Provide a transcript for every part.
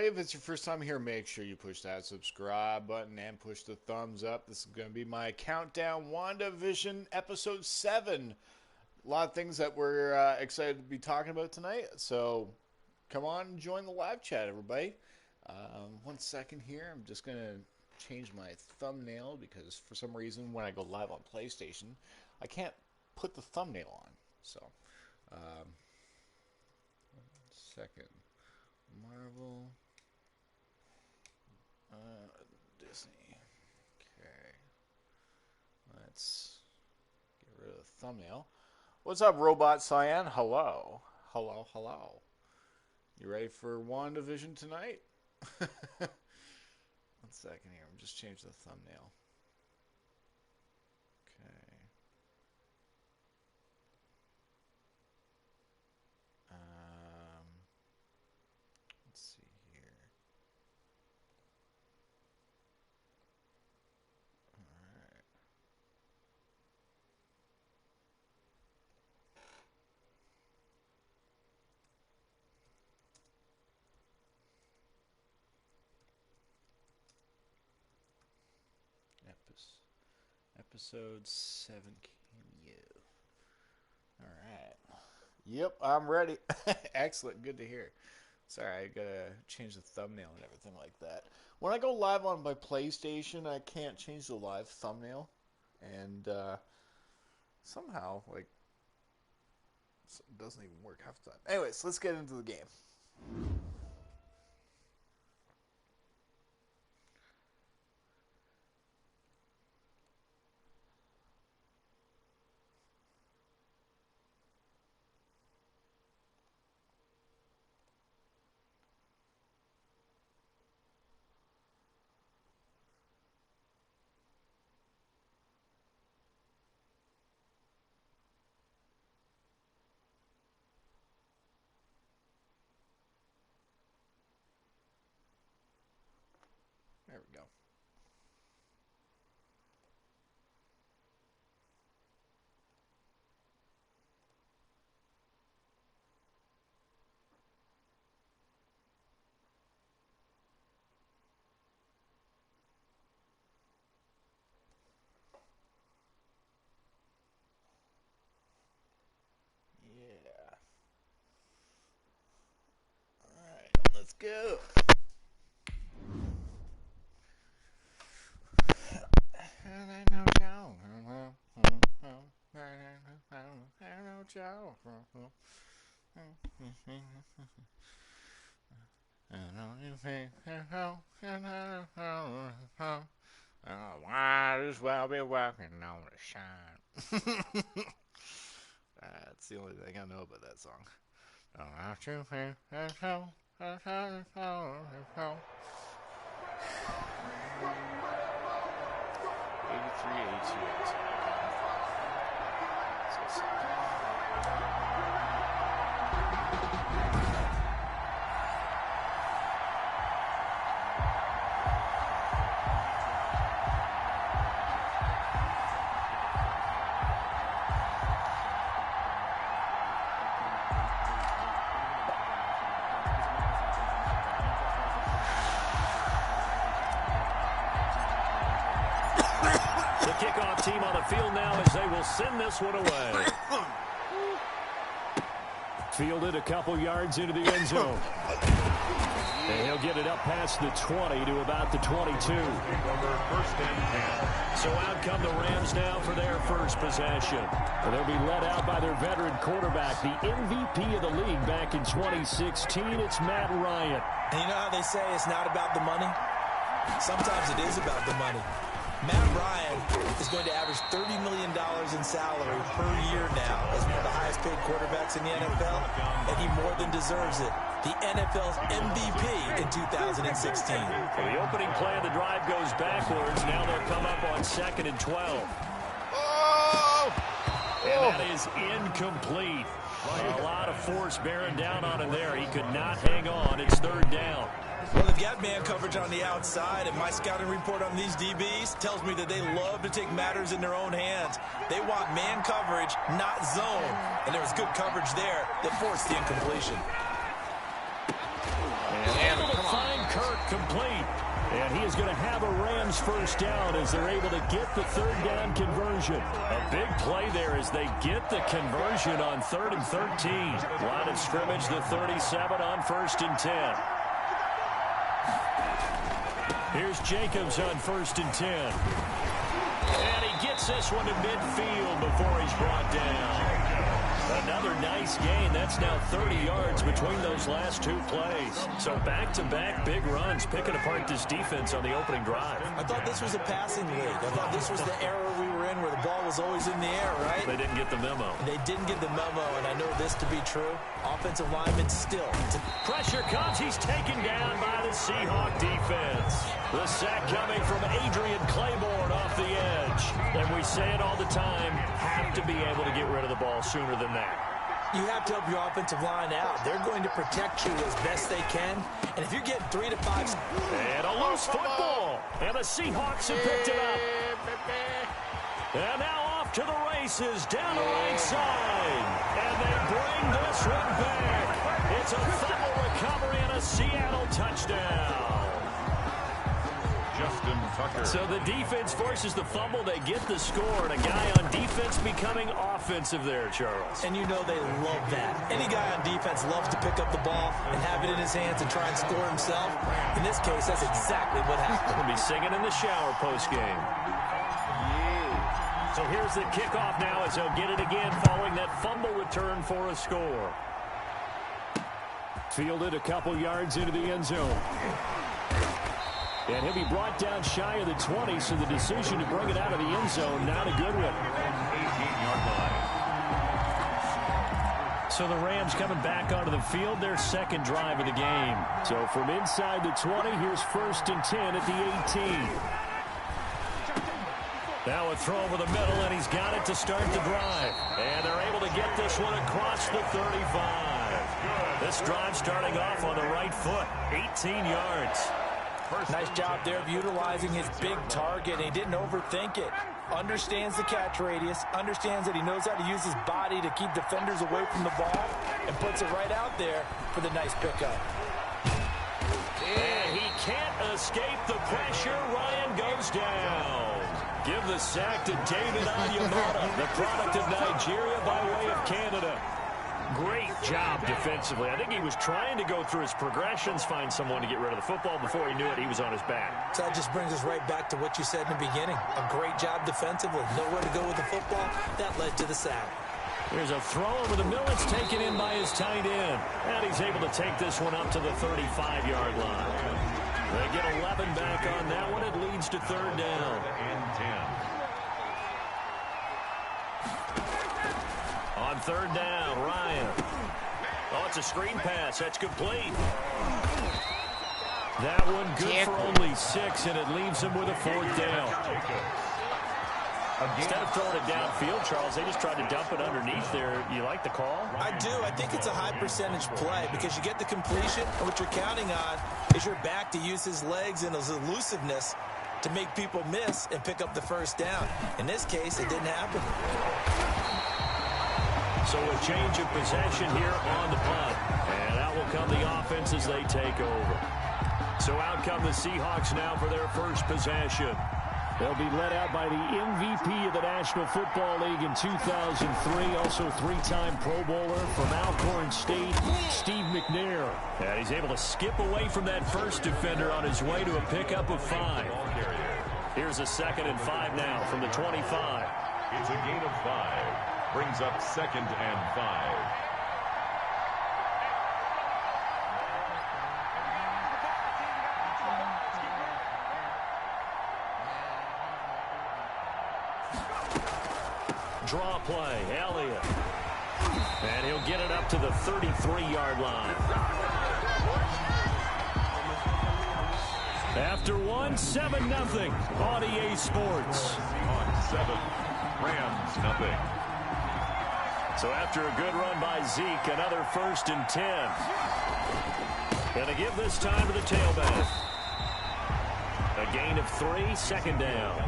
everybody. If it's your first time here, make sure you push that subscribe button and push the thumbs up. This is going to be my countdown Wandavision episode 7. A lot of things that we're excited to be talking about tonight. So come on and join the live chat, everybody. 1 second here. I'm just going to change my thumbnail because for some reason when I go live on PlayStation, I can't put the thumbnail on. So, 1 second. Marvel, Disney. Okay, let's get rid of the thumbnail. What's up, Robot Cyan? Hello, hello, hello. You ready for WandaVision tonight? 1 second here. I'm just changing the thumbnail. Okay. Let's see here. All right. Episode 7 cameo. All right. Yep, I'm ready. Excellent. Good to hear. Sorry, I gotta change the thumbnail and everything like that. When I go live on my PlayStation, I can't change the live thumbnail. And somehow, like, it doesn't even work half the time. Anyways, let's get into the game. There we go. Yeah. All right, let's go. Might as well be walking on the shine. That's the only thing I know about that song. 83, 82. Kickoff team on the field now as they will send this one away. Fielded a couple yards into the end zone. And he'll get it up past the 20 to about the 22. So out come the Rams now for their first possession. And they'll be led out by their veteran quarterback, the MVP of the league back in 2016. It's Matt Ryan. And you know how they say it's not about the money? Sometimes it is about the money. Matt Ryan is going to average $30 million in salary per year now as one of the highest paid quarterbacks in the NFL, and he more than deserves it. The NFL's MVP in 2016. Well, the opening play of the drive goes backwards. Now they'll come up on 2nd and 12. And that is incomplete. A lot of force bearing down on him there. He could not hang on. It's 3rd down. Well, they've got man coverage on the outside, and my scouting report on these DBs tells me that they love to take matters in their own hands. They want man coverage, not zone. And there was good coverage there that forced the incompletion. And able to find is going to have a Rams first down as they're able to get the third down conversion. A big play there as they get the conversion on 3rd and 13. Line of scrimmage, the 37 on 1st and 10. Here's Jacobs on 1st and 10. And he gets this one to midfield before he's brought down. Another nice gain. That's now 30 yards between those last two plays. So back-to-back big runs, picking apart this defense on the opening drive. I thought this was a passing league. I thought this was the era we were in where the ball was always in the air, right? They didn't get the memo. They didn't get the memo, and I know this to be true. Offensive linemen still. Pressure comes. He's taken down by the Seahawk defense. The sack coming from Adrian Claiborne off the edge. And we say it all the time, have to be able to get rid of the ball sooner than that. You have to help your offensive line out. They're going to protect you as best they can. And if you're getting 3 to 5... And a loose football. And the Seahawks have picked it up. And now off to the races down the right side. And they bring this one back. It's a fumble recovery and a Seattle touchdown. Justin Tucker. So the defense forces the fumble. They get the score. And a guy on defense becoming offensive there, Charles. And you know they love that. Any guy on defense loves to pick up the ball and have it in his hands and try and score himself. In this case, that's exactly what happened. He'll be singing in the shower post-game. So here's the kickoff now as he'll get it again following that fumble return for a score. Fielded a couple yards into the end zone. And he'll be brought down shy of the 20, so the decision to bring it out of the end zone, not a good one. 18-yard line. So the Rams coming back onto the field, their second drive of the game. So from inside the 20, here's 1st and 10 at the 18. Now a throw over the middle, and he's got it to start the drive. And they're able to get this one across the 35. This drive starting off on the right foot, 18 yards. Nice job there of utilizing his big target. He didn't overthink it. Understands the catch radius, understands that he knows how to use his body to keep defenders away from the ball, and puts it right out there for the nice pickup. And he can't escape the pressure. Ryan goes down. Give the sack to David Onyemata, the product of Nigeria by way of Canada. Great job defensively. I think he was trying to go through his progressions, find someone to get rid of the football. Before he knew it, he was on his back. So that just brings us right back to what you said in the beginning. A great job defensively. Nowhere to go with the football. That led to the sack. There's a throw over the middle. It's taken in by his tight end. And he's able to take this one up to the 35-yard line. They get 11 back on that one. It leads to 3rd down. And 10. On 3rd down, Ryan. Oh, it's a screen pass. That's complete. That one good for only 6, and it leaves him with a 4th down. Instead of throwing it downfield, Charles, they just tried to dump it underneath there. You like the call? I do. I think it's a high percentage play because you get the completion, and what you're counting on is your back to use his legs and his elusiveness to make people miss and pick up the first down. In this case, it didn't happen. So a change of possession here on the punt. And out will come the offense as they take over. So out come the Seahawks now for their first possession. They'll be led out by the MVP of the National Football League in 2003, also 3-time Pro Bowler from Alcorn State, Steve McNair. And he's able to skip away from that first defender on his way to a pickup of 5. Here's a 2nd and 5 now from the 25. It's a gain of 5. Brings up 2nd and 5. Draw play, Elliott. And he'll get it up to the 33-yard line. After 1, 7-0 on EA Sports. On 7, Rams nothing. So after a good run by Zeke, another 1st and 10. Going to give this time to the tailback. A gain of 3, 2nd down.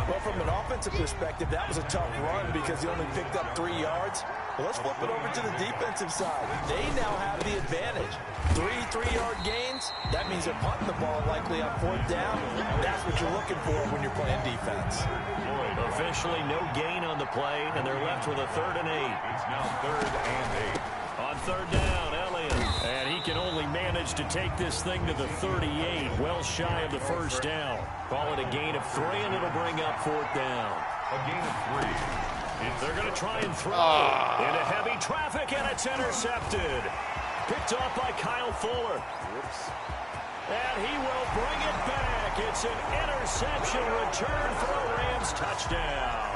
Well, from an offensive perspective, that was a tough run because he only picked up 3 yards. Well, let's flip it over to the defensive side. They now have the advantage. 3-3-yard gains, that means they're punting the ball likely on 4th down. That's what you're looking for when you're playing defense. Officially no gain on the play, and they're left with a 3rd and 8. It's now 3rd and 8. On 3rd down, Elliott. And he can only manage to take this thing to the 38, well shy of the 1st down. Call it a gain of 3, and it'll bring up 4th down. A gain of 3. They're going to try and throw into heavy traffic, and it's intercepted. Picked off by Kyle Fuller. Whoops. And he will bring it back. It's an interception return for a Rams touchdown.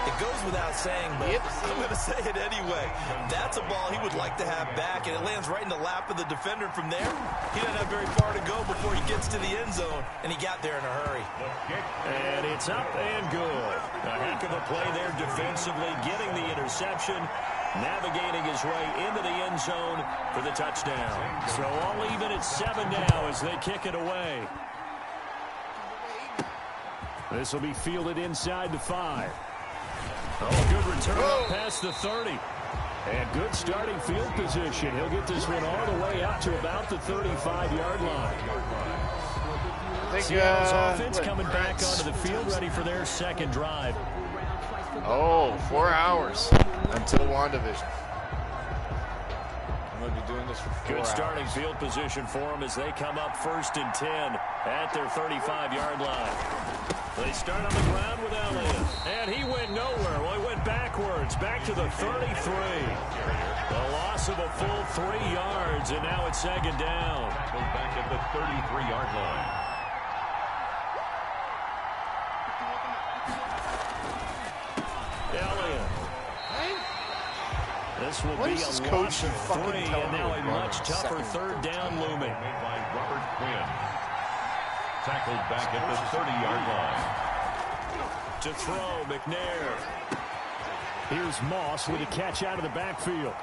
It goes without saying, but I'm going to say it anyway. That's a ball he would like to have back, and it lands right in the lap of the defender from there. He doesn't have very far to go before he gets to the end zone, and he got there in a hurry. And it's up and good. A heck of a play there defensively, getting the interception, navigating his way into the end zone for the touchdown. So all even at 7 now as they kick it away. This will be fielded inside the 5. Oh, good return up past the 30. And good starting field position. He'll get this one all the way up to about the 35-yard line. Seattle's offense coming back onto the field, ready for their 2nd drive. Oh, 4 hours until Wandavision. I'm going to be doing this for 4 hours. Good starting field position for them as they come up 1st and 10 at their 35-yard line. They start on the ground with Elliott, and he went nowhere. Well, he went backwards, back to the 33. The loss of a full 3 yards, and now it's 2nd down. Goes back at the 33-yard line. Elliott. This will What be is this a coach loss of fucking 3, telling and me now a to much run tougher second 3rd down looming. Made by Robert Quinn. Tackled back at the 30-yard line. To throw, McNair. Here's Moss with a catch out of the backfield.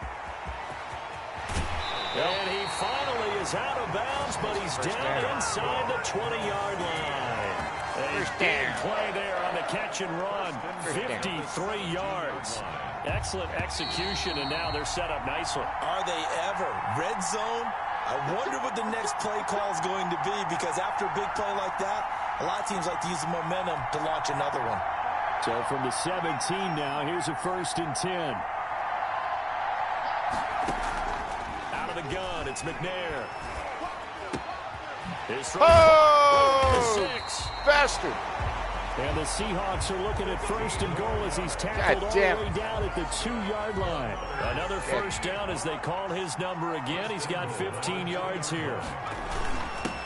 And he finally is out of bounds, but he's down inside the 20-yard line. A big play there on the catch and run. 53 yards. Excellent execution, and now they're set up nicely. Are they ever? Red zone? I wonder what the next play call is going to be, because after a big play like that, a lot of teams like to use the momentum to launch another one. So from the 17 now, here's a 1st and 10. Out of the gun, it's McNair. His throw to 6. Bastard. And the Seahawks are looking at 1st and goal as he's tackled all the way down at the 2-yard line. Another 1st down as they call his number again. He's got 15 yards here.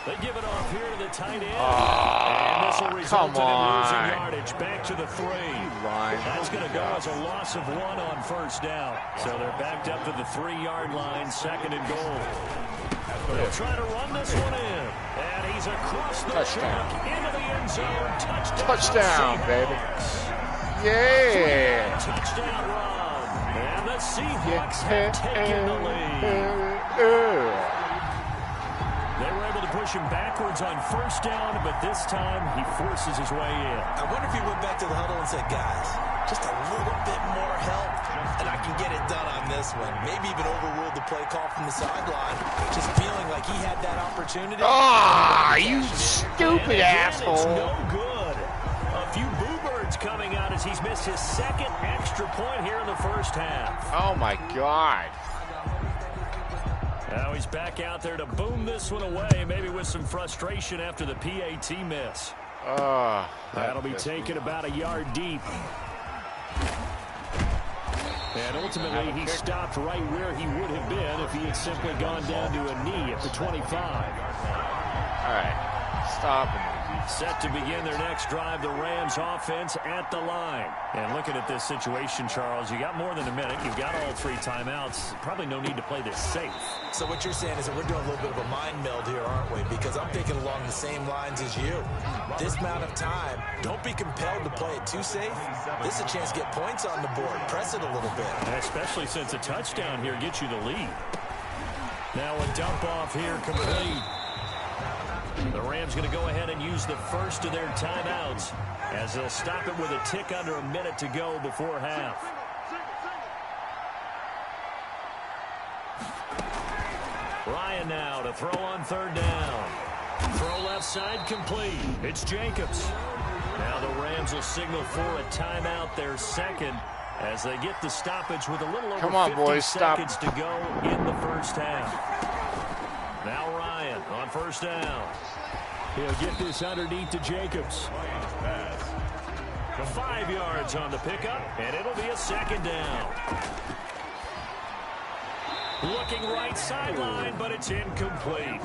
They give it off here to the tight end. And this will result in losing yardage back to the 3. That's going to go as a loss of 1 on 1st down. So they're backed up to the 3-yard line, 2nd and goal. They'll try to run this one in. And he's across the track into the end zone. Touchdown, baby. Yeah. Touchdown run. And the Seahawks have taken the lead. They were able to push him backwards on 1st down, but this time he forces his way in. I wonder if he went back to the huddle and said, guys, just a little bit more help, and I can get it done on this one. Maybe even overruled the play call from the sideline, just feeling like he had that opportunity. Ah, you stupid asshole. It's no good. A few boo birds coming out as he's missed his 2nd extra point here in the 1st half. Oh, my God. Now he's back out there to boom this one away, maybe with some frustration after the PAT miss. That'll be taken about a yard deep. And ultimately, he stopped right where he would have been if he had simply gone down to a knee at the 25. All right, stop him. Set to begin their next drive, the Rams offense at the line. And looking at this situation, Charles, you got more than a minute. You've got all 3 timeouts. Probably no need to play this safe. So what you're saying is that we're doing a little bit of a mind meld here, aren't we? Because I'm thinking along the same lines as you. This amount of time, don't be compelled to play it too safe. This is a chance to get points on the board. Press it a little bit. And especially since a touchdown here gets you the lead. Now a dump off here complete. The Rams going to go ahead and use the first of their timeouts as they'll stop it with a tick under a minute to go before half. Ryan now to throw on third down. Throw left side complete. It's Jacobs. Now the Rams will signal for a timeout, their second, as they get the stoppage with a little over 50 seconds to go in the first half. Now Ryan on first down. He'll get this underneath to Jacobs. 5 yards on the pickup, and it'll be a second down. Looking right sideline, but it's incomplete.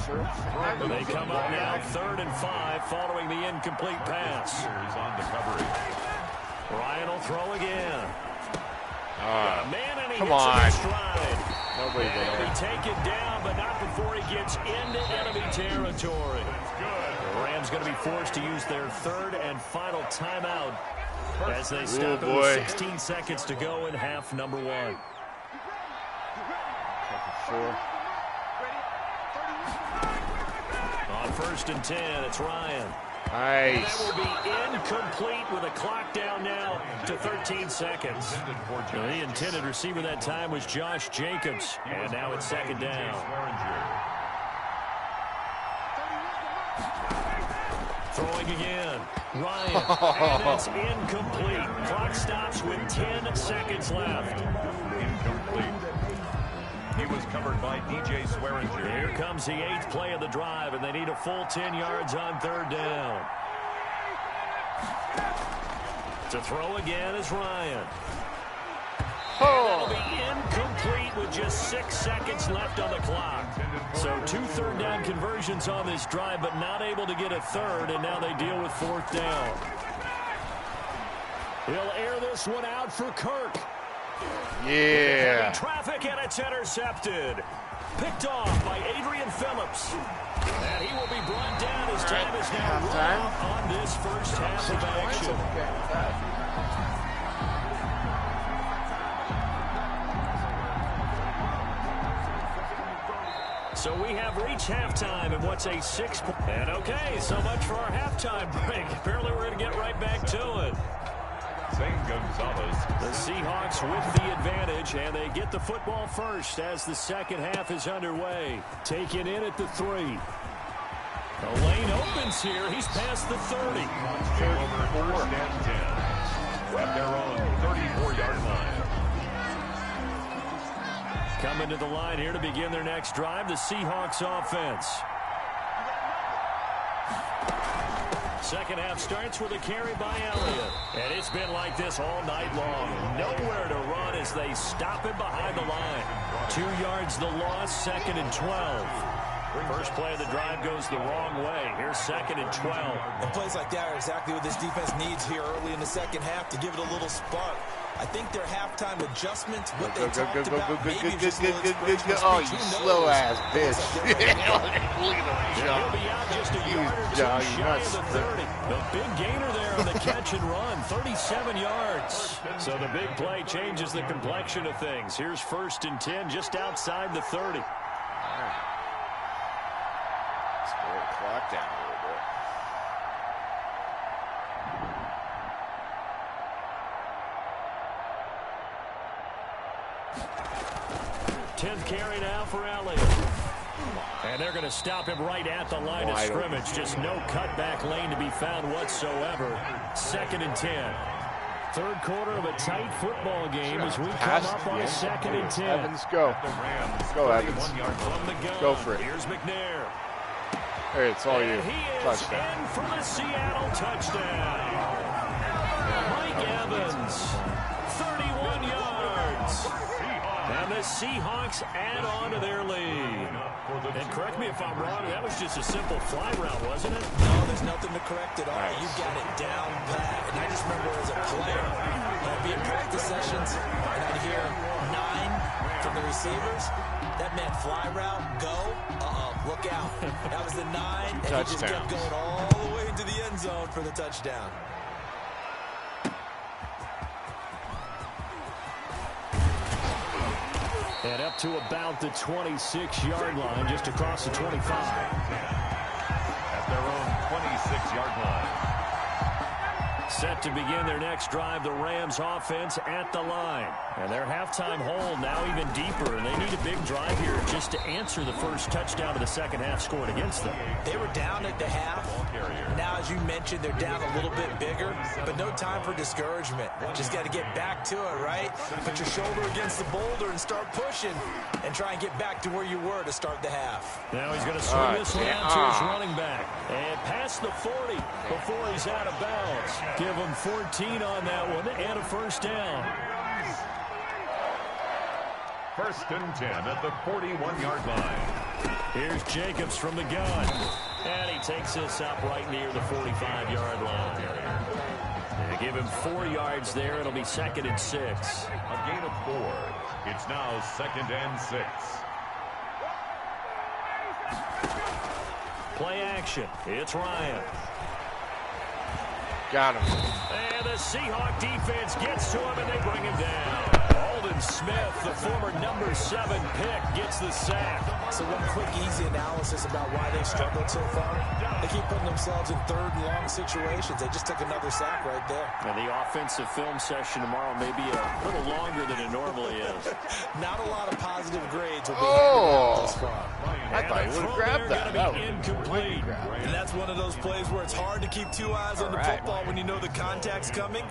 They come up now 3rd and 5 following the incomplete pass. On the coverage. Ryan will throw again. Man, and he come hits on. it in stride. Nobody And he'll be taken down, but not before he gets into enemy territory. The Rams going to be forced to use their 3rd and final timeout as they stop it with 16 seconds to go in half number 1. On 1st and 10, it's Ryan. Nice. That will be incomplete with a clock down now to 13 seconds. The intended receiver that time was Josh Jacobs, and now it's second down. Throwing again. Ryan, and it's incomplete. Clock stops with 10 seconds left. Incomplete. He was covered by DJ Swearinger. Here comes the 8th play of the drive, and they need a full 10 yards on third down. To throw again is Ryan. And that'll be incomplete with just 6 seconds left on the clock. So 2 third down conversions on this drive, but not able to get a third, and now they deal with 4th down. He'll air this one out for Kirk. Yeah. Traffic, and it's intercepted. Picked off by Adrian Phillips. And he will be brought down as time is now run out on this first half of action. So we have reached halftime in what's a 6-point. And okay, so much for our halftime break. Apparently we're going to get right back to it. Gonzalez. The Seahawks with the advantage, and they get the football first as the second half is underway. Taken in at the 3. The lane opens here. He's past the 30. Over 1st and 10. At their own 34-yard line. Coming to the line here to begin their next drive, the Seahawks offense. Second half starts with a carry by Elliott. And it's been like this all night long. Nowhere to run as they stop him behind the line. 2 yards the loss, 2nd and 12. First play of the drive goes the wrong way. Here's 2nd and 12. And plays like that are exactly what this defense needs here early in the second half to give it a little spark. I think their halftime adjustments, what they talked about, maybe just a little inspiration. Oh, you slow ass bitch. He'll be out just a yard or two shy of the 30. The big gainer there on the catch and run, 37 yards. So the big play changes the complexion of things. Here's 1st and 10 just outside the 30. Let's slow the clock down a little bit. 10th carry now for Elliott. And they're going to stop him right at the line of scrimmage. Just no cutback lane to be found whatsoever. 2nd and 10. Third quarter of a tight football game as we come up on 2nd and 10. Evans, go. Go, Evans. From the gun. Go for it. Here's McNair. Hey, it's all you. And he is Touchdown. in for the Seattle touchdown. Mike Evans, 31 yards. And the Seahawks add on to their lead. And correct me if I'm wrong, that was just a simple fly route, wasn't it? No, there's nothing to correct at all. Nice. You got it down pat. And I just remember as a player, I'd be in practice sessions, and I'd hear 9 from the receivers. That meant fly route, go, look out. That was the 9, and he just kept going all the way into the end zone for the touchdown. And up to about the 26-yard line, just across the 25. At their own 26-yard line. Set to begin their next drive, the Rams offense at the line. And their halftime hole now even deeper, and they need a big drive here just to answer the first touchdown of the second half scored against them. They were down at the half. Now, as you mentioned, they're down a little bit bigger, but no time for discouragement. Just got to get back to it, right? Put your shoulder against the boulder and start pushing and try and get back to where you were to start the half. Now he's going to swing this one out to his running back. And past the 40 before he's out of bounds. Give him 14 on that one and a first down. First and 10 at the 41-yard line. Here's Jacobs from the gun. And he takes this up right near the 45-yard line. They give him 4 yards there. It'll be 2nd and 6. A gain of 4. It's now 2nd and 6. Play action. It's Ryan. Got him. And the Seahawk defense gets to him, and they bring him down. Alden Smith, the former number 7 pick, gets the sack. So one quick, easy analysis about why they've struggled so far. They keep putting themselves in 3rd and long situations. They just took another sack right there. And the offensive film session tomorrow may be a little longer than it normally is. Not a lot of positive grades will be handed out this far. I thought he would have grabbed that. That was incomplete. And that's one of those plays where it's hard to keep 2 eyes on the football when you know the contact's coming,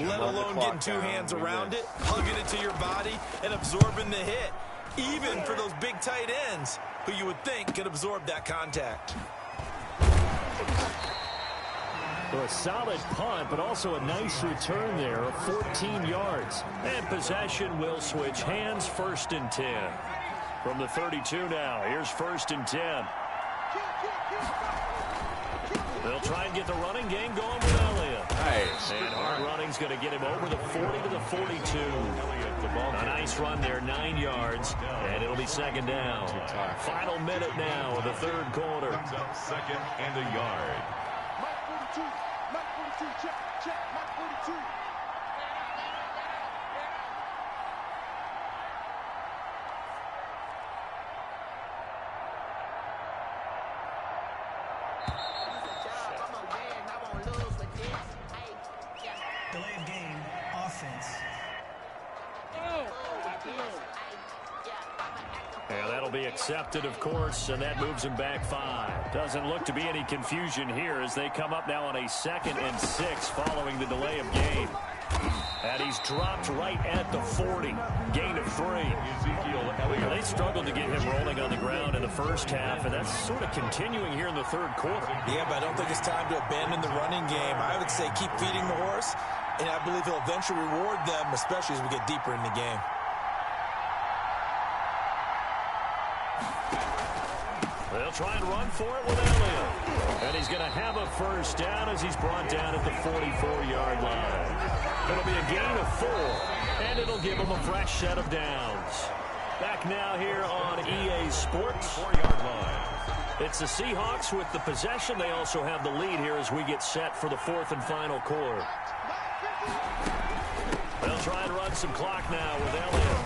let alone getting 2 hands around it, hugging it to your body, and absorbing the hit. Even for those big tight ends, who you would think could absorb that contact. Well, a solid punt, but also a nice return there of 14 yards. And possession will switch hands, 1st and 10. From the 32 now, here's 1st and 10. They'll try and get the running game going with Elliott. Nice. And hard running's going to get him over the 40 to the 42. A nice run there, 9 yards, and it'll be 2nd down. Final minute now of the 3rd quarter. Comes up 2nd and a yard. Mike 42, check, Mike 42. Delay of game, offense. Yeah, that'll be accepted, of course, and that moves him back 5. Doesn't look to be any confusion here as they come up now on a 2nd and 6 following the delay of game. And he's dropped right at the 40. Gain of 3. Ezekiel Elliott. They struggled to get him rolling on the ground in the first half, and that's sort of continuing here in the 3rd quarter. Yeah, but I don't think it's time to abandon the running game. I would say keep feeding the horse, and I believe he'll eventually reward them, especially as we get deeper in the game. They'll try and run for it with Elliott. And he's going to have a first down as he's brought down at the 44-yard line. It'll be a gain of 4, and it'll give him a fresh set of downs. Back now here on EA Sports. 4-yard line. It's the Seahawks with the possession. They also have the lead here as we get set for the 4th and final quarter. They'll try and run some clock now with Elliott.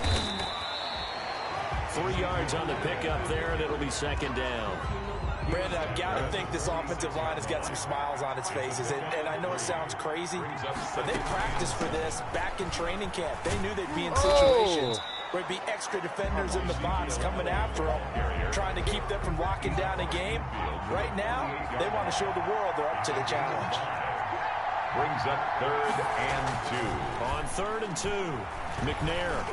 3 yards on the pickup there, and it'll be 2nd down. Brandon, I've got to think this offensive line has got some smiles on its faces. And I know it sounds crazy, but they practiced for this back in training camp. They knew they'd be in situations where it'd be extra defenders in the box coming after them, trying to keep them from locking down a game. Right now, they want to show the world they're up to the challenge. Brings up 3rd and 2. On 3rd and 2, McNair.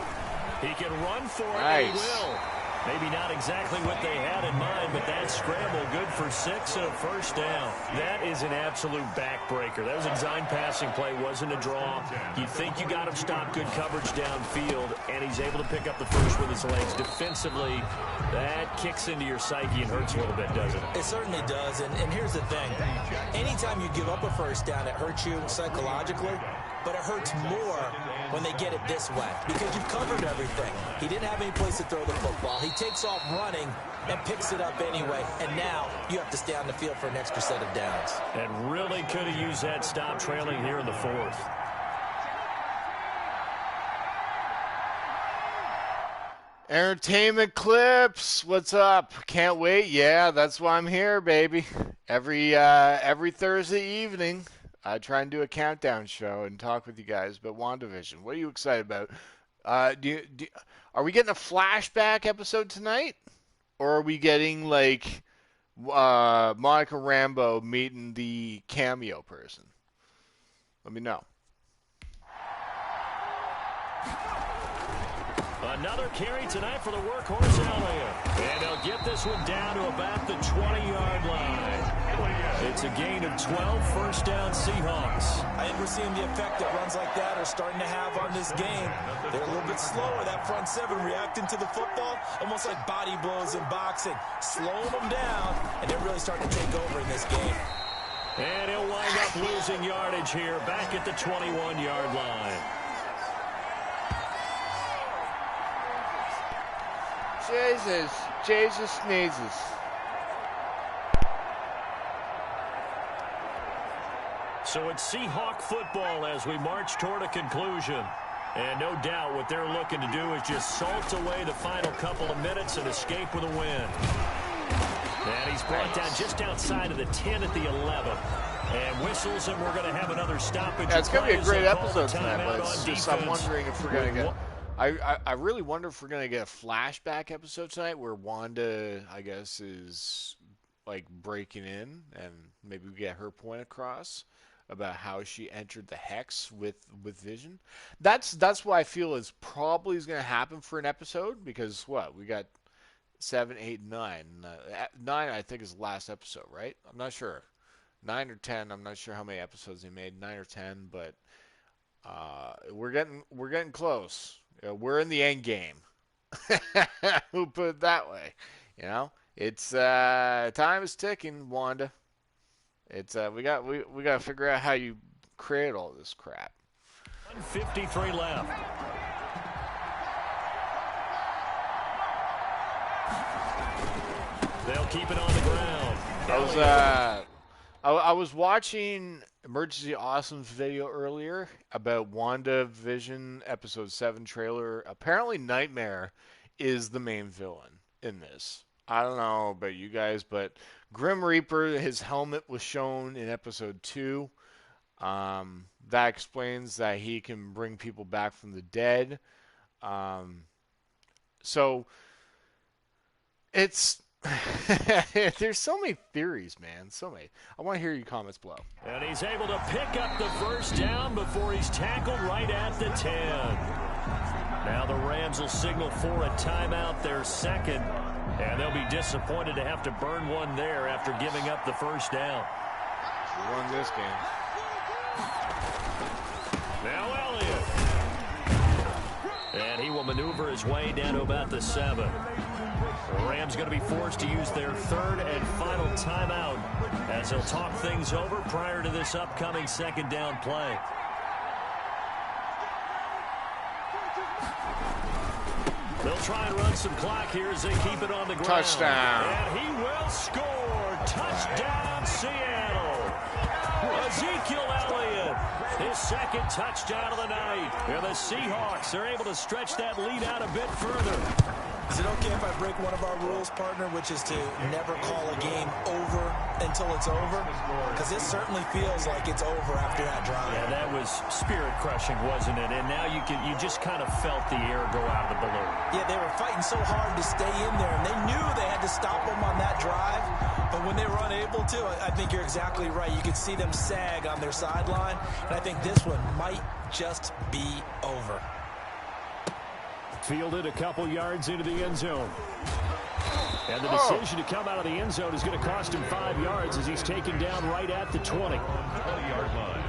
He can run for it, Nice. and he will. Maybe not exactly what they had in mind, but that scramble good for 6 and a first down. That is an absolute backbreaker. That was a design passing play, wasn't a draw. You think you got him stopped, good coverage downfield, and he's able to pick up the first with his legs. Defensively, that kicks into your psyche and hurts a little bit, doesn't it? It certainly does, and here's the thing. Anytime you give up a first down, it hurts you psychologically, but it hurts more when they get it this way because you've covered everything. He didn't have any place to throw the football. He takes off running and picks it up anyway, and now you have to stay on the field for an extra set of downs. And really could have used that stop trailing here in the 4th. Entertainment Clips, what's up? Can't wait. Yeah, that's why I'm here, baby. Every Thursday evening, I try and do a countdown show and talk with you guys about WandaVision. What are you excited about? Are we getting a flashback episode tonight? Or are we getting, like, Monica Rambeau meeting the cameo person? Let me know. Another carry tonight for the workhorse Elliott. And they'll get this one down to about the 20-yard line. It's a gain of 12, first down Seahawks. I think we're seeing the effect that runs like that are starting to have on this game. They're a little bit slower, that front seven reacting to the football, almost like body blows in boxing, slowing them down, and they're really starting to take over in this game. And he'll wind up losing yardage here, back at the 21-yard line. Jesus sneezes. So it's Seahawk football as we march toward a conclusion. And no doubt what they're looking to do is just salt away the final couple of minutes and escape with a win. And he's brought down just outside of the 10 at the 11. And whistles, and we're going to have another stoppage. Yeah, it's going to be a great episode tonight, but it's just, I'm wondering if we're going to get... I really wonder if we're going to get a flashback episode tonight where Wanda, I guess, is, like, breaking in, and maybe we get her point across about how she entered the Hex with Vision. That's what I feel is probably is going to happen for an episode, because, what, we got 7, 8, 9. 9, I think, is the last episode, right? I'm not sure. 9 or 10, I'm not sure how many episodes they made, 9 or 10, but we're getting close. We're in the end game. We'll put it that way. You know, it's time is ticking, Wanda. It's we got to figure out how you create all this crap. 1:53 left. They'll keep it on the ground. I was watching Emergency Awesome's video earlier about WandaVision Episode 7 trailer. Apparently Nightmare is the main villain in this. I don't know about you guys, but Grim Reaper, his helmet was shown in Episode 2. That explains that he can bring people back from the dead. So it's... There's so many theories, man. So many. I want to hear your comments below. And he's able to pick up the first down before he's tackled right at the 10. Now the Rams will signal for a timeout, their second. And they'll be disappointed to have to burn one there after giving up the first down. We won this game. Now Elliott. And he will maneuver his way down to about the 7. The Rams going to be forced to use their third and final timeout as they'll talk things over prior to this upcoming second down play. They'll try and run some clock here as they keep it on the ground. Touchdown. And he will score. Touchdown, Seattle. Ezekiel Elliott, his second touchdown of the night. And the Seahawks are able to stretch that lead out a bit further. Is it okay if I break one of our rules, partner, which is to never call a game over until it's over? Because it certainly feels like it's over after that drive. Yeah, that was spirit-crushing, wasn't it? And now you just kind of felt the air go out of the balloon. Yeah, they were fighting so hard to stay in there, and they knew they had to stop them on that drive. But when they were unable to, I think you're exactly right. You could see them sag on their sideline, and I think this one might just be over. Fielded a couple yards into the end zone. And the decision to come out of the end zone is going to cost him 5 yards as he's taken down right at the 20. 20-yard line.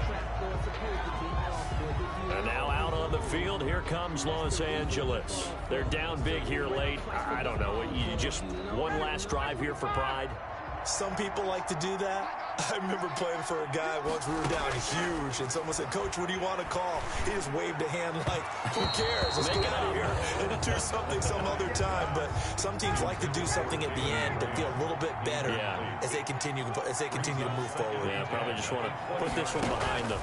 And now out on the field, here comes Los Angeles. They're down big here late. I don't know. You just one last drive here for pride. Some people like to do that. I remember playing for a guy once. We were down huge, and someone said, "Coach, what do you want to call?" He just waved a hand like, "Who cares? Let's get out of here and do something some other time." But some teams like to do something at the end to feel a little bit better as they continue to move forward. Yeah, probably just want to put this one behind them.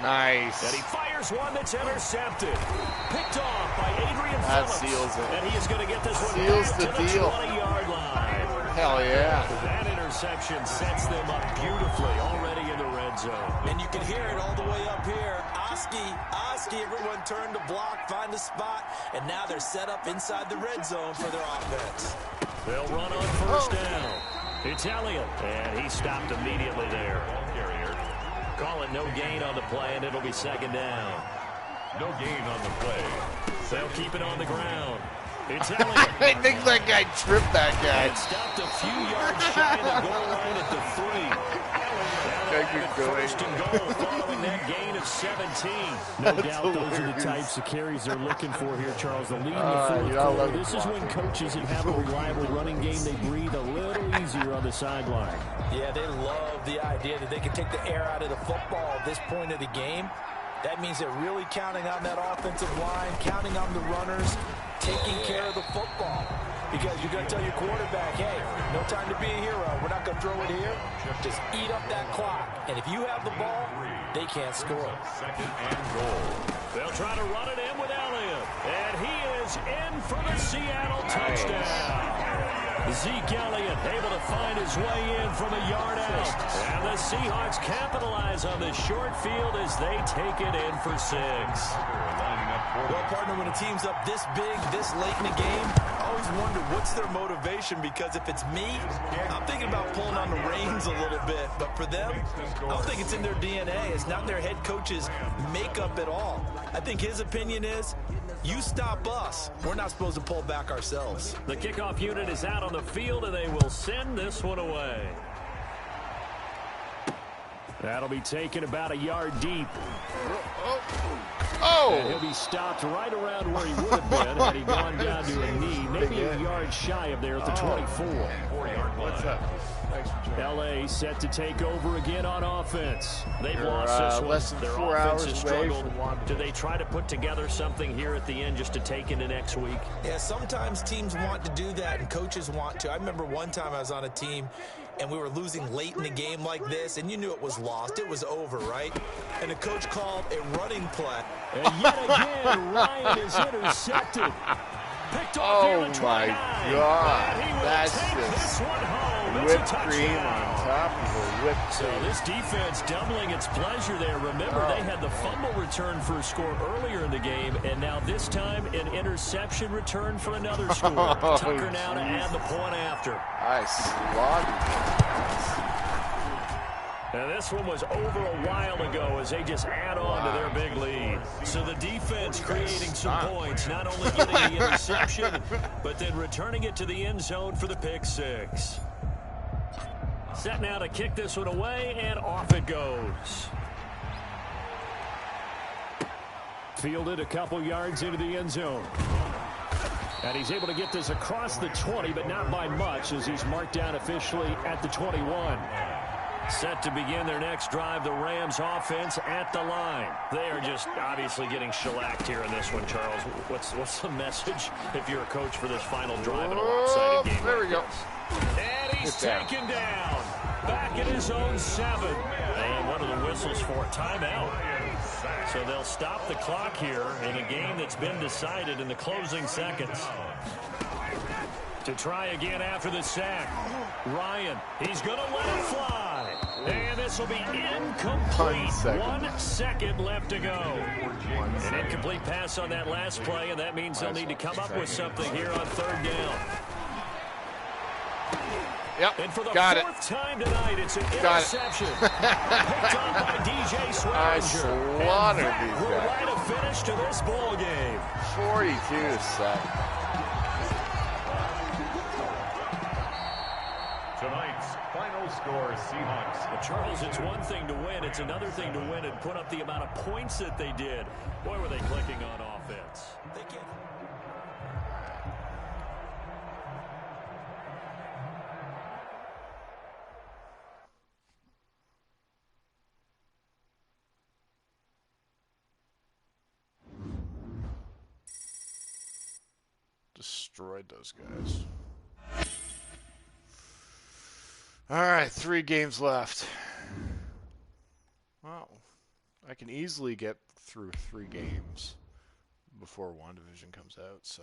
Nice. And he fires one that's intercepted. Picked off by Adrian That Phillips. seals it. And he is going to get this one Seals back the to the deal. 20-yard line. Hell yeah. That interception sets them up beautifully already in the red zone. And you can hear it all the way up here. Oski, everyone turned to block, find a spot, and now they're set up inside the red zone for their offense. They'll run on first down. It's Elliott, and he stopped immediately there. Call it no gain on the play, and it'll be second down. No gain on the play. They'll keep it on the ground. It's Elliott. I think that guy tripped that guy. And stopped a few yards shy of the goal line at the 3. First and goal following that gain of 17. No doubt those are the types of carries they're looking for here, Charles. The lead in the fourth quarter. This is when coaches that have a reliable running game, they breathe a little easier on the sideline. Yeah, they love the idea that they can take the air out of the football at this point of the game. That means they're really counting on that offensive line, counting on the runners, taking care of the football. Because you're going to tell your quarterback, hey, no time to be a hero. We're not going to throw it here. Just eat up that clock. And if you have the ball, they can't score. Second and goal. They'll try to run it in with Elliott. And he is in for the Seattle touchdown. Zeke Elliott able to find his way in from a yard out. And the Seahawks capitalize on this short field as they take it in for 6. Well, partner, when a team's up this big, this late in the game, I always wonder what's their motivation, because if it's me, I'm thinking about pulling on the reins a little bit. But for them, I don't think it's in their DNA. It's not their head coach's makeup at all. I think his opinion is, you stop us. We're not supposed to pull back ourselves. The kickoff unit is out on the field, and they will send this one away. That'll be taken about a yard deep. And he'll be stopped right around where he would have been had he gone down to a knee, maybe a yard shy of there at the 24. 4-yard line. What's up? Thanks for joining. L.A. set to take over again on offense. They've lost this one. Less than Their 4 offense hours has away struggled. from Wandavision. Do they try to put together something here at the end just to take into next week? Yeah, sometimes teams want to do that and coaches want to. I remember one time I was on a team and we were losing late in the game like this, and you knew it was lost. It was over, right? And the coach called a running play. And yet again, Ryan is intercepted. Picked off here at 29. My God. And he will That's take just this one home. It's a whipped cream on touchdown. top of a whipped So cream. this defense doubling its pleasure there. Remember, they had the fumble return for a score eearlier in the game, and now this time an interception return for another score. Tucker now to add the point after. I slogged. And this one was over a while ago as they just add on to their big lead. So the defense creating some points, not only getting the interception, but then returning it to the end zone for the pick 6. Set now to kick this one away, and off it goes. Fielded a couple yards into the end zone. And he's able to get this across the 20, but not by much, as he's marked down officially at the 21. Set to begin their next drive, the Rams offense at the line. They are just obviously getting shellacked here in this one, Charles. What's the message if you're a coach for this final drive in a lopsided game? There we go. And he's taken down. Back at his own 7. And one of the whistles for a timeout. So they'll stop the clock here in a game that's been decided in the closing seconds. To try again after the sack. Ryan, he's going to let it fly. And this will be incomplete. 1 second left to go. An incomplete pass on that last play, and that means they'll need to come up with something here on 3rd down. Yep, And for the got it. 4th time tonight, it's an Got it. interception. Picked up by DJ Swearinger. I slaughtered And that these will guys. write a finish to this ball game. 42 seconds. Tonight's final score, Seahawks. Well, Charles, it's one thing to win. It's another thing to win and put up the amount of points that they did. Boy, were they clicking on offense. They can't. Destroyed those guys. All right, 3 games left. Wow. I can easily get through 3 games before Wandavision comes out, so.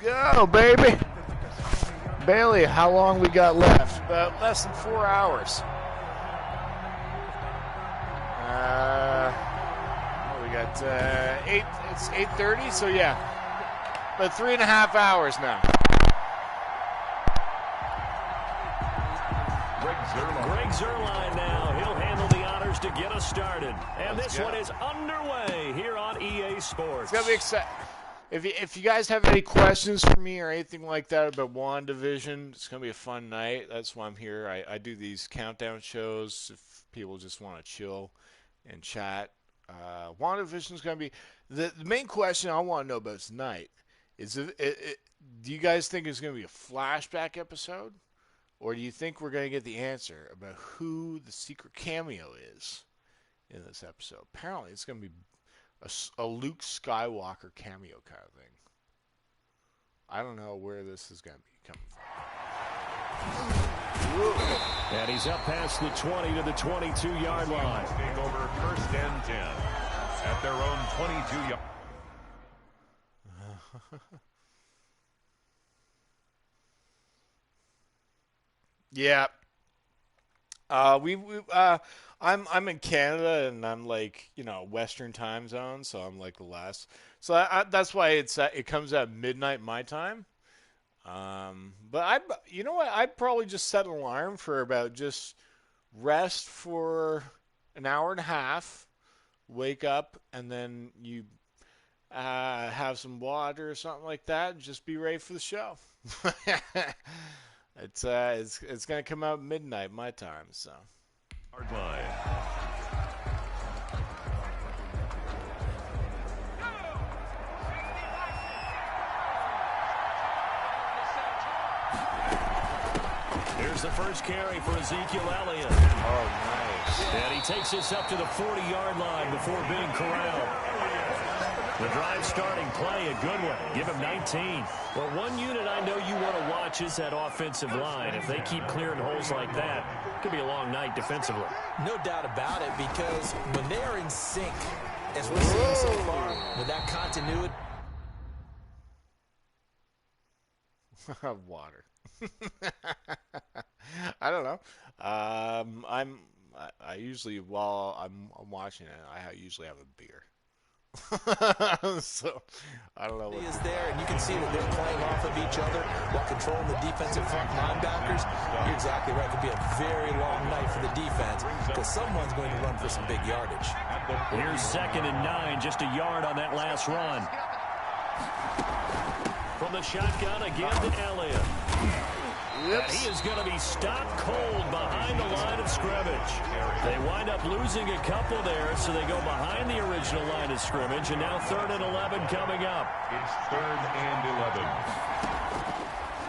go, baby. Bailey, how long we got left? About less than 4 hours. We got 8. It's 8:30, so yeah, about 3.5 hours now. Greg Zerline now. He'll handle the honors to get us started. And this one is underway here on EA Sports. It's going to be exciting. If you guys have any questions for me or anything like that about Wandavision, it's going to be a fun night. That's why I'm here. I do these countdown shows if people just want to chill and chat. Wandavision is going to be the main question I want to know about tonight is do you guys think it's going to be a flashback episode? Or do you think we're going to get the answer about who the secret cameo is in this episode? Apparently, it's going to be a Luke Skywalker cameo kind of thing. I don't know where this is going to be coming from. And he's up past the 20 to the 22-yard line. Take over 1st and 10 at their own 22-yard. Yeah. I'm in Canada and I'm like, Western time zone, so I'm like the last. So that's why it comes at midnight my time. But you know what? I'd probably just set an alarm for about just rest for an hour and a half, wake up, and then you have some water or something like that, and just be ready for the show. It's going to come out midnight my time, so. Hard line. Here's the first carry for Ezekiel Elliott. Oh, nice. And he takes this up to the 40-yard line before being corralled. The drive starting play, a good one. Give him 19. Well, one unit I know you want to watch is that offensive line. If they keep clearing holes like that, it could be a long night defensively. No doubt about it, because when they are in sync, as we're seeing so far, with that continuity. Water. I don't know. I usually, while I'm watching it, I usually have a beer. So I don't know. He is there, and you can see that they're playing off of each other while controlling the defensive front linebackers. You're exactly right. It could be a very long night for the defense because someone's going to run for some big yardage. Here's 2nd and 9, just a yard on that last run. From the shotgun again to Elliott. And he is going to be stopped cold behind the line of scrimmage. They wind up losing a couple there, so they go behind the original line of scrimmage, and now 3rd and 11 coming up. It's 3rd and 11.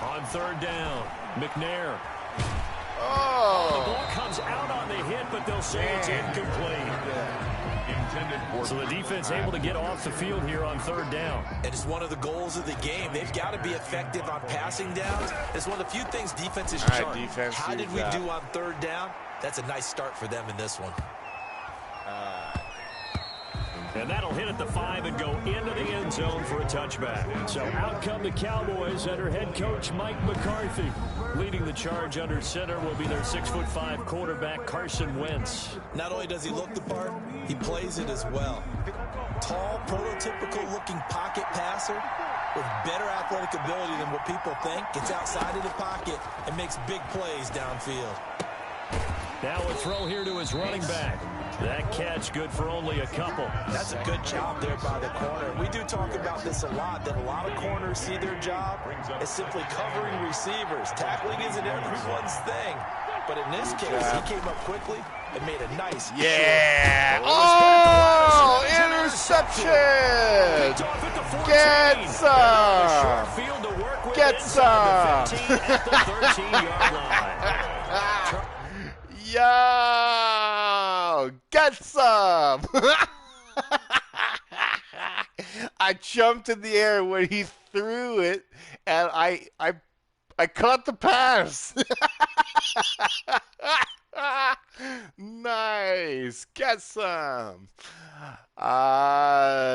On 3rd down, McNair. Oh! The ball comes out on the hit, but they'll say it's incomplete. So the defense able to get off the field here on 3rd down. And it's one of the goals of the game. They've got to be effective on passing downs. It's one of the few things defenses chart. Right, defense, how did we do on 3rd down? That's a nice start for them in this one. And that'll hit at the 5 and go into the end zone for a touchback. So out come the Cowboys under head coach Mike McCarthy. Leading the charge under center will be their 6'5" quarterback Carson Wentz. Not only does he look the part, he plays it as well. Tall, prototypical-looking pocket passer with better athletic ability than what people think. Gets outside of the pocket and makes big plays downfield. Now a throw here to his running back. That catch good for only a couple. That's a good job there by the corner. We do talk about this a lot, that a lot of corners see their job as simply covering receivers. Tackling isn't everyone's thing. But in this case, he came up quickly and made a nice Yeah! Oh! Interception! Get some! Get some! Yo! Get some! I jumped in the air when he threw it, and I caught the pass. Nice. Get some.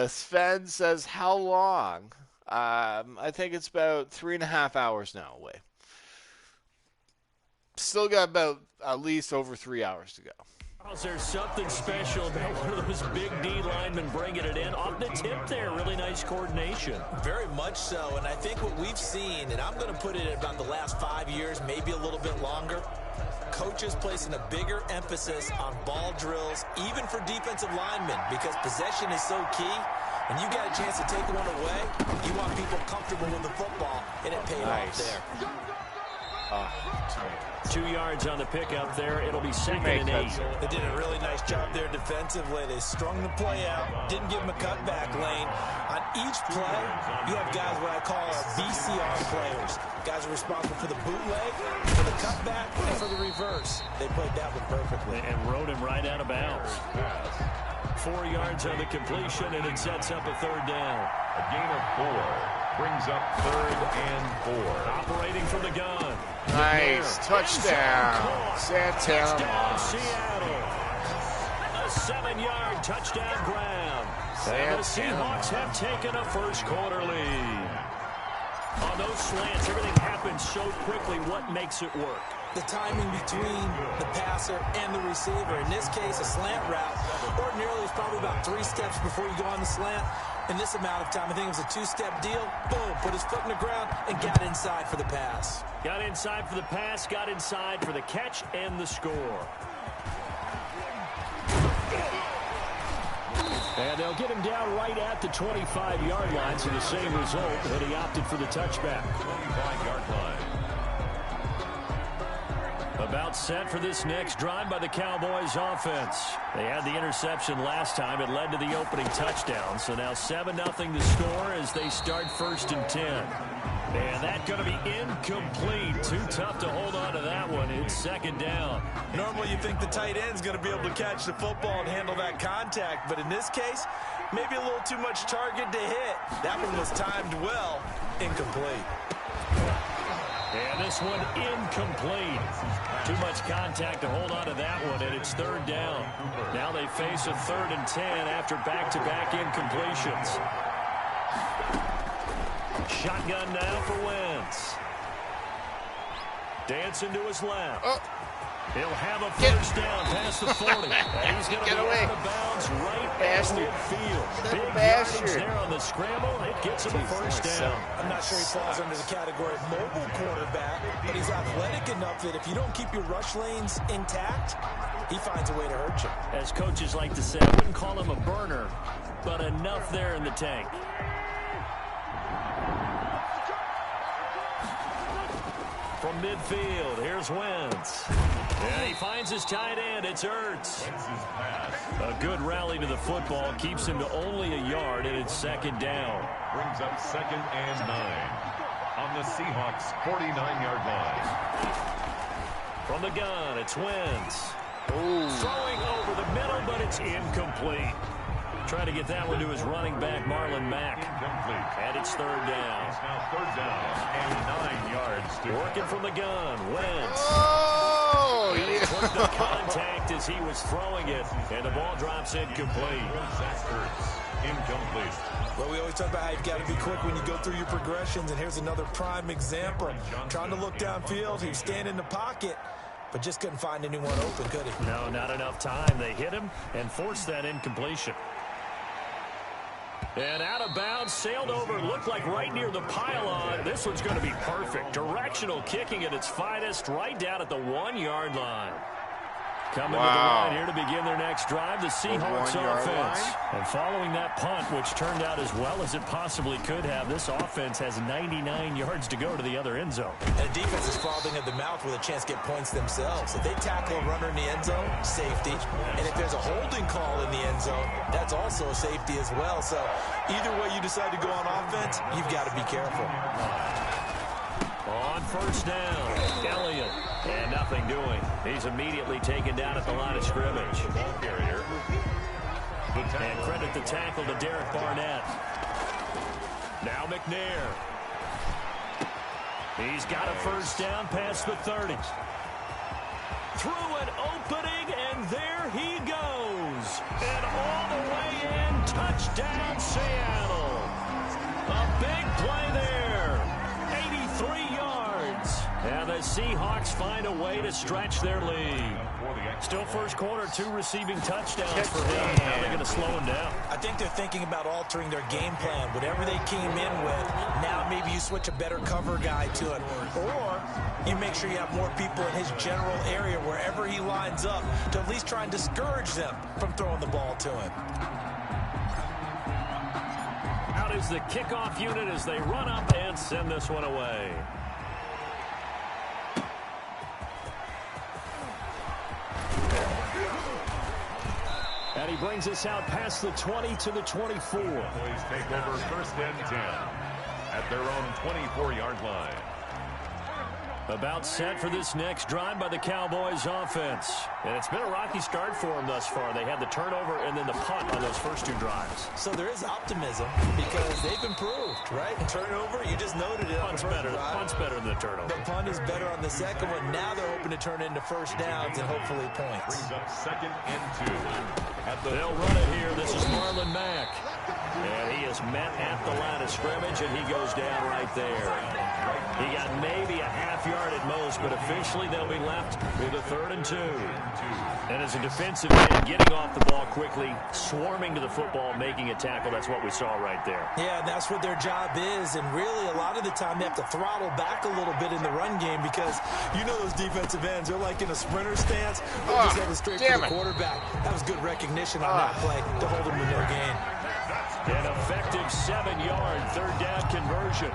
Sven says, how long? I think it's about 3.5 hours now away. Still got about at least over 3 hours to go. There's something special about one of those big D linemen bringing it in off the tip there. Really nice coordination. Very much so, and I think what we've seen, and I'm going to put it at about the last 5 years, maybe a little bit longer, coaches placing a bigger emphasis on ball drills, even for defensive linemen, because possession is so key. When you got a chance to take one away, you want people comfortable with the football, and it paid off there. 2 yards on the pickup there. It'll be 2nd and 8. They did a really nice job there defensively. They strung the play out, didn't give them a cutback lane. On each play, you have guys what I call our VCR players. Guys are responsible for the bootleg, for the cutback, and for the reverse. They played that one perfectly. And rode him right out of bounds. 4 yards on the completion, and it sets up a 3rd down. A gain of 4 brings up 3rd and 4. Operating from the gun. Nice touchdown, Santana. Seattle. A 7-yard touchdown grab. And the Seahawks have taken a first-quarter lead. On those slants, everything happens so quickly. What makes it work? The timing between the passer and the receiver. In this case, a slant route. Ordinarily, it's probably about 3 steps before you go on the slant. In this amount of time, I think it was a 2-step deal. Boom, put his foot in the ground and got inside for the pass. Got inside for the pass, got inside for the catch and the score. And they'll get him down right at the 25-yard line, so the same result, but he opted for the touchback. 25-yard line. About set for this next drive by the Cowboys offense. They had the interception last time. It led to the opening touchdown. So now 7-0 the score as they start 1st and 10. And that's going to be incomplete. Too tough to hold on to that one. It's 2nd down. Normally you think the tight end's going to be able to catch the football and handle that contact. But in this case, maybe a little too much target to hit. That one was timed well. Incomplete. And this one incomplete. Too much contact to hold on to that one, and it's 3rd down. Now they face a 3rd and 10 after back-to-back incompletions. Shotgun now for Wentz. Dancing to his left. He'll have a first down past the 40. And he's going to be out of bounds right past midfield. Big yardage there on the scramble. It gets him a first down. I'm not sure he falls under the category of mobile quarterback, but he's athletic enough that if you don't keep your rush lanes intact, he finds a way to hurt you. As coaches like to say, I wouldn't call him a burner, but enough there in the tank. From midfield, here's Wentz. And he finds his tight end. It's Ertz. A good rally to the football keeps him to only a yard, and it's 2nd down. Brings up 2nd and 9 on the Seahawks' 49-yard line. From the gun, it's Wentz. Throwing over the middle, but it's incomplete. Trying to get that one to his running back, Marlon Mack. Incomplete. And it's 3rd down. It's now 3rd down and 9 yards to Working from the gun, Wentz. And he took the contact as he was throwing it, and the ball drops incomplete. Zach Ertz. Incomplete. Well, we always talk about how you've got to be quick when you go through your progressions, and here's another prime example. Trying to look downfield, he was standing in the pocket, but just couldn't find anyone open, could he? No, not enough time. They hit him and forced that incompletion. And out of bounds, sailed over, looked like right near the pylon. This one's going to be perfect. Directional kicking at its finest, right down at the 1-yard line. Coming to the line here to begin their next drive, the Seahawks offense. And following that punt, which turned out as well as it possibly could have, this offense has 99 yards to go to the other end zone. And the defense is frothing at the mouth with a chance to get points themselves. If they tackle a runner in the end zone, safety. And if there's a holding call in the end zone, that's also a safety as well. So either way you decide to go on offense, you've got to be careful. On 1st down, Elliott. And nothing doing. He's immediately taken down at the line of scrimmage. Carrier. And credit the tackle to Derek Barnett. Now McNair. He's got a first down past the 30. Through an opening, and there he goes. And all the way in, touchdown Seattle. A big play there. 83 yards. And the Seahawks find a way to stretch their lead. Still first quarter, 2 receiving touchdowns for him. How are they going to slow him down? I think they're thinking about altering their game plan. Whatever they came in with, now maybe you switch a better cover guy to it. Or you make sure you have more people in his general area wherever he lines up to at least try and discourage them from throwing the ball to him. Out is the kickoff unit as they run up and send this one away. And he brings us out past the 20 to the 24. Cowboys take over 1st and 10 at their own 24-yard line. About set for this next drive by the Cowboys offense. And it's been a rocky start for them thus far. They had the turnover and then the punt on those first 2 drives. So there is optimism because they've improved, right? Turnover, you just noted it. Punt's better than the turnover. The punt is better on the second one. Now they're hoping to turn into first downs and hopefully points. Brings up 2nd and 2. They'll run it here. This is Marlon Mack. And he is met at the line of scrimmage, and he goes down right there. He got maybe a half yard at most, but officially they'll be left with a 3rd and 2. And as a defensive end, getting off the ball quickly, swarming to the football, making a tackle, that's what we saw right there. Yeah, and that's what their job is. And really, a lot of the time, they have to throttle back a little bit in the run game because you know those defensive ends, they're like in a sprinter stance. They're just heading straight for the quarterback. That was good recognition on that play to hold him to no gain. An effective 7-yard 3rd down conversion.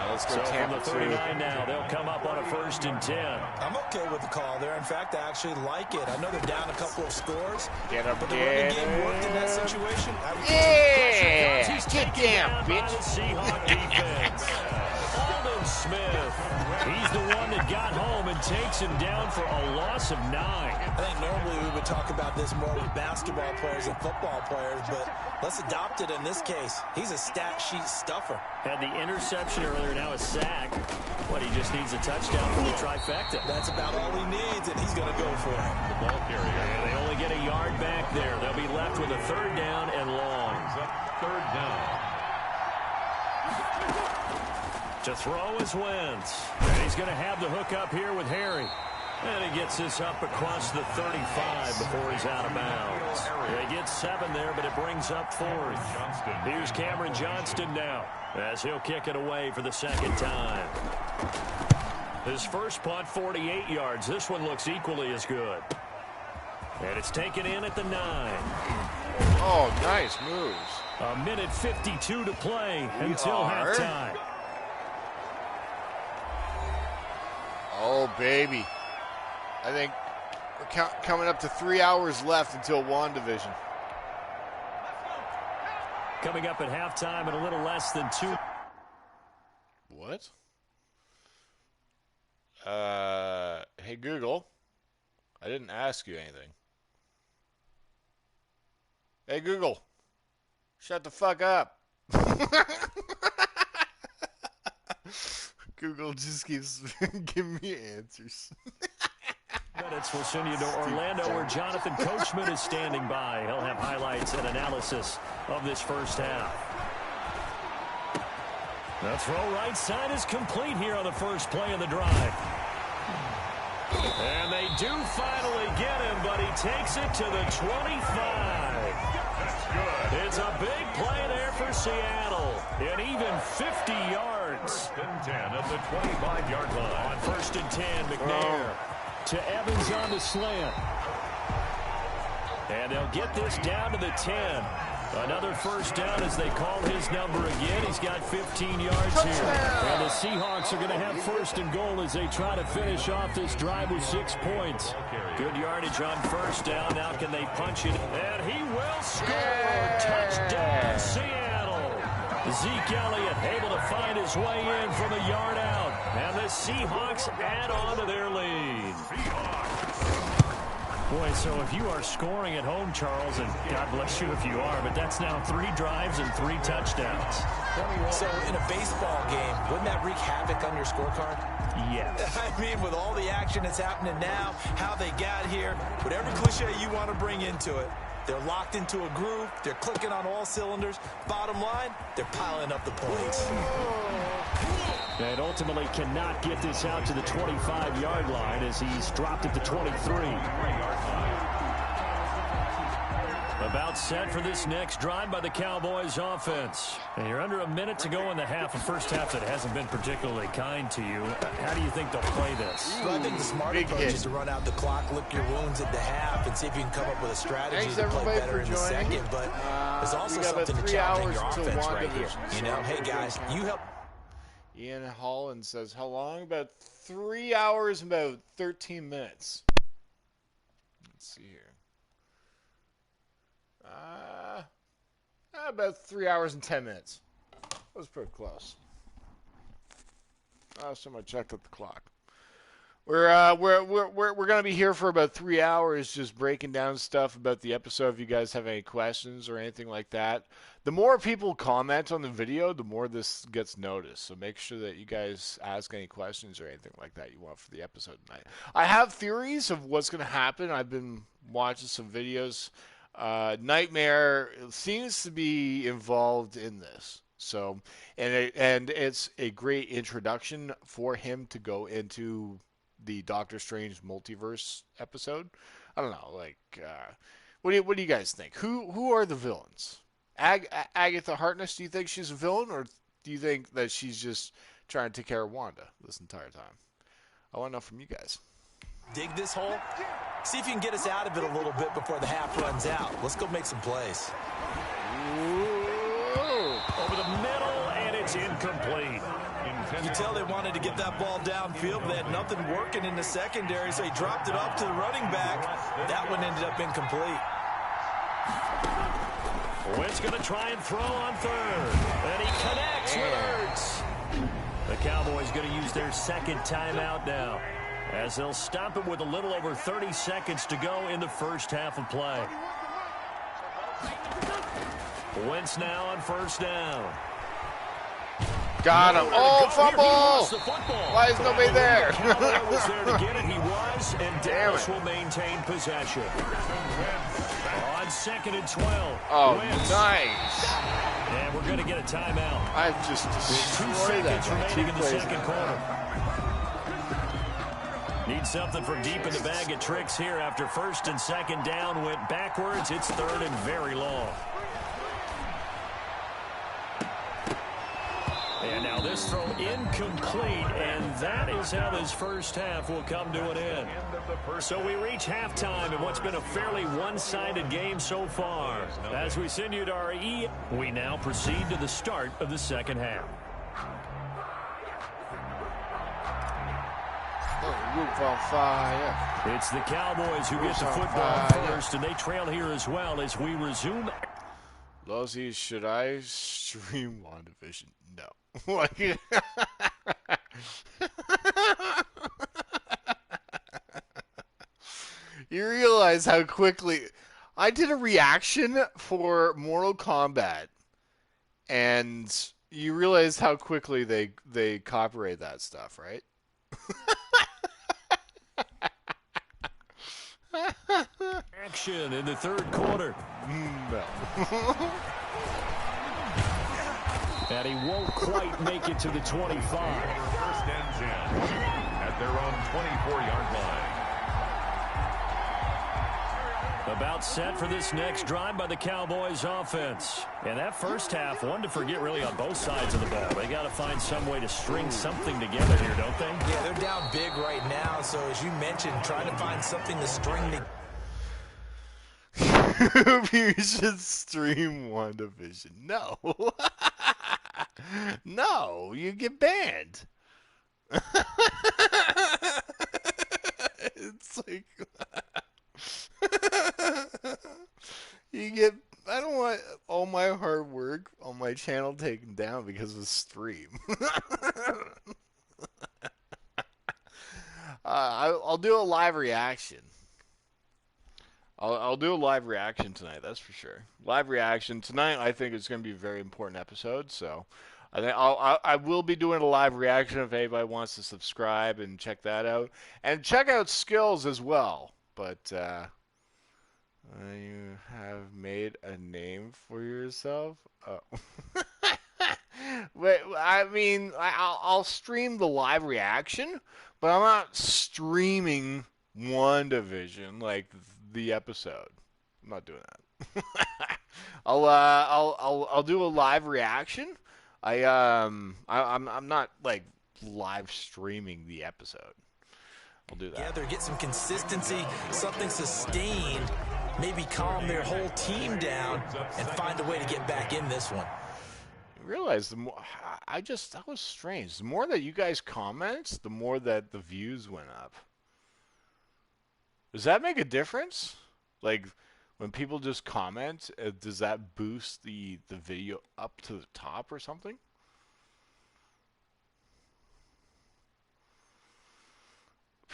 Let's go so from the 39 now, they'll come up on a 1st and 10. I'm okay with the call there. In fact, I actually like it. I know they're down a couple of scores, but the running game worked in that situation. Yeah! Get down, bitch. The Seahawks defense. Aldon Smith. He's the one that got home and takes him down for a loss of 9. I think normally we would talk about this more with basketball players and football players, but let's adopt it in this case. He's a stat sheet stuffer. Had the interception earlier, now a sack. What, he just needs a touchdown for the trifecta. That's about all he needs, and he's going to go for it. The ball carrier. And they only get a yard back there. They'll be left with a 3rd down and long. 3rd down. To throw is Wentz. And he's going to have the hook up here with Harry. And he gets this up across the 35 before he's out of bounds. They get 7 there, but it brings up 4th. Here's Cameron Johnston now as he'll kick it away for the 2nd time. His first punt, 48 yards. This one looks equally as good. And it's taken in at the 9. Oh, nice moves. A minute 52 to play until halftime. Oh, baby. I think we're coming up to 3 hours left until Wandavision. Coming up at halftime in a little less than 2. What? Hey, Google. I didn't ask you anything. Hey, Google. Shut the fuck up. Google just keeps giving me answers. Minutes will send you to Orlando, where Jonathan Coachman is standing by. He'll have highlights and analysis of this first half. The throw right side is complete here on the first play of the drive. And they do finally get him, but he takes it to the 25. That's good. It's a big play there for Seattle. And even 50 yards. 1st and 10 at the 25-yard line. On 1st and 10, McNair to Evans on the slant. And they'll get this down to the 10. Another first down as they call his number again. He's got 15 yards here. And the Seahawks are going to have 1st and goal as they try to finish off this drive with 6 points. Good yardage on 1st down. Now can they punch it? And he will score. Touchdown, Seattle. Zeke Elliott able to find his way in from a yard out. And the Seahawks add on to their lead. Boy, so if you are scoring at home, Charles, and God bless you if you are, but that's now 3 drives and 3 touchdowns. So in a baseball game, wouldn't that wreak havoc on your scorecard? Yes. I mean, with all the action that's happening now, how they got here, whatever cliche you want to bring into it, They're locked into a groove. They're clicking on all cylinders. Bottom line, they're piling up the points. And ultimately cannot get this out to the 25-yard line as he's dropped at the 23. About set for this next drive by the Cowboys offense. And you're under a minute to go in the half, a first half that hasn't been particularly kind to you. How do you think they'll play this? Well, I think the smart approach is to run out the clock, lick your wounds at the half, and see if you can come up with a strategy to play better in the second. But there's also something to challenge your offense right here. You know, hey, guys, you help. Ian Holland says, how long? About 3 hours and about 13 minutes. Let's see here. About 3 hours and 10 minutes. That was pretty close. Someone checked at the clock. We're gonna be here for about 3 hours, just breaking down stuff about the episode. If you guys have any questions or anything like that, the more people comment on the video, the more this gets noticed. So make sure that you guys ask any questions or anything like that you want for the episode tonight. I have theories of what's gonna happen. I've been watching some videos. Nightmare seems to be involved in this. So, and it's a great introduction for him to go into the Doctor Strange multiverse episode. I don't know, like, what do you guys think? Who are the villains? Agatha Harkness, do you think she's a villain, or do you think that she's just trying to take care of Wanda this entire time? I want to know from you guys. Dig this hole? See if you can get us out of it a little bit before the half runs out. Let's go make some plays. Over the middle, and it's incomplete. You tell they wanted to get that ball downfield, but they had nothing working in the secondary, so he dropped it off to the running back. That one ended up incomplete. Wentz going to try and throw on third. And he connects with Ertz. The Cowboys going to use their second timeout now, as they'll stop it with a little over 30 seconds to go in the first half of play. Wentz now on first down. Got him. Oh, fumble! Why is nobody there? Was there to get it. He was, and Dallas will maintain possession. On second and 12. Oh, Wentz. nice. And we're going to get a timeout. I just destroyed that. 2 seconds remaining in the second quarter. Need something from deep in the bag of tricks here after first and second down went backwards. It's third and very long. And now this throw incomplete, and that is how this first half will come to an end. So we reach halftime in what's been a fairly one-sided game so far. As we send you to our we now proceed to the start of the second half. Roof on fire. It's the Cowboys who get the football first, and they trail here as well as we resume. Lozzie, should I stream WandaVision? No. Like, you realize how quickly I did a reaction for Mortal Kombat, and you realize how quickly they copyright that stuff, right? Action in the third quarter. No. And he won't quite make it to the 25. First and 10 at their own 24-yard line. About set for this next drive by the Cowboys offense. And that first half, one to forget really on both sides of the ball. They got to find some way to string something together here, don't they? Yeah, they're down big right now, so as you mentioned, trying to find something to string together. You should stream WandaVision. No. No, you get banned. It's like you get. I don't want all my hard work on my channel taken down because of stream. I'll do a live reaction. I'll do a live reaction tonight, that's for sure. Live reaction tonight. I think it's going to be a very important episode, so I think I will be doing a live reaction if anybody wants to subscribe and check that out, and check out Skills as well. But You have made a name for yourself? Oh. Wait, I mean, I'll stream the live reaction, but I'm not streaming WandaVision like the episode. I'm not doing that. I'll do a live reaction. I'm not like live streaming the episode. I'll do that. Together, get some consistency, something sustained, maybe calm their whole team down and find a way to get back in this one. I realized the more that was strange. The more that you guys comment, the more that the views went up. Does that make a difference? Like when people just comment, does that boost the video up to the top or something?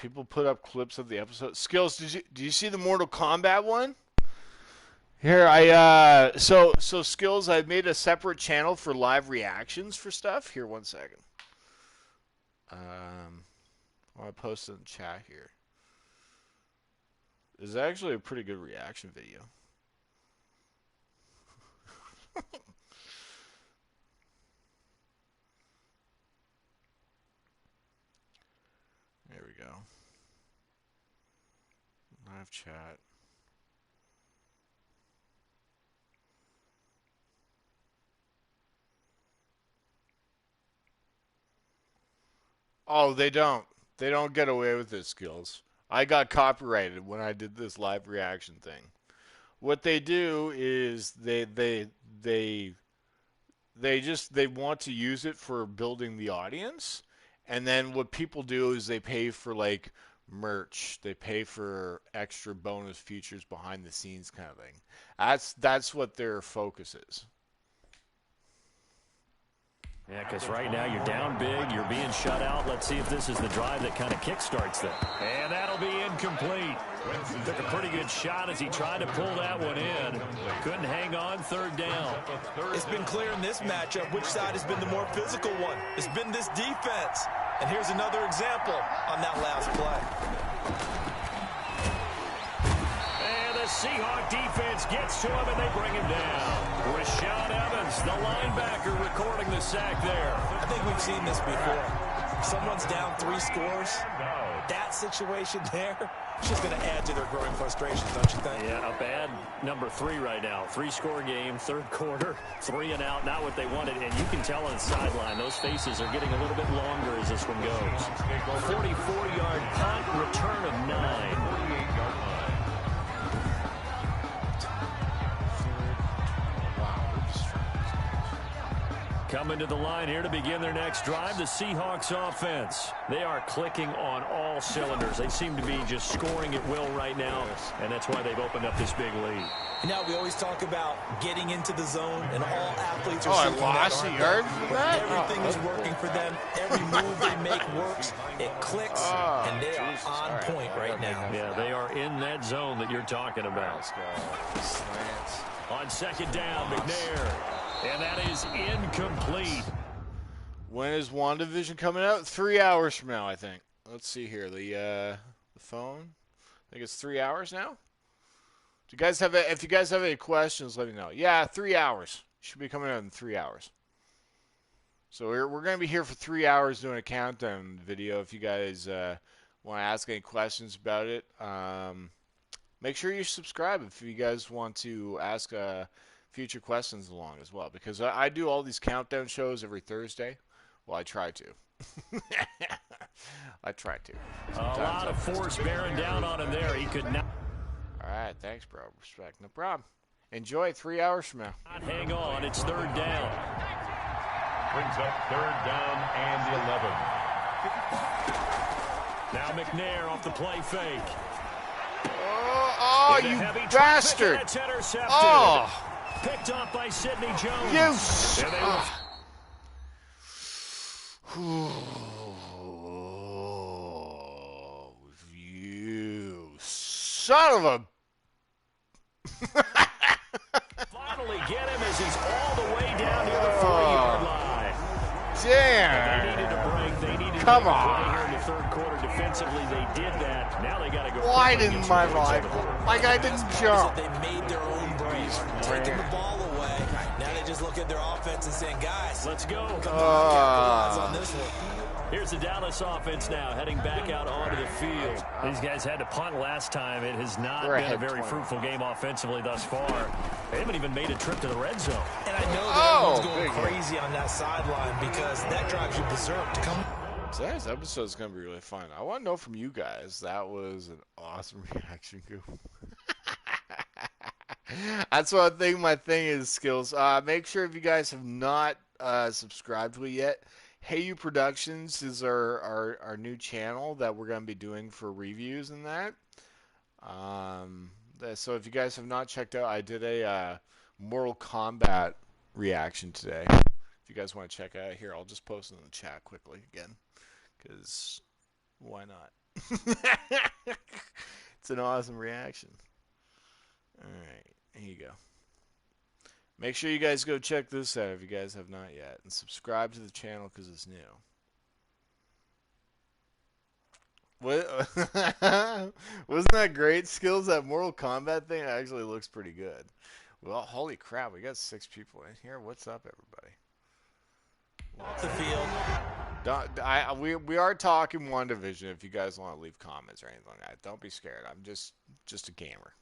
People put up clips of the episode. Skills, did you see the Mortal Kombat one? Here, so Skills, I've made a separate channel for live reactions for stuff. Here, 1 second. I'll post it in the chat here. This is actually a pretty good reaction video. There we go. Live chat. Oh, they don't. They don't get away with this, Skills. I got copyrighted when I did this live reaction thing. What they do is they want to use it for building the audience, and then what people do is they pay for like merch. They pay for extra bonus features behind the scenes kind of thing. That's what their focus is. Yeah, because right now you're down big, you're being shut out. Let's see if this is the drive that kind of kickstarts them. And that'll be incomplete. Took a pretty good shot as he tried to pull that one in. Couldn't hang on, third down. It's been clear in this matchup which side has been the more physical one. It's been this defense. And here's another example on that last play. The Seahawk defense gets to him, and they bring him down. Rashaan Evans, the linebacker, recording the sack there. I think we've seen this before. Someone's down 3 scores. That situation there, it's just going to add to their growing frustrations, don't you think? Yeah, a bad number 3 right now. 3-score game, third quarter, 3 and out, not what they wanted. And you can tell on the sideline, those faces are getting a little bit longer as this one goes. 44-yard punt, return of 9. Coming to the line here to begin their next drive, the Seahawks offense. They are clicking on all cylinders. They seem to be just scoring at will right now, and that's why they've opened up this big lead. Now, we always talk about getting into the zone, and all athletes are seeking lost that. a yard for that? Everything is working for them. Every move they make works. It clicks, and they are on point right now. Yeah, they are in that zone that you're talking about. Slants. On second down, McNair. And that is incomplete. When is WandaVision coming out? 3 hours from now, I think. Let's see here. The phone. I think it's 3 hours now. If you guys have any questions, let me know. Yeah, 3 hours. Should be coming out in 3 hours. So we're going to be here for 3 hours doing a countdown video. If you guys want to ask any questions about it, make sure you subscribe if you guys want to ask future questions along as well, because I do all these countdown shows every Thursday. Well, I try to. I try to. Sometimes a lot of force bearing down on him there. He could not. All right, thanks, bro. Respect. No problem. Enjoy 3 hours from now. Hang on. It's third down. Brings up third down and 11. Now McNair off the play fake. Oh, you bastard. It's intercepted. Oh. Picked off by Sidney Jones. You you son of a... Finally get him as he's all the way down near the 4-yard line. Damn. They needed a break. They needed Come to on. play here in the third quarter to Defensively, they did that. Now they got to go. Why didn't my rival? My guy didn't jump. They made their own break, taking the ball away. Now they just look at their offense and saying, guys, let's go. Come on, capitalize on this one. Here's the Dallas offense now, heading back out onto the field. These guys had to punt last time. It has not been a very fruitful game offensively thus far. They haven't even made a trip to the red zone. And I know that everyone's going crazy on that sideline because that drives you berserk to come. Today's episode is going to be really fun. I want to know from you guys. That was an awesome reaction, Goof. That's what I think my thing is, Skills. Make sure if you guys have not subscribed to it yet, Hey You Productions is our new channel that we're going to be doing for reviews and that. So if you guys have not checked out, I did a Mortal Kombat reaction today. If you guys want to check it out, here, I'll just post it in the chat quickly again. Because why not? It's an awesome reaction. Alright, here you go. Make sure you guys go check this out if you guys have not yet. And subscribe to the channel because it's new. What? Wasn't that great? Skills, that Mortal Kombat thing actually looks pretty good. Well, holy crap, we got 6 people in here. What's up, everybody? Off the field. We are talking Wandavision if you guys want to leave comments or anything like that. Don't be scared. I'm just a gamer.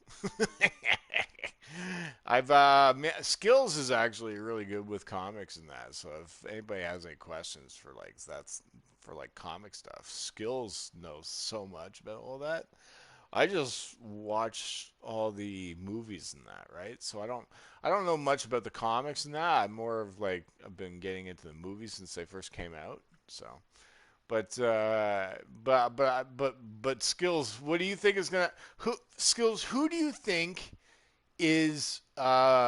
Skills is actually really good with comics and that. So if anybody has any questions for comic stuff, Skills knows so much about all that. I just watch all the movies and that, right? So I don't know much about the comics and that. I'm more of I've been getting into the movies since they first came out. So, but Skills, what do you think is gonna? Who do you think is the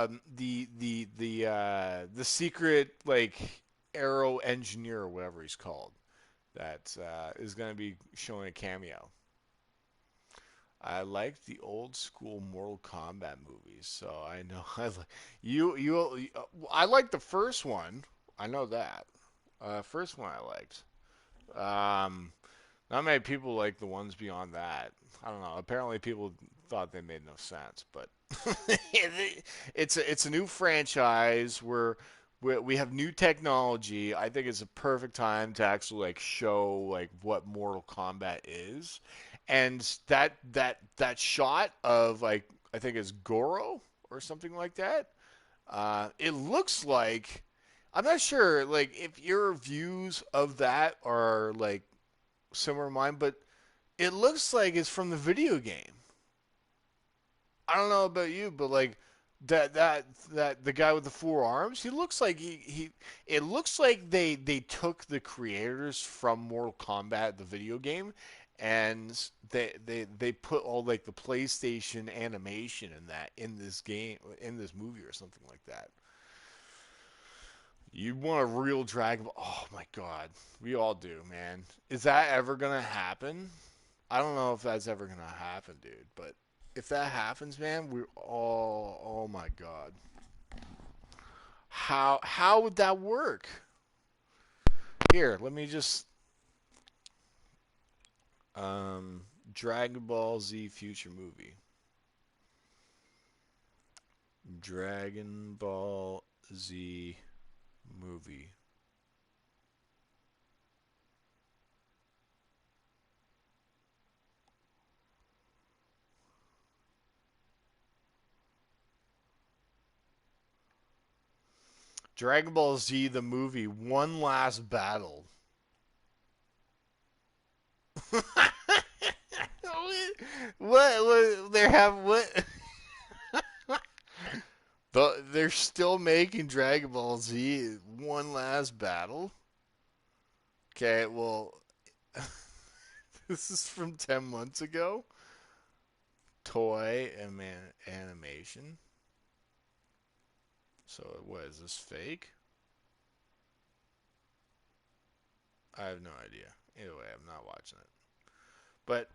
secret Arrow engineer or whatever he's called that is gonna be showing a cameo? I like the old school Mortal Kombat movies, so I know I like the first one. I know that. First one I liked. Not many people like the ones beyond that. I don't know. Apparently, people thought they made no sense, but it's a new franchise where we have new technology. I think it's a perfect time to actually show what Mortal Kombat is. And that shot of I think it's Goro or something like that. It looks like, I'm not sure if your views of that are similar to mine, but it looks like it's from the video game. I don't know about you, but that the guy with the 4 arms, he looks like it looks like they took the creators from Mortal Kombat, the video game, and they put all the PlayStation animation in this game, in this movie or something like that. You want a real Dragon Ball? Oh my God, we all do, man. Is that ever gonna happen? I don't know if that's ever gonna happen, dude. But if that happens, man, we're all, oh my God. How would that work? Here, let me just Dragon Ball Z future movie. Dragon Ball Z movie. Dragon Ball Z the movie, One Last Battle. What they have what? They're still making Dragon Ball Z One Last Battle. Okay, well, this is from 10 months ago. Toy and animation. So what is this, fake? I have no idea. Either way, I'm not watching it. But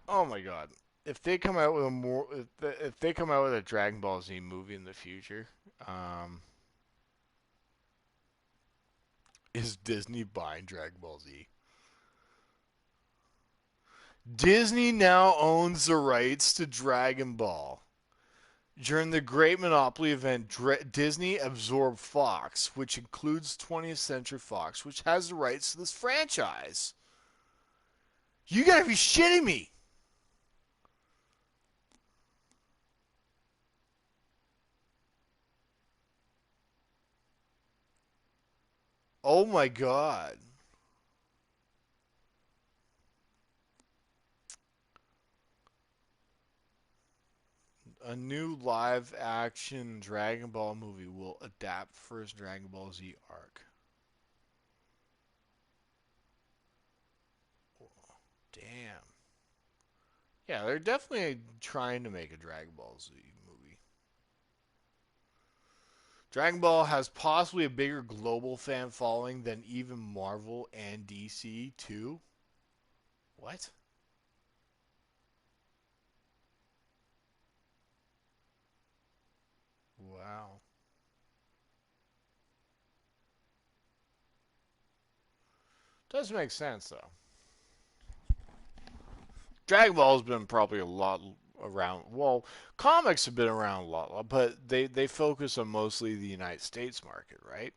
oh my God, if they come out with if they come out with a Dragon Ball Z movie in the future, is Disney buying Dragon Ball Z? Disney now owns the rights to Dragon Ball. During the Great Monopoly event, Disney absorbed Fox, which includes 20th Century Fox, which has the rights to this franchise. You gotta be shitting me. Oh my God. A new live-action Dragon Ball movie will adapt first Dragon Ball Z arc. Damn. Yeah, they're definitely trying to make a Dragon Ball Z movie. Dragon Ball has possibly a bigger global fan following than even Marvel and DC, too. What? Wow. Does make sense, though. Dragon Ball has been probably a lot around. Well, comics have been around a lot, but they focus on mostly the United States market, right?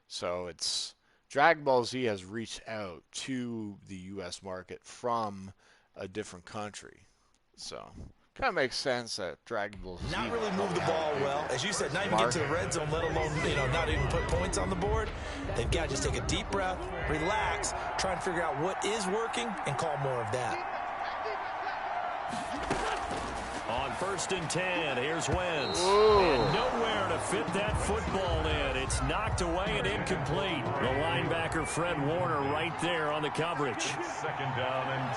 So it's Dragon Ball Z has reached out to the U.S. market from a different country. So kind of makes sense that Dragon Ball Z not really move the ball well. As you said, not even get to the red zone, let alone, not even put points on the board. They've got to just take a deep breath, relax, try and figure out what is working, and call more of that. On 1st and 10, here's Wentz. And nowhere to fit that football in. It's knocked away and incomplete. The linebacker, Fred Warner, right there on the coverage. 2nd down and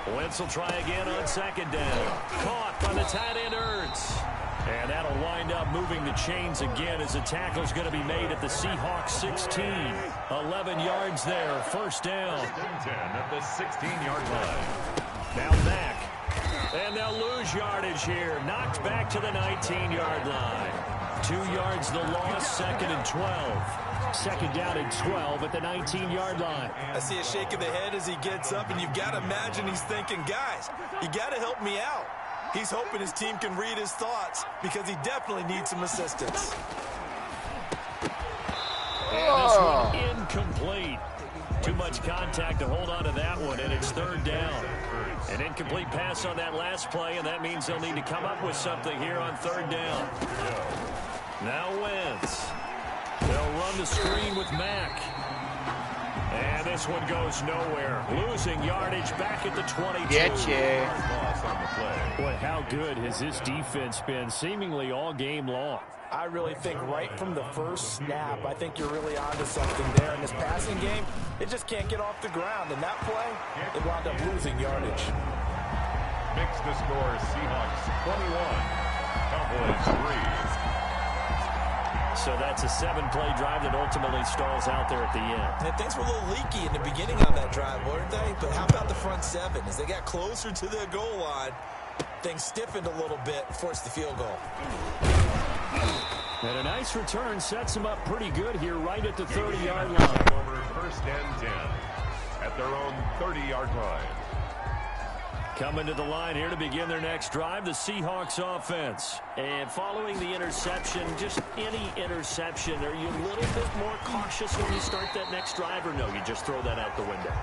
10. Wentz will try again on 2nd down. Caught by the tight end, Ertz. And that'll wind up moving the chains again as the tackle's going to be made at the Seahawks 16. 11 yards there, 1st down. 10 at the 16-yard line. Now back. And they'll lose yardage here. Knocked back to the 19-yard line. 2 yards the loss, 2nd and 12. 2nd down and 12 at the 19-yard line. I see a shake of the head as he gets up, and you've got to imagine he's thinking, guys, you got to help me out. He's hoping his team can read his thoughts because he definitely needs some assistance. And this one incomplete. Too much contact to hold on to that one, and it's 3rd down. An incomplete pass on that last play, and that means they'll need to come up with something here on 3rd down. Now Wentz. They'll run the screen with Mack. And this one goes nowhere. Losing yardage back at the 22. Getcha. Boy, how good has this defense been seemingly all game long? I really think right from the first snap, I think you're really onto something there. In this passing game, it just can't get off the ground. And that play, it wound up losing yardage. Makes the score Seahawks 21, Cowboys 3. So that's a 7-play drive that ultimately stalls out there at the end. And things were a little leaky in the beginning on that drive, weren't they? But how about the front 7? As they got closer to the goal line, things stiffened a little bit, forced the field goal. And a nice return sets them up pretty good here right at the 30-yard line. Over 1st and 10 at their own 30-yard line. Coming to the line here to begin their next drive, the Seahawks offense. And following the interception, just any interception, are you a little bit more cautious when you start that next drive, or no, you just throw that out the window?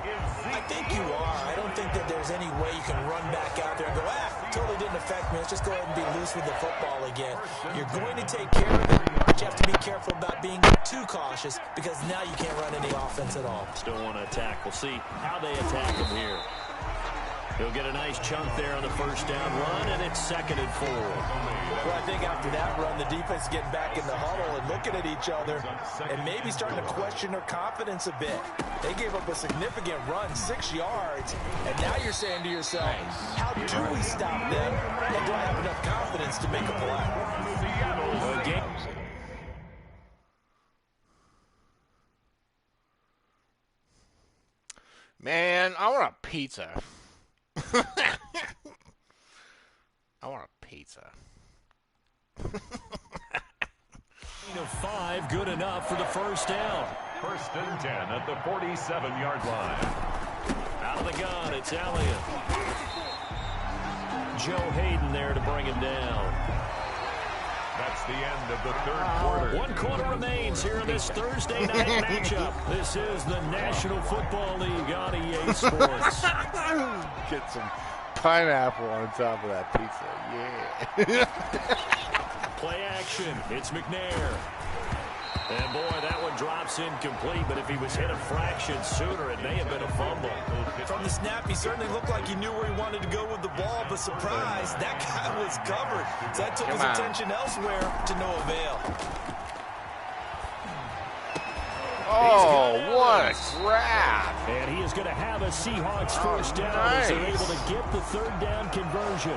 I think you are. I don't think that there's any way you can run back out there and go, totally didn't affect me. Let's just go ahead and be loose with the football again. You're going to take care of it, but you have to be careful about being too cautious because now you can't run any offense at all. Still want to attack. We'll see how they attack him here. He'll get a nice chunk there on the 1st down run, and it's 2nd and 4. Well, I think after that run, the defense is getting back in the huddle and looking at each other and maybe starting to question their confidence a bit. They gave up a significant run, 6 yards, and now you're saying to yourself, how do we stop them, and do I have enough confidence to make a play? Man, I want a pizza. I want a pizza. Of 5, good enough for the 1st down. 1st and 10 at the 47-yard line. Out of the gun, it's Elliott. Joe Hayden there to bring him down. That's the end of the third quarter. 1 quarter remains here in this Thursday night matchup. This is the National Football League on EA Sports. Get some pineapple on top of that pizza. Yeah. Play action. It's McNair. And boy, that one drops incomplete, but if he was hit a fraction sooner, it may have been a fumble. From the snap, he certainly looked like he knew where he wanted to go with the ball, but surprise, that guy was covered. So that took his attention elsewhere to no avail. Oh, what a grab. And he is going to have a Seahawks first down as they're able to get the third down conversion.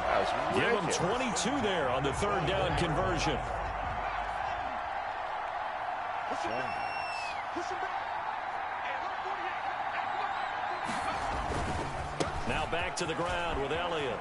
Give him 22 there on the third down conversion. Now back to the ground with Elliott.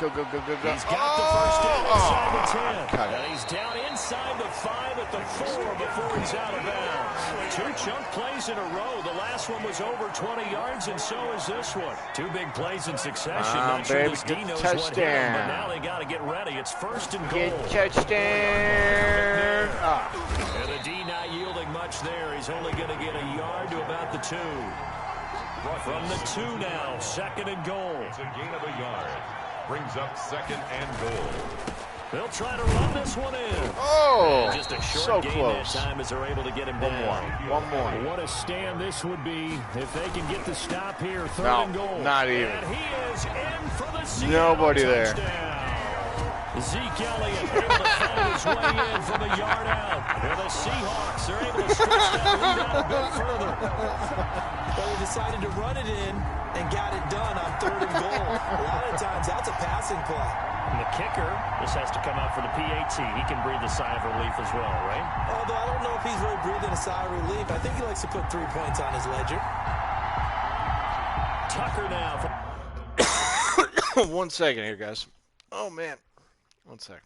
Go. He's got the first down inside the 10. And he's down inside the 5 at the 4 before he's out of bounds. 2 chunk plays in a row. The last one was over 20 yards, and so is this one. 2 big plays in succession. Not sure this D knows what hit him, but now they got to get ready. It's first and goal. Touchdown. And the D not yielding much there. He's only going to get a yard to about the 2. From the 2 now, second and goal. It's a gain of a yard. Brings up second and goal. They'll try to run this one in. Oh, and just a short so gain close. that time as they're able to get him down. One more. What a stand this would be if they can get the stop here. Third and goal. Not even. And he is in for the Seattle Nobody there. Zeke Elliott able to find his way in from a yard out. And the Seahawks are able to stretch that lead out a bit further. But he decided to run it in and got it done on third and goal. A lot of times that's a passing play. And the kicker just has to come out for the PAT. He can breathe a sigh of relief as well, right? Although I don't know if he's really breathing a sigh of relief. I think he likes to put 3 points on his ledger. Tucker now. 1 second here, guys. Oh, man. 1 second.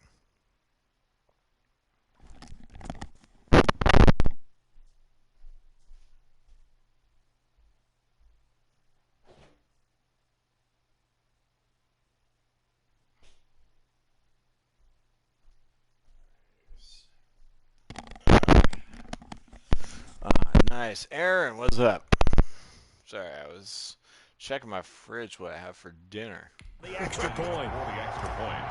Nice. Aaron, what's up? Sorry, I was checking my fridge what I have for dinner. The extra point. The extra point.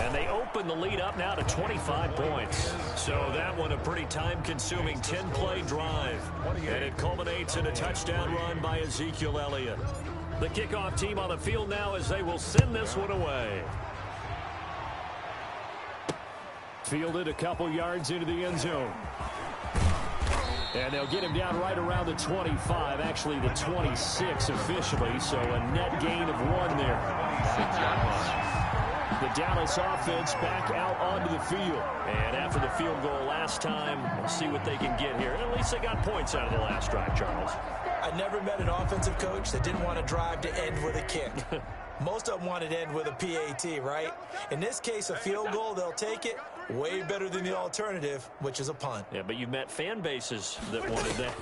And they open the lead up now to 25 points. So that one a pretty time-consuming 10-play drive. And it culminates in a touchdown run by Ezekiel Elliott. The kickoff team on the field now as they will send this one away. Fielded a couple yards into the end zone. And they'll get him down right around the 25, actually the 26 officially, so a net gain of 1 there. The Dallas offense back out onto the field. And after the field goal last time, we'll see what they can get here. At least they got points out of the last drive, Charles. I never met an offensive coach that didn't want to drive to end with a kick. Most of them wanted to end with a PAT, right? In this case, a field goal, they'll take it. Way better than the alternative, which is a punt. Yeah, but you've met fan bases that wanted that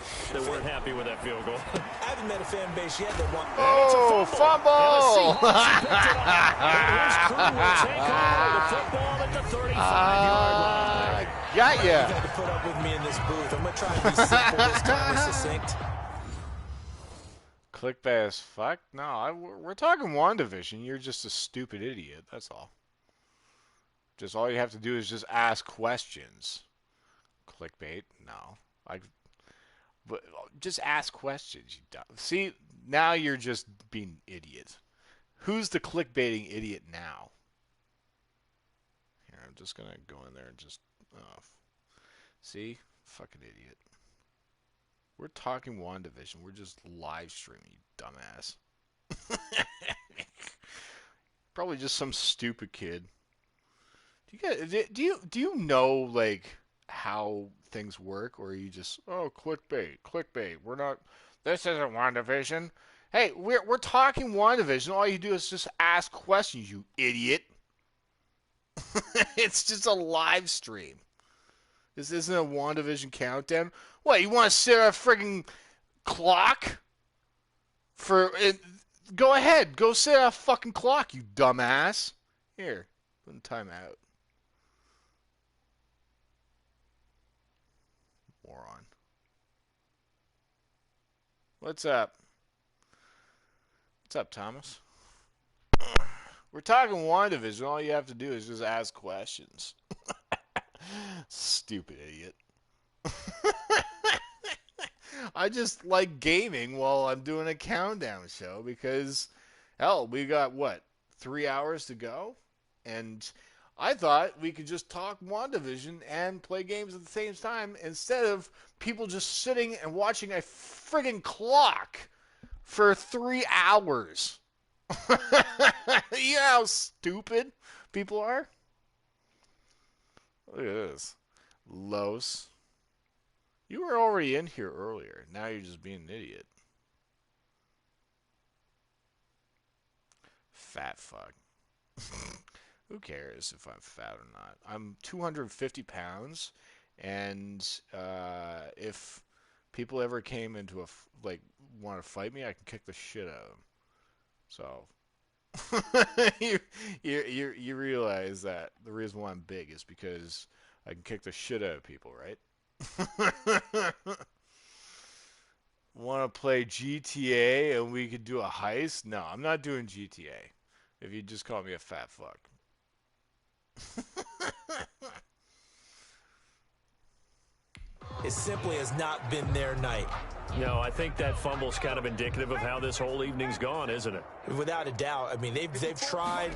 weren't happy with that field goal. I haven't met a fan base yet that want. Oh, fumble! His crew will take over the football at the 35-yard line. Got ya. You had to put up with me in this booth. I'm going to try and be simple this time and succinct. Clickbait as fuck? No, we're talking Wandavision. You're just a stupid idiot. That's all. Just all you have to do is just ask questions. Clickbait? No. But just ask questions. You dumb. See, now you're just being idiot. Who's the clickbaiting idiot now? Here, I'm just gonna go in there and just. See, fucking idiot. We're talking WandaVision. We're just live streaming, you dumbass. Probably just some stupid kid. Do you know like how things work, or are you just clickbait? We're not. This isn't WandaVision. Hey, we're talking WandaVision. All you do is just ask questions, you idiot. It's just a live stream. This isn't a WandaVision countdown. What, you want to sit on a friggin' clock? Go ahead. Go sit on a fucking clock, you dumbass. Here, put in timeout. Moron. What's up? What's up, Thomas? We're talking WandaVision. All you have to do is just ask questions. Stupid idiot. I just like gaming while I'm doing a countdown show because, hell, we got, 3 hours to go? And I thought we could just talk WandaVision and play games at the same time instead of people just sitting and watching a friggin' clock for 3 hours. You know how stupid people are? Look at this. Los. You were already in here earlier. Now you're just being an idiot. Fat fuck. Who cares if I'm fat or not? I'm 250 pounds, and if people ever came into want to fight me, I can kick the shit out of them. So you realize that the reason why I'm big is because I can kick the shit out of people, right? Want to play GTA and we could do a heist? No, I'm not doing GTA. If you just call me a fat fuck. It simply has not been their night. No, I think that fumble's kind of indicative of how this whole evening's gone, isn't it? Without a doubt. I mean, they've tried,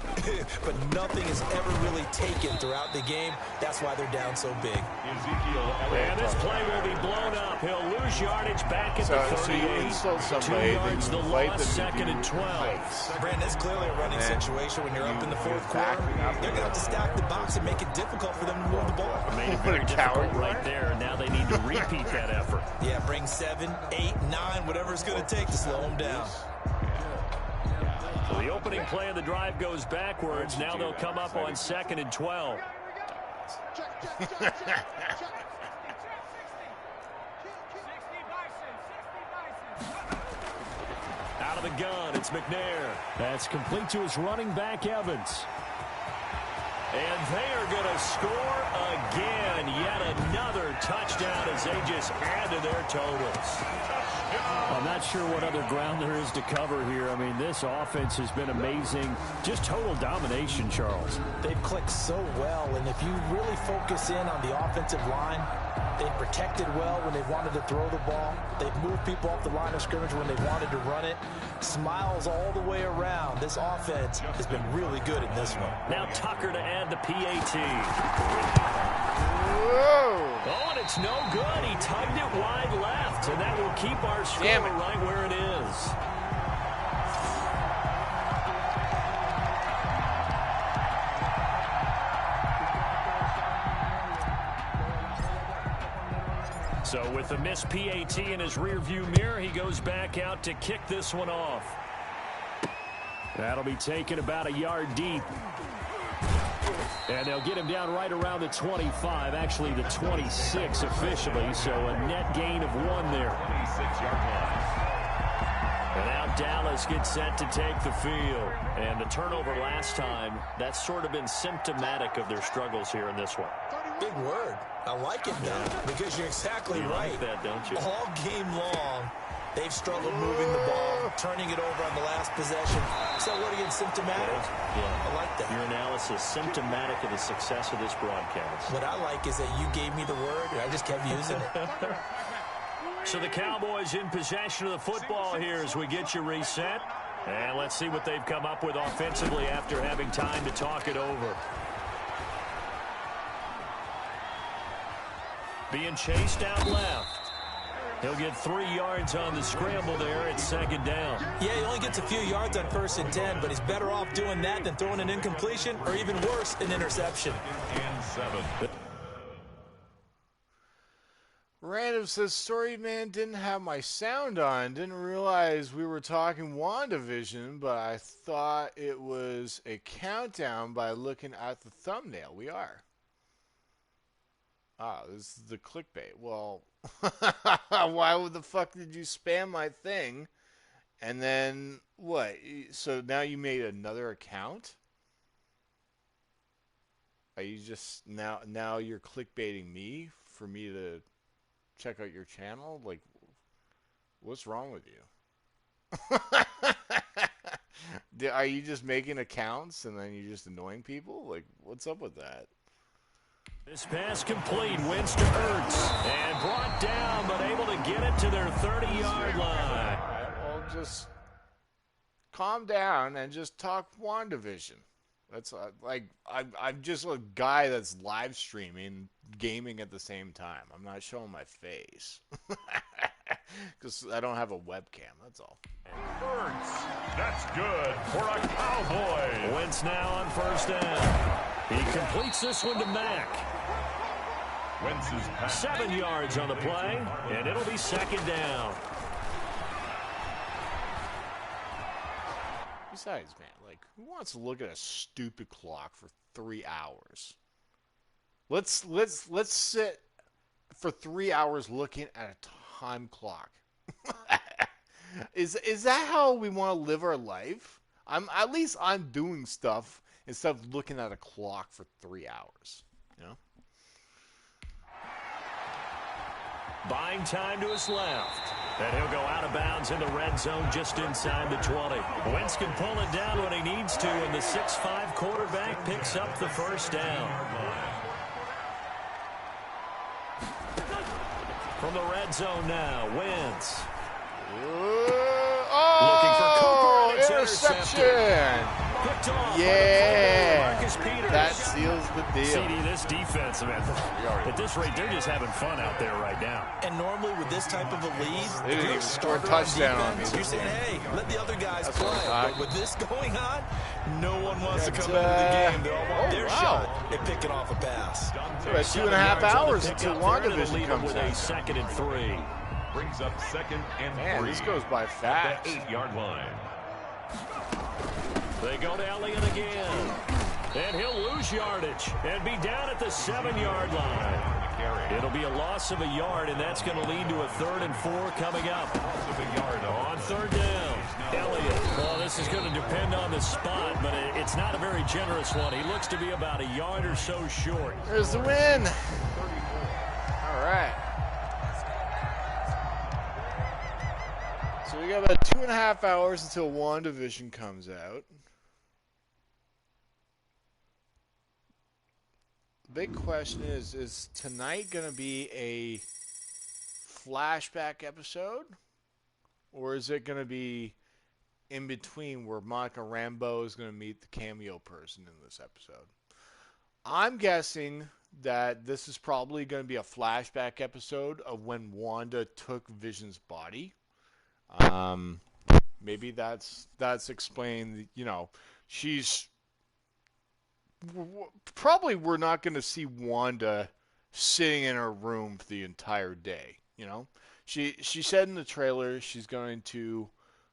but nothing is ever really taken throughout the game. That's why they're down so big. And this play will be blown up. He'll lose yardage back at the 38. So you insult somebody, 2 yards, the loss, second and 12. Brandon, it's clearly a running situation when you're up in the fourth quarter. They're going to have to stack the box and make it difficult for them to move the ball. Made it very difficult right there. Now they need to repeat that effort. Yeah, bring 7, 8, 9, whatever it's going to take to slow them down. So the opening play of the drive goes backwards. Now they'll come up on second and 12. Out of the gun, it's McNair. That's complete to his running back, Evans. And they are going to score again. Yet another touchdown as they just add to their totals. I'm not sure what other ground there is to cover here. I mean, this offense has been amazing. Just total domination, Charles. They've clicked so well, and if you really focus in on the offensive line, they've protected well when they've wanted to throw the ball. They've moved people off the line of scrimmage when they wanted to run it. Smiles all the way around. This offense has been really good in this one. Now Tucker to add the PAT. Whoa! Oh, and it's no good. He tugged it wide left, and that will keep our score right where it is. So with the missed PAT in his rearview mirror, he goes back out to kick this one off. That'll be taken about a yard deep. And they'll get him down right around the 25, actually the 26 officially, so a net gain of 1 there. 26-yard line. And now Dallas gets set to take the field. And the turnover last time, that's sort of been symptomatic of their struggles here in this one. Big word. I like it now because you're exactly right. Like that, don't you? All game long, they've struggled moving the ball, turning it over on the last possession. So what again, symptomatic? Yeah. I like that. Your analysis symptomatic of the success of this broadcast. What I like is that you gave me the word, and I just kept using it. So the Cowboys in possession of the football here as we get you reset. And let's see what they've come up with offensively after having time to talk it over. Being chased out left. He'll get 3 yards on the scramble there at second down. Yeah, he only gets a few yards on 1st and 10, but he's better off doing that than throwing an incompletion or even worse, an interception. And 7. Random says, sorry, man, didn't have my sound on. Didn't realize we were talking WandaVision, but I thought it was a countdown by looking at the thumbnail. We are. Ah, this is the clickbait. Well, why the fuck did you spam my thing? And then what? So now you made another account? Are you just now you're clickbaiting me for me to check out your channel? Like, what's wrong with you? Are you just making accounts and then you're just annoying people? Like, what's up with that? This pass complete. Wins to Ertz. And brought down, but able to get it to their 30-yard line. Well, just calm down and just talk Wandavision. That's I'm just a guy that's live streaming, gaming at the same time. I'm not showing my face because I don't have a webcam. That's all. Ertz. That's good for a Cowboy. Wentz now on first down. He completes this one to Mack. Wentz's pass. 7 yards on the play, and it'll be second down. Besides, man, like, who wants to look at a stupid clock for 3 hours? Let's sit for 3 hours looking at a time clock. Is that how we want to live our life? At least I'm doing stuff instead of looking at a clock for 3 hours. You know? Buying time to his left. And he'll go out of bounds in the red zone just inside the 20. Wentz can pull it down when he needs to, and the 6'5" quarterback picks up the first down. From the red zone now, Wentz. Looking for Cooper, and it's interception! Picked off Yeah! Marcus Peters. That seals the deal. CD, this defense, man, at this rate, they're just having fun out there right now. And normally with this type of a lead, They didn't you're even score a starter on touchdown on defense, me. You're saying, hey, let the other guys That's play. what I But with this going on, no one wants to That's, come into the game. They all want their wow. shot at picking off a pass. So at 2.5 hours until Wandavision comes with out. a 2nd and 3. Brings up 2nd and 3. Man, this goes by fast. At the 8-yard line. They go to Elliott again. And he'll lose yardage and be down at the 7-yard line. It'll be a loss of a yard, and that's going to lead to a 3rd and 4 coming up. Loss of a yard On 3rd down, Elliott. Well, this is going to depend on the spot, but it's not a very generous one. He looks to be about a yard or so short. There's the win. All right. So we got about 2.5 hours until WandaVision comes out. The big question is tonight going to be a flashback episode? Or is it going to be in between where Monica Rambeau is going to meet the cameo person in this episode? I'm guessing that this is probably going to be a flashback episode of when Wanda took Vision's body. Maybe that's explained. You know, she's probably we're not going to see Wanda sitting in her room for the entire day. You know, she said in the trailer she's going to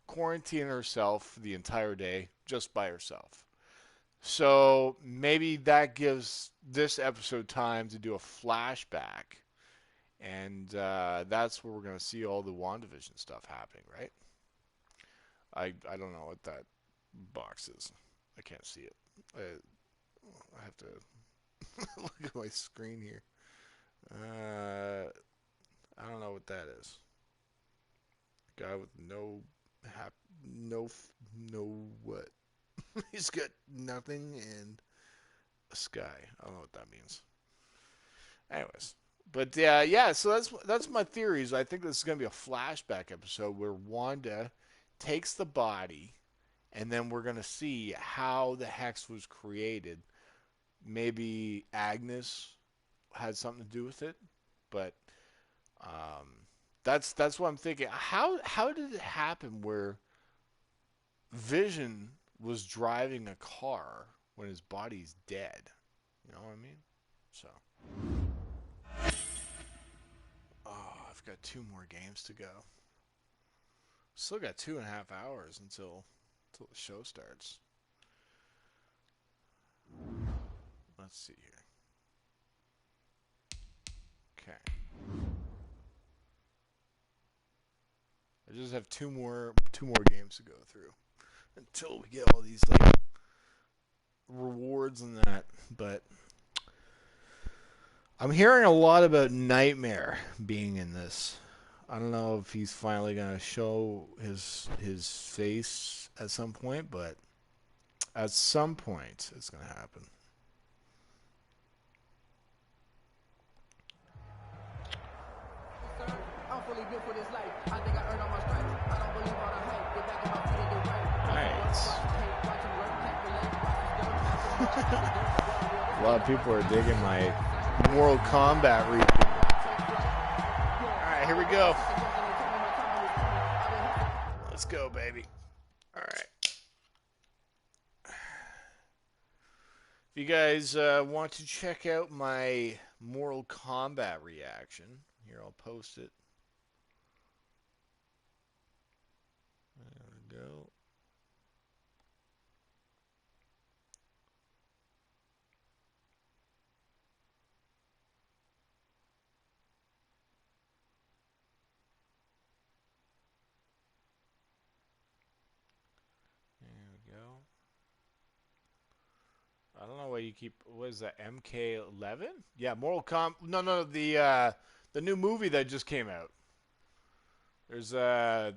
quarantine herself the entire day just by herself. So maybe that gives this episode time to do a flashback. And that's where we're going to see all the WandaVision stuff happening, right? I don't know what that box is. I can't see it. I have to look at my screen here. I don't know what that is. Guy with no what? He's got nothing and a sky. I don't know what that means. Anyways. But yeah, so that's my theories. I think this is going to be a flashback episode where Wanda takes the body, and then we're going to see how the Hex was created. Maybe Agnes had something to do with it, but that's what I'm thinking. How did it happen where Vision was driving a car when his body's dead? You know what I mean? So. Oh, I've got 2 more games to go. Still got 2.5 hours until the show starts. Let's see here. Okay. I just have two more games to go through until we get all these like rewards and that. But I'm hearing a lot about Nightmare being in this. I don't know if he's finally gonna show his face at some point, but at some point it's gonna happen. I'm fully built for this life. I think I earned all my stripes. I don't believe all the hype. Get back on my feet and get right. A lot of people are digging my Mortal Kombat review. Alright, here we go. Let's go, baby. Alright. If you guys want to check out my Mortal Kombat reaction, here I'll post it. There we go. I don't know why you keep. What is that? MK11? Yeah, Mortal Kombat. No. The new movie that just came out. There's a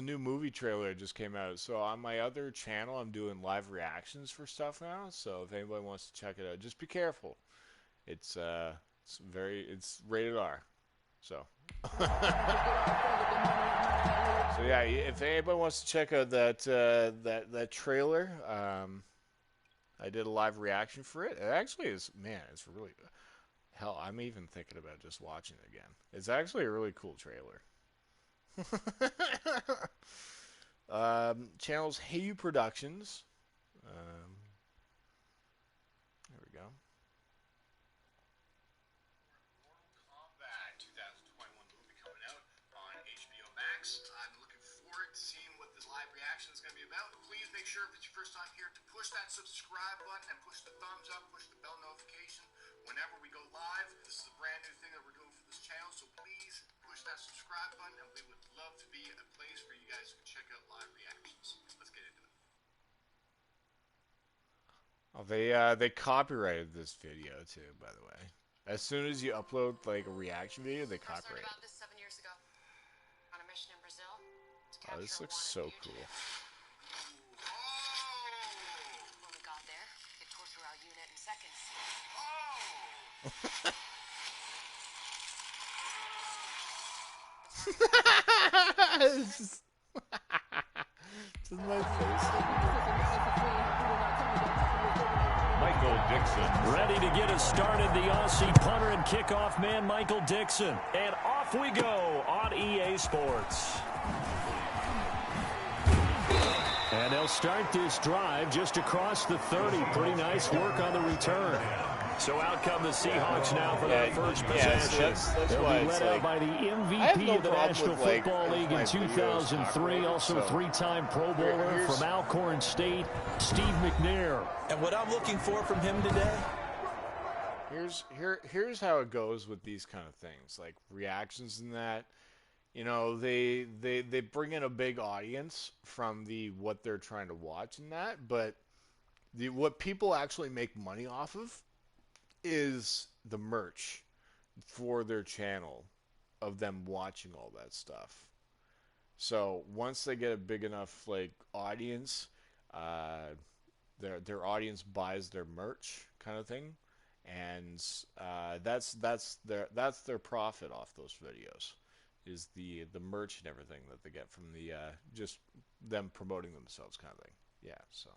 new movie trailer that just came out. So on my other channel, I'm doing live reactions for stuff now. So if anybody wants to check it out, just be careful. It's rated R. So. So yeah, if anybody wants to check out that trailer, I did a live reaction for it. It actually is, man, it's really, hell, I'm even thinking about just watching it again. It's actually a really cool trailer. Channel's Hey You Productions. There we go. Mortal Kombat 2021 movie coming out on HBO Max. I'm looking forward to seeing what this live reaction is going to be about. Please make sure if it's your first time here to push that subscribe button and push the thumbs up, push the bell notification whenever we go live. This is a brand new thing that we're doing for this channel, so please push that subscribe button, and we would love to be a place where you guys can check out live reactions. Let's get into it. Oh, they copyrighted this video too, by the way. As soon as you upload like a reaction video, they copyright it. About this 7 years ago, on a mission in Brazil. Oh, this looks so cool. When we got there, it tore through our unit in seconds. It's just my face. Michael Dixon. Ready to get us started, the Aussie punter and kickoff man, Michael Dixon. And off we go on EA Sports. And they'll start this drive just across the 30. Pretty nice work on the return. So out come the Seahawks now for their first possession. They'll be led out by the MVP of the National Football League in 2003, also three-time Pro Bowler from Alcorn State, Steve McNair. And what I'm looking for from him today? Here's how it goes with these kind of things, like reactions and that. You know, they bring in a big audience from what they're trying to watch and that, but what people actually make money off of is the merch for their channel of them watching all that stuff. So once they get a big enough like audience, their audience buys their merch kind of thing, and that's their profit off those videos, is the merch and everything that they get from the just them promoting themselves kind of thing. Yeah, so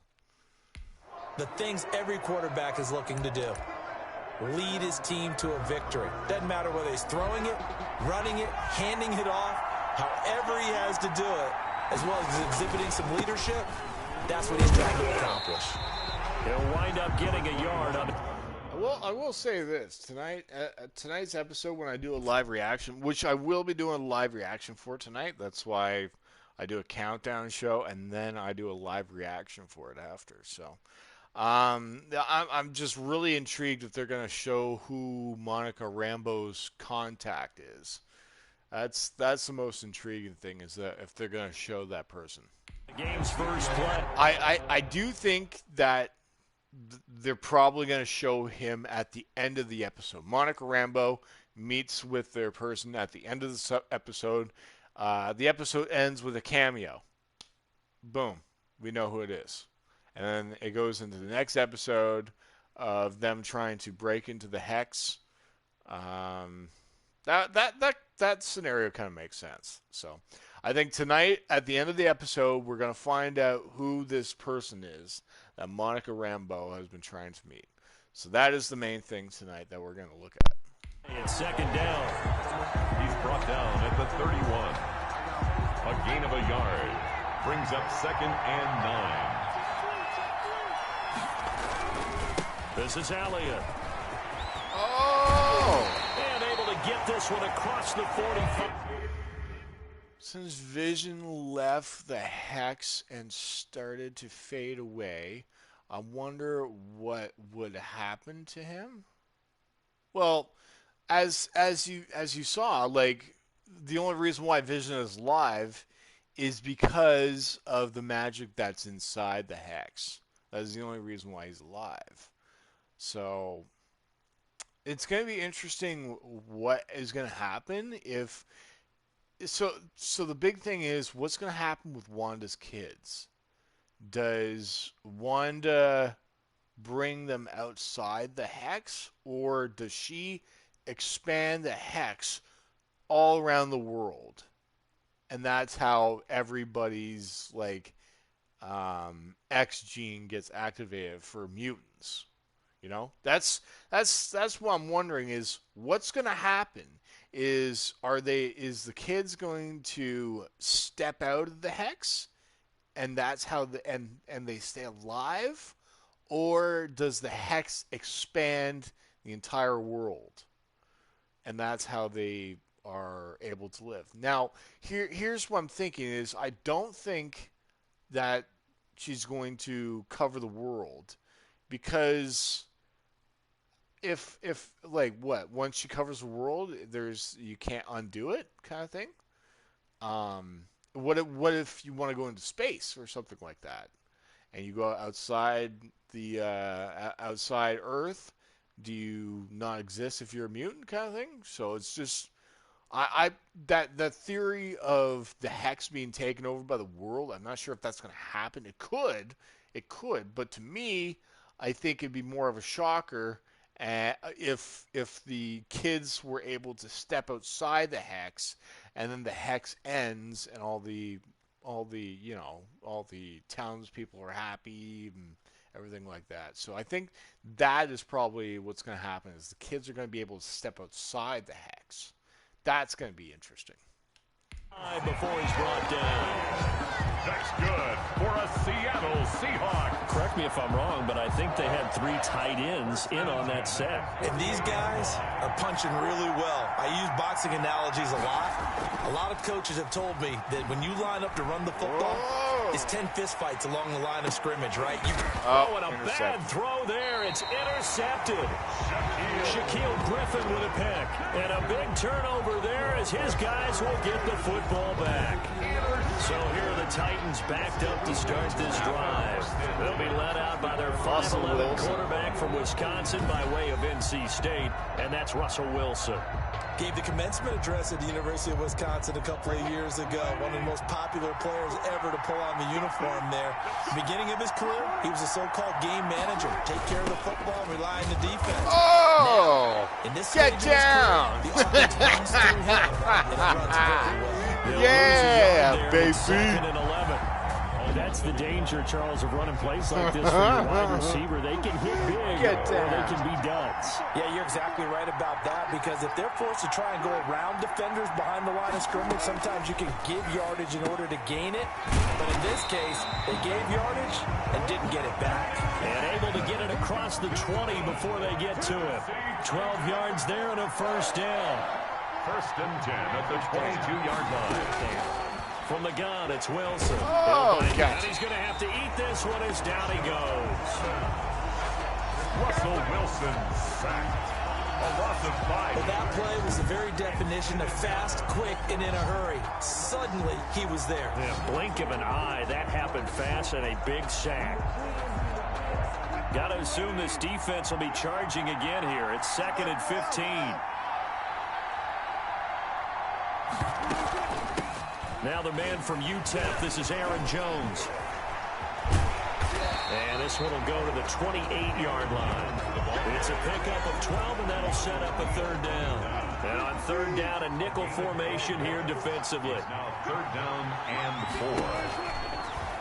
The things every quarterback is looking to do. Lead his team to a victory. Doesn't matter whether he's throwing it, running it, handing it off, however he has to do it, as well as exhibiting some leadership, that's what he's trying to accomplish. He'll wind up getting a yard on it. I will say this. Tonight's episode, when I do a live reaction, which I will be doing a live reaction for tonight, that's why I do a countdown show, and then I do a live reaction for it after. So I'm just really intrigued if they're going to show who Monica Rambeau's contact is. That's the most intriguing thing, is that if they're going to show that person. The game's first play. I do think that they're probably going to show him at the end of the episode. Monica Rambeau meets with their person at the end of the episode. The episode ends with a cameo. Boom. We know who it is. And then it goes into the next episode of them trying to break into the Hex. That scenario kind of makes sense. So I think tonight, at the end of the episode, we're going to find out who this person is that Monica Rambeau has been trying to meet. So that is the main thing tonight that we're going to look at. It's second down. He's brought down at the 31. A gain of a yard. Brings up 2nd and 9. This is Elliott. Oh! And able to get this one across the 45. Since Vision left the Hex and started to fade away, I wonder what would happen to him. Well, as you saw, like, the only reason why Vision is live is because of the magic that's inside the Hex. That is the only reason why he's alive. So it's going to be interesting what is going to happen if. So the big thing is, what's going to happen with Wanda's kids? Does Wanda bring them outside the Hex, or does she expand the Hex all around the world? And that's how everybody's, like, X gene gets activated for mutants. You know, that's what I'm wondering, is what's going to happen. Is the kids going to step out of the Hex, and that's how and they stay alive, or does the Hex expand the entire world, and that's how they are able to live? Now, here's what I'm thinking is, I don't think that she's going to cover the world, because if like, what, once she covers the world, you can't undo it, kind of thing. What if you want to go into space or something like that, and you go outside the outside Earth? Do you not exist if you're a mutant, kind of thing? So it's just that theory of the Hex being taken over by the world, I'm not sure if that's going to happen. It could, but to me, I think it'd be more of a shocker if the kids were able to step outside the Hex, and then the Hex ends, and all the townspeople are happy and everything like that. So I think that is probably what's going to happen, is the kids are going to be able to step outside the Hex. That's going to be interesting. Before he's brought down. That's good for a Seattle Seahawks. Correct me if I'm wrong, but I think they had 3 tight ends in on that set. And these guys are punching really well. I use boxing analogies a lot. A lot of coaches have told me that when you line up to run the football, it's 10 fistfights along the line of scrimmage, right? And a bad throw there. It's intercepted. Shaquille Griffin with a pick. And a big turnover there, as his guys will get the football back. So here are the Titans backed up to start this drive. They'll be led out by their 5'11" quarterback from Wisconsin by way of NC State, and that's Russell Wilson. Gave the commencement address at the University of Wisconsin a couple of years ago. One of the most popular players ever to pull on the uniform there. The beginning of his career, he was a so-called game manager. Take care of the football and rely on the defense. Oh! Now, in this Get down! Career, the offense runs through him, and it runs very well. Yeah, baby. 2nd and 11. Oh, that's the danger, Charles, of running plays like this for your wide receiver. They can hit big, or they can be duds. Yeah, you're exactly right about that, because if they're forced to try and go around defenders behind the line of scrimmage, sometimes you can give yardage in order to gain it. But in this case, they gave yardage and didn't get it back. And able to get it across the 20 before they get to it. 12 yards there and a first down. 1st and 10 at the 22-yard line. From the gun, it's Wilson. Oh, and he's going to have to eat this one as down he goes. Russell Wilson sacked. A loss of 5. Well, that play was the very definition of fast, quick, and in a hurry. Suddenly, he was there. Yeah, blink of an eye, that happened fast and a big sack. Got to assume this defense will be charging again here. It's 2nd and 15. Now the man from UTEP, this is Aaron Jones. And this one will go to the 28-yard line. It's a pickup of 12, and that'll set up a 3rd down. And on 3rd down, a nickel formation here defensively. Now 3rd down and 4.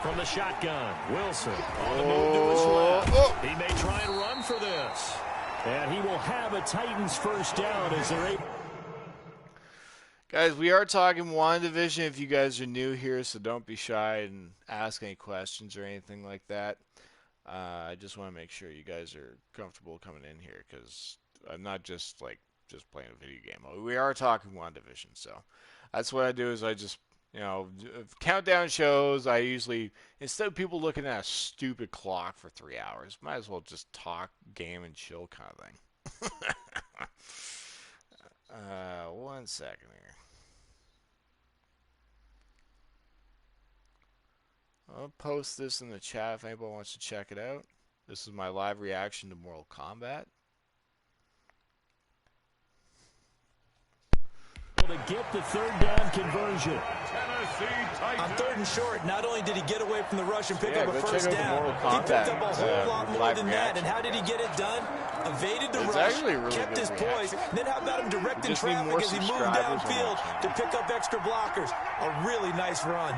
From the shotgun, Wilson on the move to his left. He may try and run for this. And he will have a Titans 1st down as they're able. Guys, we are talking WandaVision if you guys are new here, so don't be shy and ask any questions or anything like that. I just want to make sure you guys are comfortable coming in here because I'm not just playing a video game. We are talking WandaVision, so that's what I do is I just, countdown shows, I usually, instead of people looking at a stupid clock for 3 hours, might as well just talk, game, and chill kind of thing. 1 second here. I'll post this in the chat if anybody wants to check it out. This is my live reaction to Mortal Kombat. To get the 3rd down conversion. On 3rd and short, not only did he get away from the rush and pick up a 1st down, he picked up a whole lot more than that. And how did he get it done? Evaded the rush, really kept his poise, and then how about him directing just traffic as he moved downfield to pick up extra blockers? A really nice run.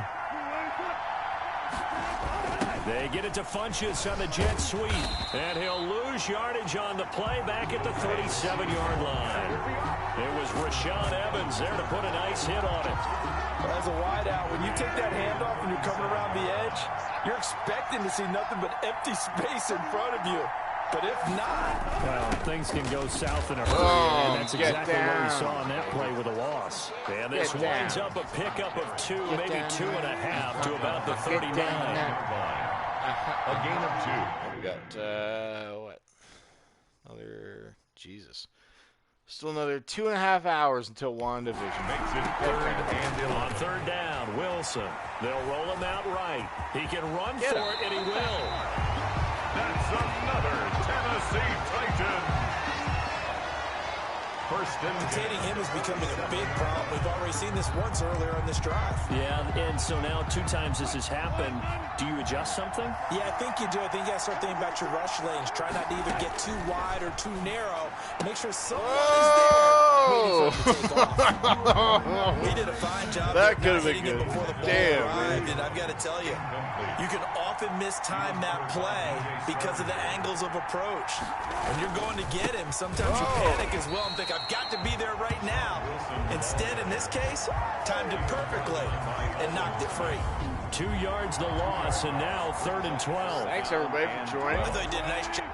They get it to Funchess on the jet sweep. And he'll lose yardage on the play back at the 37-yard line. It was Rashaan Evans there to put a nice hit on it. Well, as a wideout, when you take that handoff and you're coming around the edge, you're expecting to see nothing but empty space in front of you. But if not... Well, things can go south in a hurry, and that's exactly what we saw on that play with a loss. And this winds up a pickup of 2, maybe 2.5 to about the 39. A gain of 2. We got, what? Still another 2.5 hours until WandaVision. Makes it 3rd and 11. On 3rd down, Wilson. They'll roll him out right. He can run for it, and he will. That's another Tennessee Titan. First and containing him is becoming a big problem. We've already seen this once earlier on this drive. Yeah, and so now 2 times this has happened. Do you adjust something? Yeah, I think you do. I think you got to start thinking about your rush lanes. Try not to either get too wide or too narrow. Make sure someone is there waiting for him to take off. He did a fine job that of could not have hitting been it good. before the ball arrived. And I've got to tell you, you can often mistime that play because of the angles of approach. When you're going to get him, sometimes you panic as well and think, I've got to be there right now. Instead, in this case, timed it perfectly and knocked it free. 2 yards the loss, and now 3rd and 12. Thanks, everybody, for joining. I thought he did a nice job.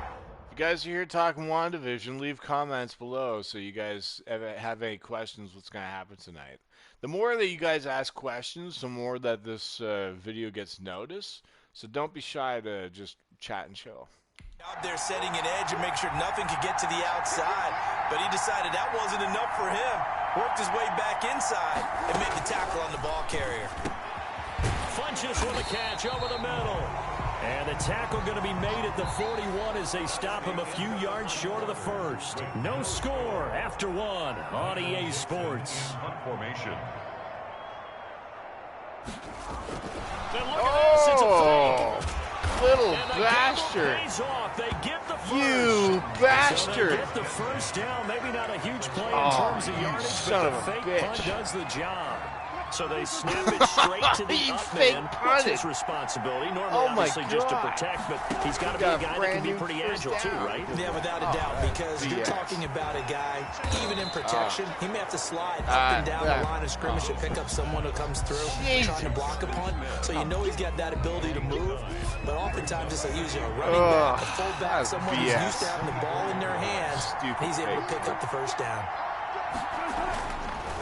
If you guys are here talking WandaVision, leave comments below so you guys have any questions what's going to happen tonight. The more that you guys ask questions, the more that this video gets noticed. So don't be shy to just chat and chill. Out there setting an edge and make sure nothing could get to the outside. But he decided that wasn't enough for him. Worked his way back inside and made the tackle on the ball carrier. Funchess with a catch over the middle. And the tackle going to be made at the 41 as they stop him a few yards short of the first. No score after 1 on EA Sports. Formation. Little bastard. They get the first. You bastard. So they get the first down. Maybe not a huge play in terms of yardage, but the fake punt does the job. So they snap it straight to the up man. It's his responsibility. Normally, obviously, just to protect, but he's got to be a guy that can be pretty agile, too, right? Yeah, without a doubt, because you're talking about a guy, even in protection, he may have to slide up and down the line of scrimmage to pick up someone who comes through trying to block a punt. So you know he's got that ability to move, but oftentimes it's usually a running back, a fullback, someone who's used to having the ball in their hands. He's able to pick up the first down.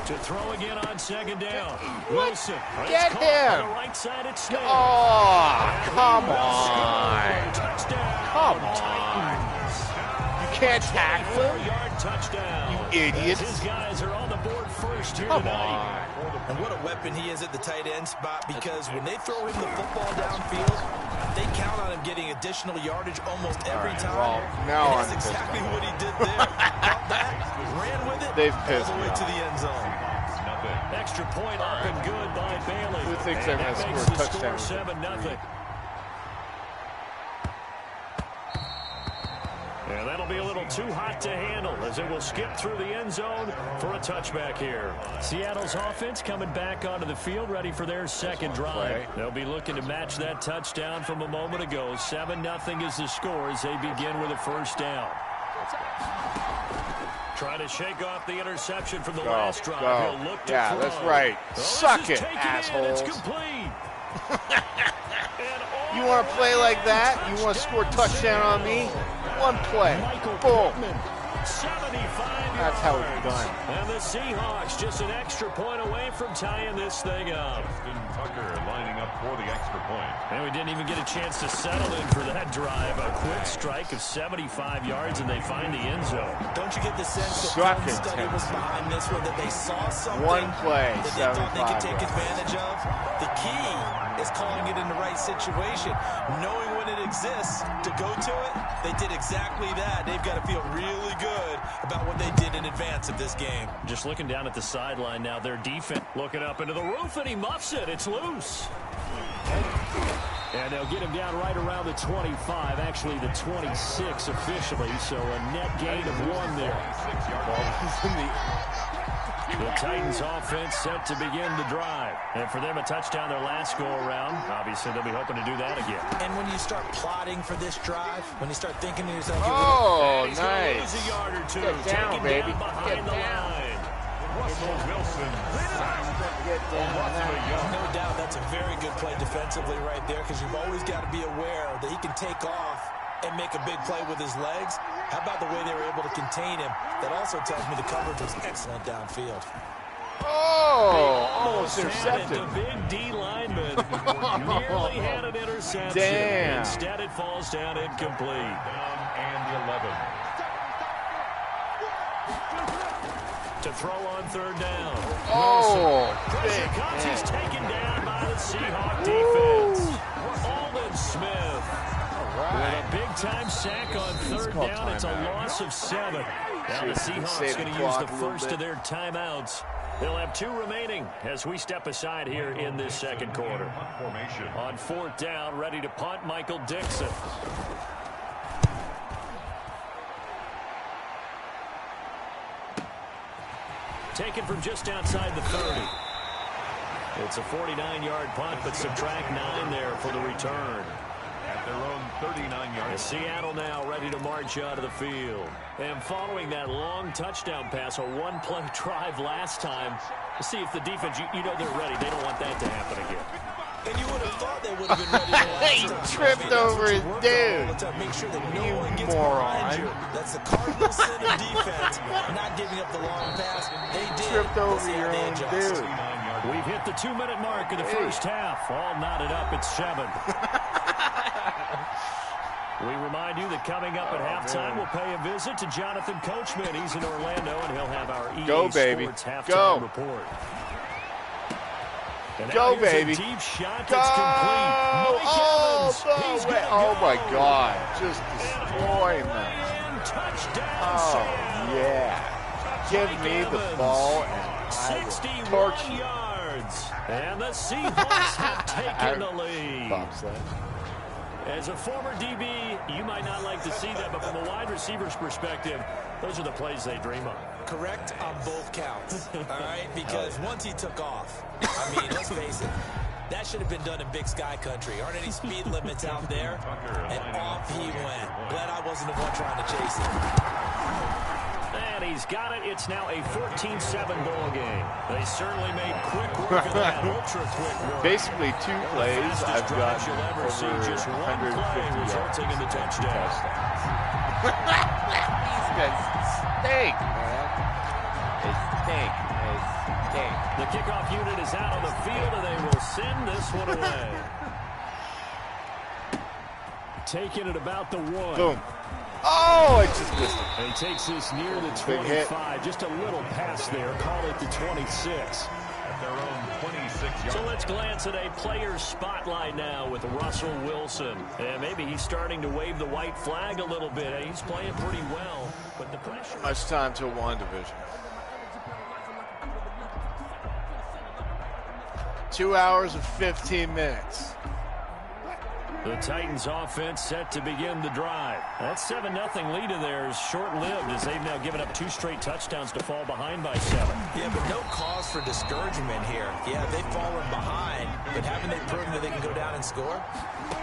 To throw again on second down. What? Wilson. Get him. On the right side, it's Smith. Oh, come on. Touchdown. Come on. You can't tackle him? 4-yard touchdown. You idiots. His guys are on the board first here Come tonight. on. And what a weapon he is at the tight end spot, because when they throw him the football downfield, they count on him getting additional yardage almost every time. Well, now and I'm that's pissed exactly off. what he did there. Caught that, ran with it, They've all pissed the me way off. to the end zone. Extra point up and good by Bailey. Who thinks And they're that gonna makes score a the touchdown score with 7-0. And that'll be a little too hot to handle as it will skip through the end zone for a touchback here. Seattle's offense coming back onto the field, ready for their second drive. They'll be looking to match that touchdown from a moment ago. 7-0 is the score as they begin with a first down. Trying to shake off the interception from the last drive. He'll look to throw. That's right. Suck it, taken assholes. in. It's complete. You want to play like that? You want to score a touchdown on me? One play. Boom. 75 That's how it's yards. done. And the Seahawks just an extra point away from tying this thing up. Justin Tucker lining up for the extra point. And we didn't even get a chance to settle in for that drive. A quick strike of 75 yards, and they find the end zone. Don't you get the sense that Suck film it, study Tim. was behind this one, that they saw something One play, that they thought they could 75 take yards. advantage of? The key is calling it in the right situation. Knowing when it exists to go to it, they did exactly that. They've got to feel really good about what they did in advance of this game. Just looking down at the sideline now, their defense looking up into the roof, and he muffs it. It's loose. And they'll get him down right around the 25, actually the 26 officially, so a net gain of 1 there. The Titans offense set to begin the drive. And for them, a touchdown their last go-around. Obviously, they'll be hoping to do that again. And when you start plotting for this drive, when you start thinking to yourself, Oh, He's gonna nice. lose a yard or two. Get down, Taken baby. down behind Get the down. line. Russell Wilson. Get down. no doubt that's a very good play defensively right there, because you've always got to be aware that he can take off and make a big play with his legs. How about the way they were able to contain him? That also tells me the coverage was excellent downfield. Oh, almost Had it. intercepted. The big D lineman nearly had an interception. Damn. Instead, it falls down incomplete. Down and 11. To throw on third down. Oh, Pressure big comes. He's man. taken down by the Seahawk defense. Alden Smith. With a big-time sack on third call down. It's a timeout. loss of 7. Now the See if we can Seahawks save going the to use clock the a little first bit. of their timeouts. They'll have 2 remaining as we step aside here in this second quarter. Formation. On fourth down, ready to punt, Michael Dixon. Taken from just outside the 30. It's a 49-yard punt, but subtract 9 there for the return. At their own 39-yard. Seattle now ready to march out of the field. And following that long touchdown pass, a one-play drive last time, see if the defense, you know they're ready. They don't want that to happen again. And you would have thought they would have been ready the last He time. tripped over his All dude. the time. Make sure that no You one gets moron. behind you. That's the cardinal sin of defense, not giving up the long pass. They did. Tripped over Let's see how your they own adjust. dude. We've hit the 2-minute mark of the first half. All knotted up at 7. We remind you that coming up at halftime, we'll pay a visit to Jonathan Coachman. He's in Orlando, and he'll have our EA Go, baby. Sports halftime Go. report. And Go, now here's baby. A deep shot Go! that's complete. Mike Evans. He's Oh, gonna oh my go. God. Just And destroying all the them. way in. Touchdown, Oh, Seattle. yeah. Give Mike me the Evans. ball and I will 61 torch you. yards. And the Seahawks have taken the lead. Bobsled. As a former DB, you might not like to see that, but from a wide receiver's perspective, those are the plays they dream of. Correct on both counts, all right? Because once he took off, I mean, let's face it, that should have been done in Big Sky Country. Aren't any speed limits out there? And off he went. Glad I wasn't the one trying to chase him. And he's got it. It's now a 14-7 ball game. They certainly made quick work of that, ultra-quick work. Basically 2 plays, I've got You'll ever see over just one 150 play yards. resulting in the touchdown. These guys stink, man. They stink. The kickoff unit is out on the field, and they will send this one away. Taking it about the 1. Boom. Oh, I just missed it. And he takes this near the 25. Just a little pass there. Call it the 26. At their own 26 yards. So let's glance at a player's spotlight now with Russell Wilson. And maybe he's starting to wave the white flag a little bit. He's playing pretty well, but the pressure... Much time to Wandavision. 2 hours and 15 minutes. The Titans offense set to begin the drive. That 7-0 lead of theirs short-lived as they've now given up 2 straight touchdowns to fall behind by 7. Yeah, but no cause for discouragement here. Yeah, they've fallen behind, but haven't they proven that they can go down and score?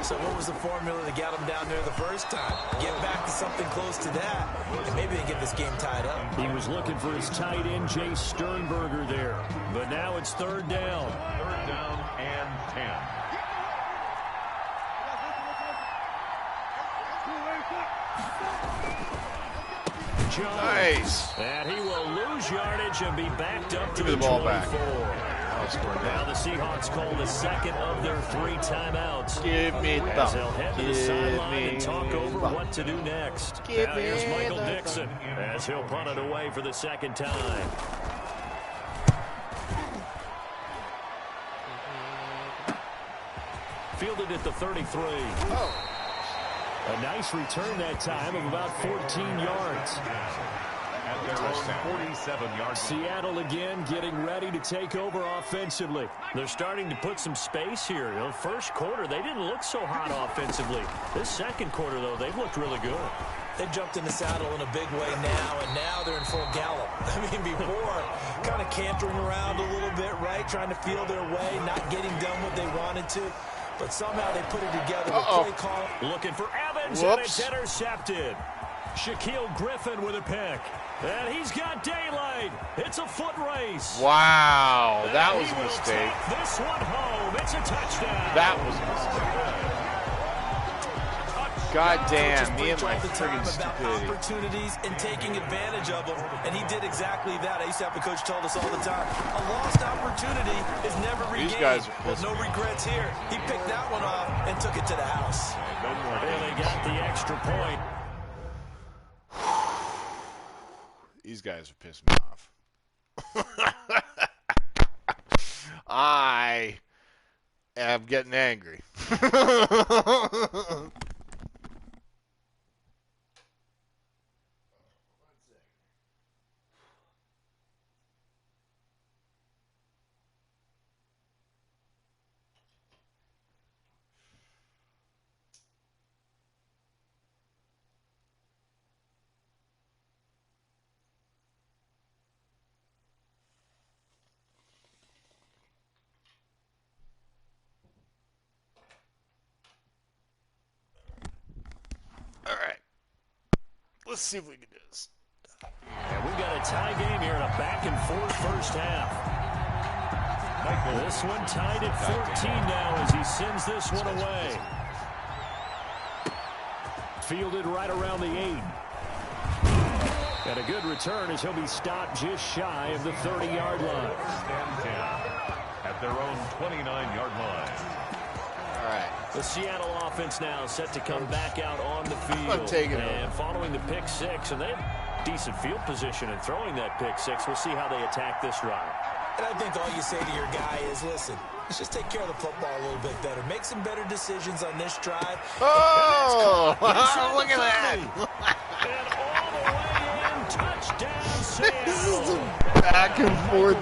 So what was the formula to get them down there the first time? Get back to something close to that, and maybe they get this game tied up. He was looking for his tight end, Jay Sternberger, there. But now it's 3rd down. 3rd down and 10. Nice. And he will lose yardage and be backed up to Give the me the ball 24. back. Now the Seahawks call the second of their 3 timeouts. Give me the As ball. they'll head to the sideline and talk over what to do next. Now here's Michael Dixon as he'll punt it away for the 2nd time. Fielded at the 33. A nice return that time of about 14 yards. At their own 47-yard. Seattle again getting ready to take over offensively. They're starting to put some space here. You know, first quarter, they didn't look so hot offensively. This second quarter, though, they've looked really good. They've jumped in the saddle in a big way now, and now they're in full gallop. I mean, before, kind of cantering around a little bit, right? Trying to feel their way, not getting done what they wanted to. But somehow they put it together with play call. Looking for Evans, and it's intercepted. Shaquille Griffin with a pick. And he's got daylight. It's a foot race. Wow, and that was a mistake. This one home. It's a touchdown. That was a mistake. God damn, me and my friggin' stupidity. Opportunities and taking advantage of them, and he did exactly that. I used to have a coach told us all the time, a lost opportunity is never regained. These guys are There's no regrets here. He picked that one off and took it to the house. And they got the extra point. These guys are pissing me off. I am getting angry. All right. Let's see if we can do this. And we've got a tie game here in a back-and-forth first half. This one tied at 14 now as he sends this one away. Fielded right around the 8. And a good return as he'll be stopped just shy of the 30-yard line. At their own 29-yard line. All right. The Seattle offense now set to come back out on the field. I'm taking it and following the pick 6, and they have decent field position in throwing that pick 6. We'll see how they attack this drive. And I think all you say to your guy is, listen, let's just take care of the football a little bit better. Make some better decisions on this drive. Oh, look at that. And all the way in, touchdown, Seattle. This is back and forth.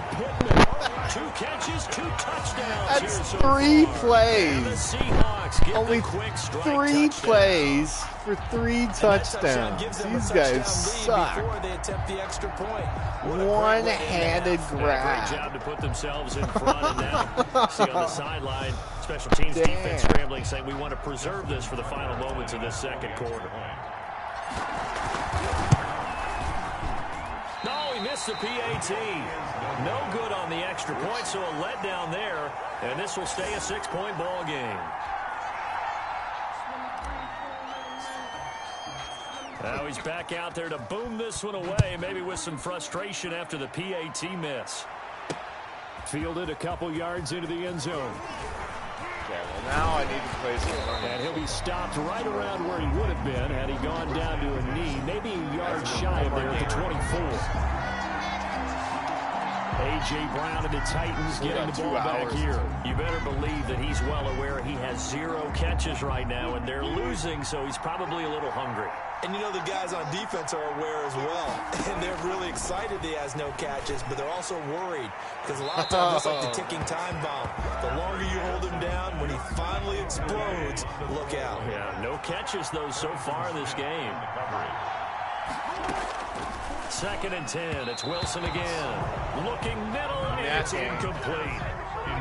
2 catches, 2 touchdowns. That's 3 plays. The Seahawks get Only the quick strike 3 touchdown. plays for 3 touchdowns. These guys suck. Before they attempt the extra point. One-handed grab. Great job to put themselves in front, and now see on the sideline, special teams defense scrambling, saying we want to preserve this for the final moments of this second quarter. No, he missed the PAT. No good on the extra point, so a letdown there, and this will stay a 6-point ball game. Now he's back out there to boom this one away, maybe with some frustration after the PAT miss. Fielded a couple yards into the end zone. Okay, well, now I need to place it. And he'll be stopped right around where he would have been had he gone down to a knee, maybe a yard shy of there at the 24. A.J. Brown and the Titans getting the ball back here. You better believe that he's well aware he has 0 catches right now, and they're losing, so he's probably a little hungry. And you know the guys on defense are aware as well. And they're really excited he has no catches, but they're also worried because a lot of times it's like the ticking time bomb. The longer you hold him down, when he finally explodes, look out. Yeah, no catches, though, so far in this game. 2nd and 10. It's Wilson again. Looking middle, and it's incomplete.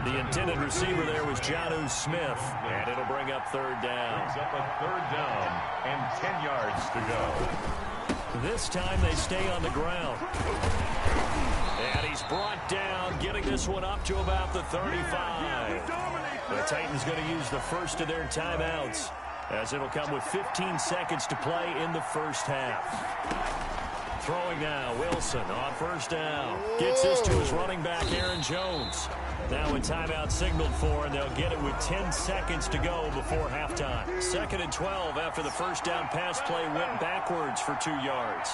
The intended receiver there was Jonnu Smith, and it'll bring up 3rd down. Brings up a 3rd down and 10 yards to go. This time they stay on the ground. And he's brought down, getting this one up to about the 35. The Titans going to use the first of their timeouts, as it'll come with 15 seconds to play in the first half. Throwing now, Wilson on 1st down. Gets this to his running back, Aaron Jones. Now a timeout signaled for, and they'll get it with 10 seconds to go before halftime. 2nd and 12 after the 1st down pass play went backwards for 2 yards.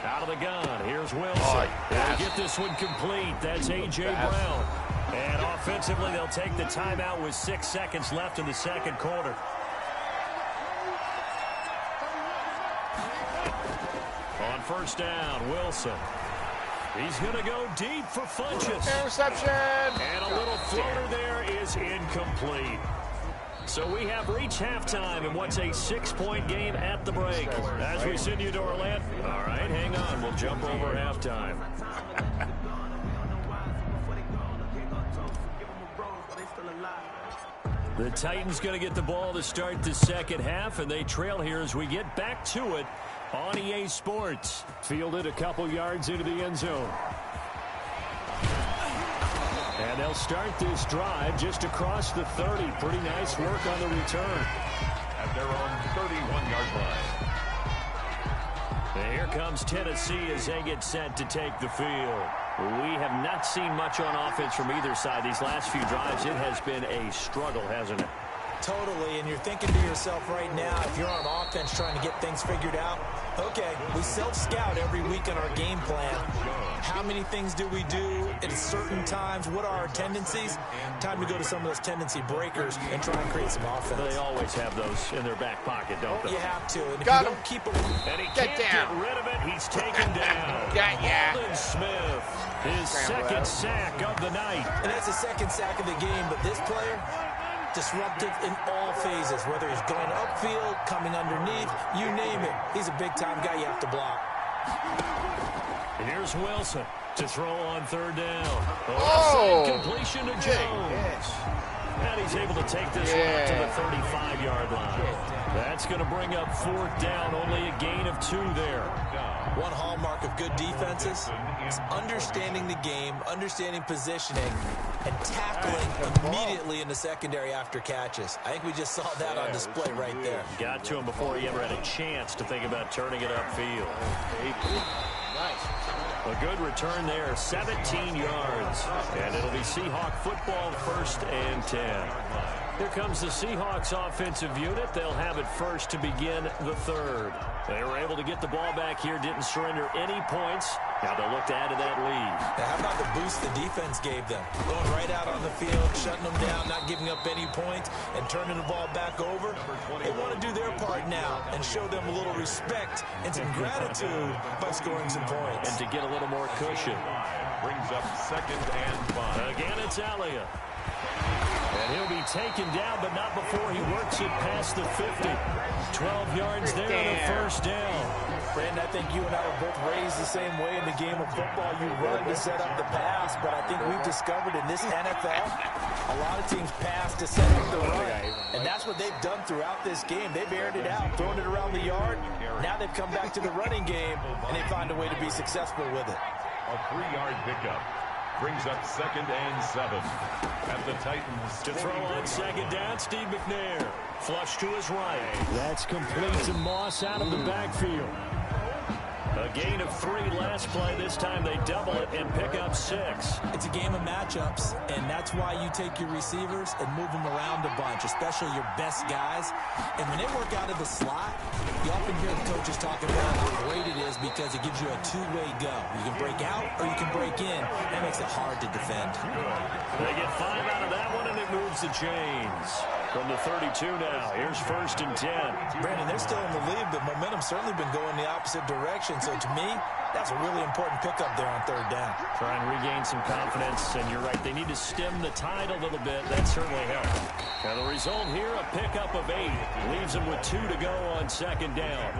Out of the gun, here's Wilson. They'll get this one complete. That's A.J. Brown. And offensively, they'll take the timeout with 6 seconds left in the 2nd quarter. On 1st down, Wilson. He's going to go deep for Funchess. Interception! And a little floater there is incomplete. So we have reached halftime in what's a 6-point game at the break. As we send you to Orlando. All right, hang on. We'll jump over halftime. The Titans going to get the ball to start the 2nd half, and they trail here as we get back to it on EA Sports. Fielded a couple yards into the end zone. And they'll start this drive just across the 30. Pretty nice work on the return. At their own 31-yard line. And here comes Tennessee as they get set to take the field. We have not seen much on offense from either side these last few drives. It has been a struggle, hasn't it? Totally, and you're thinking to yourself right now, if you're on offense trying to get things figured out, okay, we self-scout every week on our game plan. How many things do we do at certain times? What are our tendencies? Time to go to some of those tendency breakers and try and create some offense. They always have those in their back pocket, don't they? You have to. And if Got you him. don't keep them... And he can't get rid of it. He's taken down. Got ya. Aldon Smith, his second sack of the night. And that's the second sack of the game, but this player... disruptive in all phases, whether he's going upfield, coming underneath, you name it. He's a big-time guy you have to block. Here's Wilson to throw on 3rd down. Oh! Completion to Jones. And he's able to take this one up to the 35-yard line. That's going to bring up 4th down, only a gain of 2 there. One hallmark of good defenses is understanding the game, understanding positioning, and tackling immediately in the secondary after catches. I think we just saw that on display right there. Got to him before he ever had a chance to think about turning it upfield. A good return there, 17 yards. And it'll be Seahawk football, 1st and 10. Here comes the Seahawks offensive unit. They'll have it first to begin the 3rd. They were able to get the ball back here, didn't surrender any points. Now they'll look to add to that lead. Now, how about the boost the defense gave them? Going right out on the field, shutting them down, not giving up any points, and turning the ball back over. They want to do their part now and show them a little respect and some gratitude by scoring some points. And to get a little more cushion. Brings up 2nd and 5. Again, it's Elliott. And he'll be taken down, but not before he works it past the 50. 12 yards there on a 1st down. Brandon, I think you and I were both raised the same way in the game of football. You run to set up the pass, but I think we've discovered in this NFL, a lot of teams pass to set up the run. And that's what they've done throughout this game. They've aired it out, thrown it around the yard. Now they've come back to the running game, and they find a way to be successful with it. A 3-yard pickup. Brings up 2nd and 7. At the Titans. To throw on 2nd down, Steve McNair. Flush to his right. That's complete to Moss out of the backfield. A gain of 3 last play. This time they double it and pick up 6. It's a game of matchups, and that's why you take your receivers and move them around a bunch, especially your best guys. And when they work out of the slot, you often hear the coaches talk about how great it is because it gives you a two-way go. You can break out or you can break in. That makes it hard to defend. They get 5 out of that one, and it moves the chains. From the 32 now, here's 1st and 10. Brandon, they're still in the lead, but momentum's certainly been going the opposite direction. So to me, that's a really important pickup there on 3rd down. Try and regain some confidence, and you're right, they need to stem the tide a little bit. That certainly helps. Now the result here, a pickup of 8. Leaves them with 2 to go on 2nd down.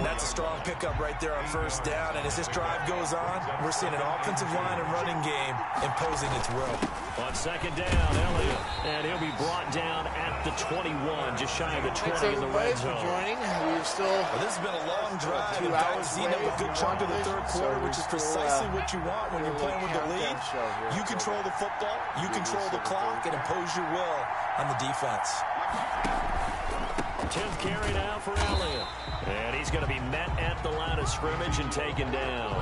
That's a strong pickup right there on 1st down, and as this drive goes on, we're seeing an offensive line and running game imposing its will. On 2nd down, Elliott, and he'll be brought down at the 21, just shy of the 20 in the red zone. Joining. We're still this has been a long drive. 2 In hours fact, seen up a good chunk of the 3rd quarter, which is precisely what you want when you're playing with the lead. You control the football, you control the clock, and impose your will on the defense. 10th carry now for Elliott. And he's going to be met at the line of scrimmage and taken down.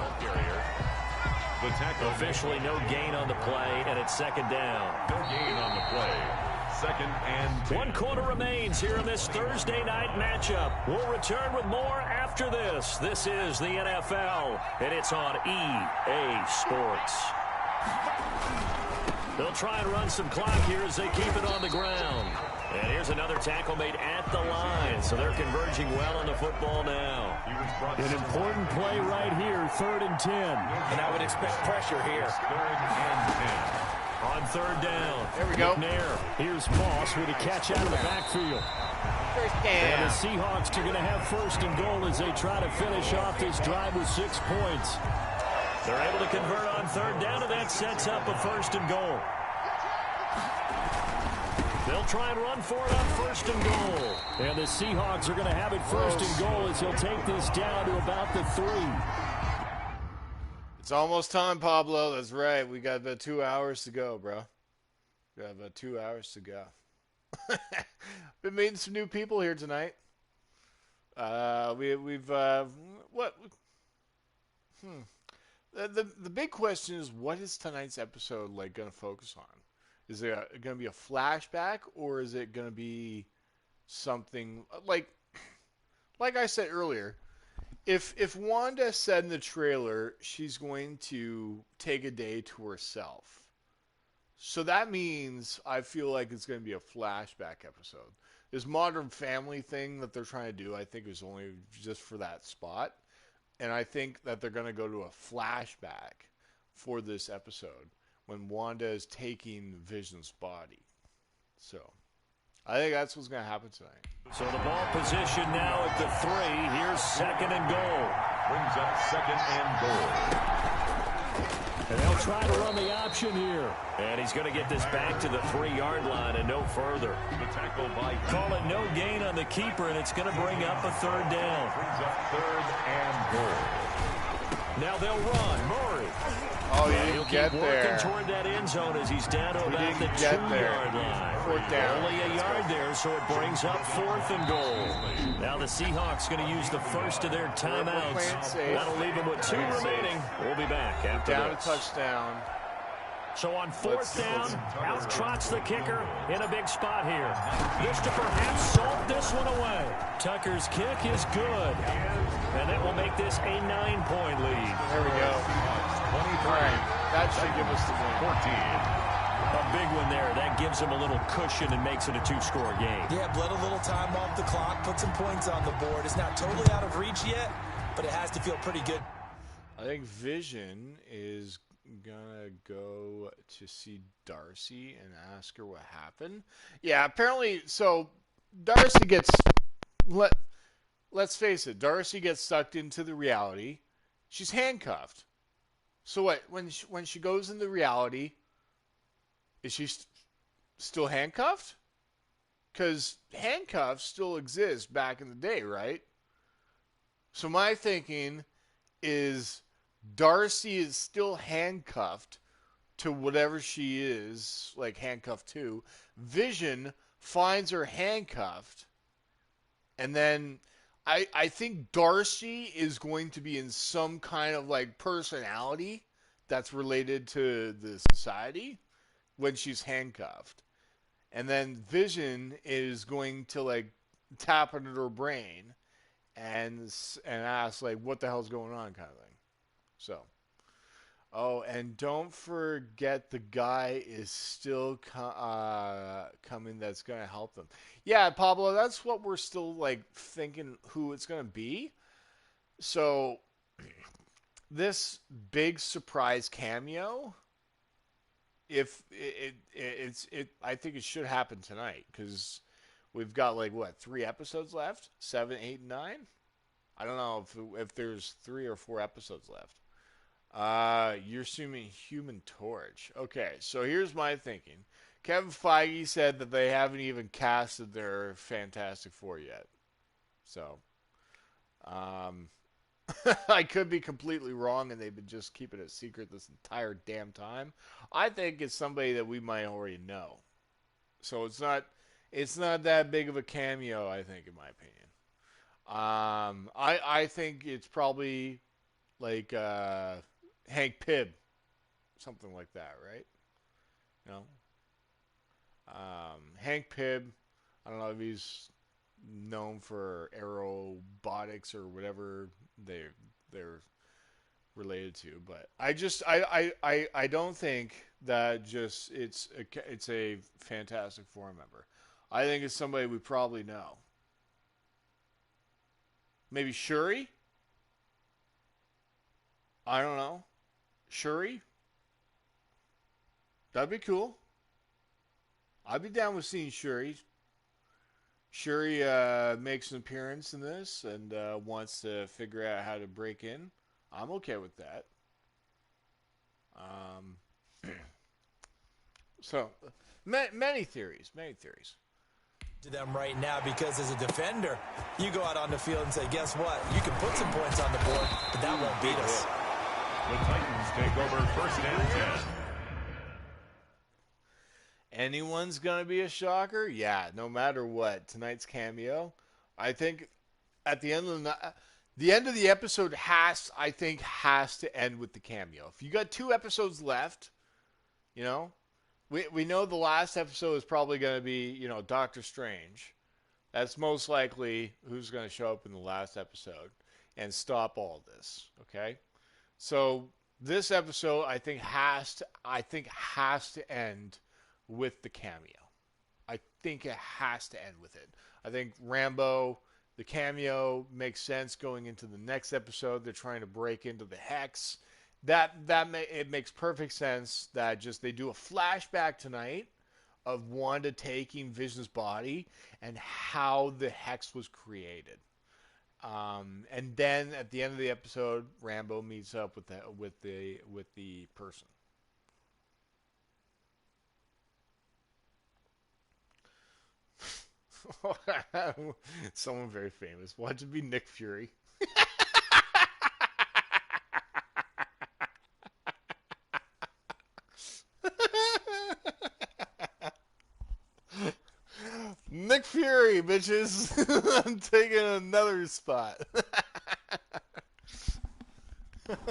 The tackle officially no gain on the play, and it's 2nd down. No gain on the play. 2nd and 10. 1 quarter remains here in this Thursday night matchup. We'll return with more after this. This is the NFL, and it's on EA Sports. They'll try and run some clock here as they keep it on the ground. And here's another tackle made at the line, so they're converging well on the football now. An important play right here, 3rd and 10. And I would expect pressure here. 3rd and 10. On 3rd down. There we go. McNair. Here's Moss with a catch out of the backfield. 1st down. And the Seahawks are going to have 1st and goal as they try to finish off this drive with 6 points. They're able to convert on 3rd down, and that sets up a 1st and goal. They'll try and run for it on 1st and goal. And the Seahawks are going to have it 1st and goal as he'll take this down to about the 3. It's almost time, Pablo. That's right. We got about 2 hours to go, bro. We got about 2 hours to go. Been meeting some new people here tonight. We've The big question is, what is tonight's episode like going to focus on? Is it going to be a flashback, or is it going to be something like I said earlier? If Wanda said in the trailer she's going to take a day to herself, so that means I feel like it's going to be a flashback episode. This Modern Family thing that they're trying to do, I think, is only just for that spot. And I think that they're going to go to a flashback for this episode when Wanda is taking Vision's body. So I think that's what's going to happen tonight. So the ball position now at the 3. Here's 2nd and goal. Brings up 2nd and goal. And they'll try to run the option here. And he's going to get this back to the 3-yard line and no further. The tackle by Call it no gain on the keeper, and it's going to bring up a 3rd down. Brings up 3rd and goal. Now they'll run. Murray. Oh, he He'll didn't keep get there. working toward that end zone as he's down to about the 2-yard line. 4th down. Only a yard there, so it brings up 4th and goal. Now the Seahawks going to use the first of their timeouts. That'll leave them with 2 remaining. We'll be back after Down this. a touchdown. So on 4th down, out trots the kicker in a big spot here. This to perhaps salt this one away. Tucker's kick is good. And that will make this a 9-point lead. There we go. 23. All right. That should give us the win. 14. A big one there. That gives them a little cushion and makes it a 2-score game. Yeah, bled a little time off the clock, put some points on the board. It's not totally out of reach yet, but it has to feel pretty good. I think Vision is gonna go to see Darcy and ask her what happened. Yeah, apparently. So Darcy gets let's face it. Darcy gets sucked into the reality. She's handcuffed. So what? When she goes into reality, is she still handcuffed? Because handcuffs still exist back in the day, right? So my thinking is Darcy is still handcuffed to whatever she is, like handcuffed to. Vision finds her handcuffed, and then I think Darcy is going to be in some kind of like personality that's related to the society when she's handcuffed. And then Vision is going to like tap into her brain and ask like what the hell's going on kind of thing. So, oh, and don't forget the guy is still coming that's going to help them. Yeah, Pablo, that's what we're still like thinking who it's going to be. So, this big surprise cameo, if I think it should happen tonight because we've got like what 3 episodes left, 7, 8, and 9. I don't know if there's 3 or 4 episodes left. You're assuming Human Torch. Okay, so here's my thinking. Kevin Feige said that they haven't even casted their Fantastic Four yet. So, I could be completely wrong and they've been just keeping it secret this entire damn time. I think it's somebody that we might already know. So it's not that big of a cameo, I think, in my opinion. I think it's probably like Hank Pym, something like that, right? You know, Hank Pym. I don't know if he's known for aerobotics or whatever they're related to, but I don't think that just it's a Fantastic Four member. I think it's somebody we probably know. Maybe Shuri? I don't know. Shuri? That'd be cool. I'd be down with seeing Shuri. Shuri makes an appearance in this and wants to figure out how to break in. I'm okay with that. So, many theories, many theories. To them right now because as a defender, you go out on the field and say, guess what? You can put some points on the board, but that won't beat us. The Titans take over 1st and 10. Anyone's going to be a shocker? Yeah, no matter what. Tonight's cameo, I think at the end of the end of the episode has to end with the cameo. If you got 2 episodes left, you know, we know the last episode is probably going to be, you know, Doctor Strange. That's most likely who's going to show up in the last episode and stop all this, okay? So this episode I think has to end with the cameo. I think it has to end with it. I think Rambo, the cameo makes sense going into the next episode. They're trying to break into the Hex. It makes perfect sense that just they do a flashback tonight of Wanda taking Vision's body and how the Hex was created. And then at the end of the episode, Rambo meets up with the person. Someone very famous. Watch it be Nick Fury. Nick Fury, bitches. I'm taking another spot. At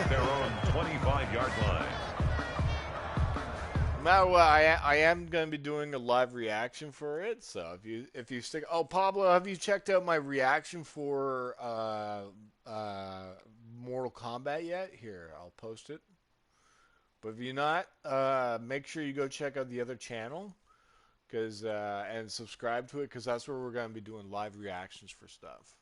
their own 25-yard line. No matter what, I am going to be doing a live reaction for it. So if you stick, oh Pablo, have you checked out my reaction for Mortal Kombat yet? Here, I'll post it. But if you're not, make sure you go check out the other channel, and subscribe to it because that's where we're going to be doing live reactions for stuff.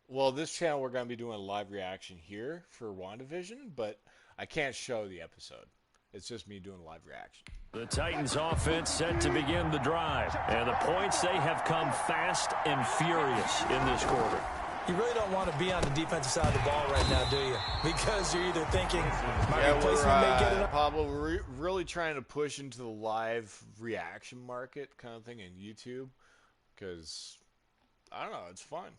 Well, this channel we're going to be doing a live reaction here for Wandavision, but I can't show the episode. It's just me doing a live reaction. The Titans offense set to begin the drive. And the points, they have come fast and furious in this quarter. You really don't want to be on the defensive side of the ball right now, do you? Because you're either thinking, my replacement may get it. Pablo, we're really trying to push into the live reaction market kind of thing in YouTube. Because, I don't know, it's fun.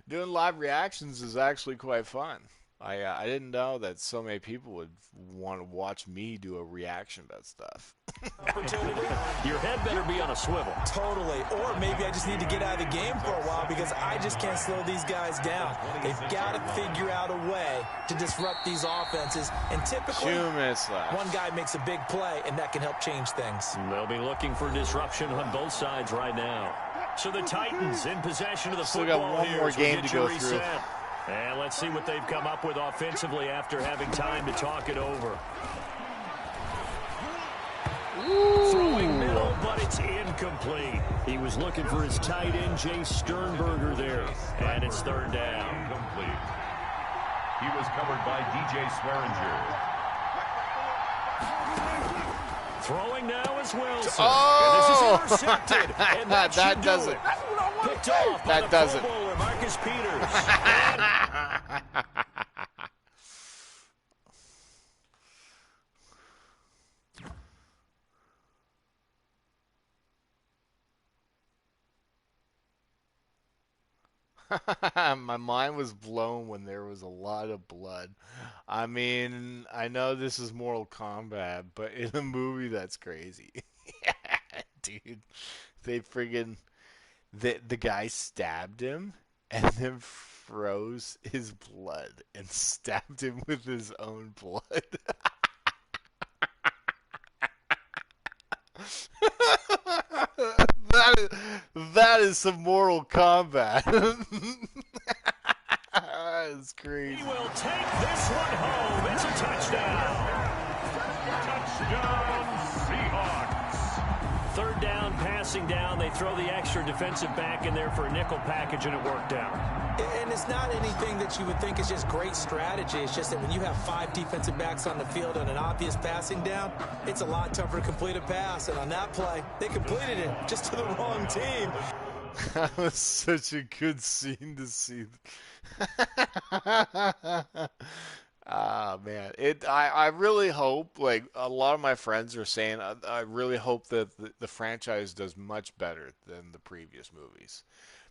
Doing live reactions is actually quite fun. I didn't know that so many people would want to watch me do a reaction about stuff. Opportunity. Your head better be on a swivel. Totally. Or maybe I just need to get out of the game for a while because I just can't slow these guys down. They've got to figure out a way to disrupt these offenses. And typically, 2 minutes left. one guy makes a big play, and that can help change things. They'll be looking for disruption on both sides right now. So the Titans in possession of the football. Still got one here more as we game get to you go through. reset. And let's see what they've come up with offensively after having time to talk it over. Throwing middle, but it's incomplete. He was looking for his tight end, Jay Sternberger there. And it's third down. Incomplete. He was covered by DJ Swearinger. Throwing now is Wilson. Oh! And this is intercepted. And That does it. Picked off by That the does it. Pro Bowler, Marcus Peters. My mind was blown when there was a lot of blood. I mean, I know this is Mortal Kombat, but in a movie that's crazy. Dude, they friggin' the guy stabbed him and then froze his blood and stabbed him with his own blood. That is some Mortal Kombat. That is crazy. He will take this one home. It's a touchdown. Touchdown, Seahawks. Third down, passing down. They throw the extra defensive back in there for a nickel package, and it worked out. And it's not anything that you would think is just great strategy. It's just that when you have 5 defensive backs on the field on an obvious passing down, it's a lot tougher to complete a pass. And on that play, they completed it just to the wrong team. That was such a good scene to see. Ah, man. I really hope, like a lot of my friends are saying, I really hope that the franchise does much better than the previous movies.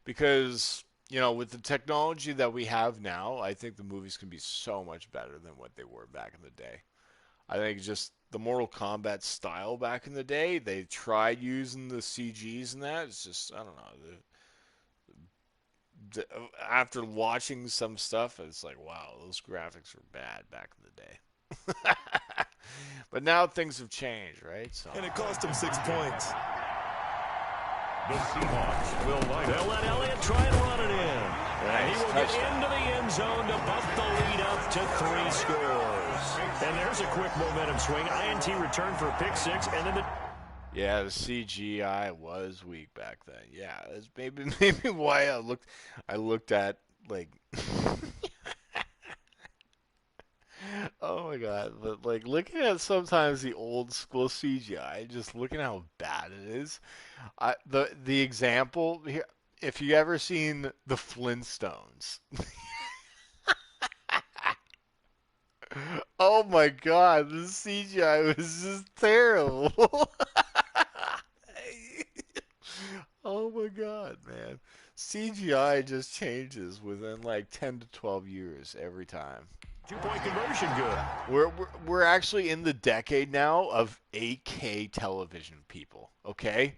Because, with the technology that we have now, I think the movies can be so much better than what they were back in the day. I think just the Mortal Kombat style back in the day, they tried using the CGs and that. It's just, I don't know. After watching some stuff, it's like, wow, those graphics were bad back in the day. But now things have changed, right? So. And it cost him 6 points. The Seahawks will line They'll up. let Elliott try and run it in. And he will get into the end zone to bump the lead up to 3 scores. And there's a quick momentum swing. INT return for a pick 6, and then the... Yeah, the CGI was weak back then. Yeah, that's maybe why I looked at like oh my god, but like looking at sometimes the old school CGI, just looking how bad it is. The example here, if you ever seen the Flintstones. Oh my god, the CGI was just terrible. Oh my god, man. CGI just changes within like 10 to 12 years every time. 2-point conversion good. We're actually in the decade now of 8K television, people, okay?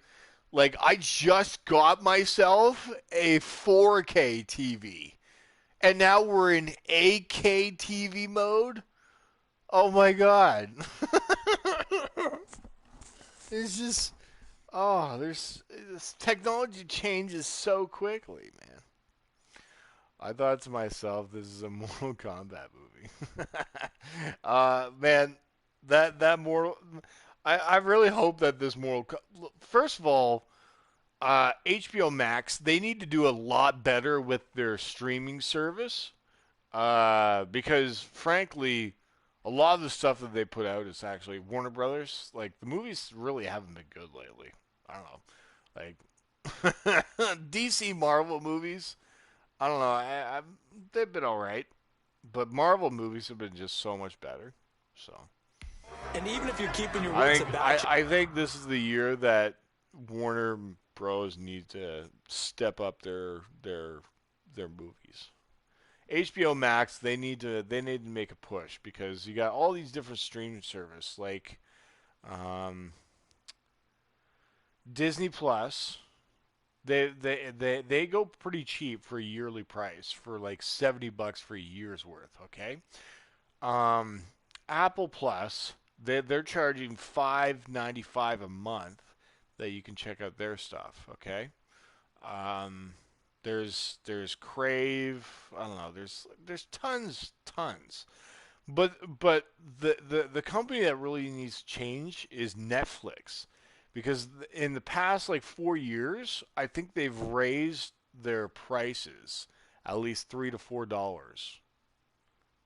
Like, I just got myself a 4K TV. And now we're in 8K TV mode? Oh my god. It's just... Oh, this technology changes so quickly, man. I thought to myself, this is a Mortal Kombat movie. Man, that Mortal... I really hope that this Mortal... First of all, HBO Max, they need to do a lot better with their streaming service. Because, frankly, a lot of the stuff that they put out is actually Warner Brothers. Like, the movies really haven't been good lately. I don't know. Like, DC Marvel movies, I don't know. They've been all right. But Marvel movies have been just so much better. So, And even if you're keeping your wits about you. I think this is the year that Warner Bros. Need to step up their movies. HBO Max, they need to make a push because you got all these different streaming service like um, Disney Plus. They go pretty cheap for a yearly price for like $70 for a year's worth. Okay. Um, Apple Plus, they're charging $5.95 a month that you can check out their stuff. Okay. Um, there's Crave. I don't know. There's tons. But the company that really needs to change is Netflix, because in the past like 4 years, I think they've raised their prices at least $3 to $4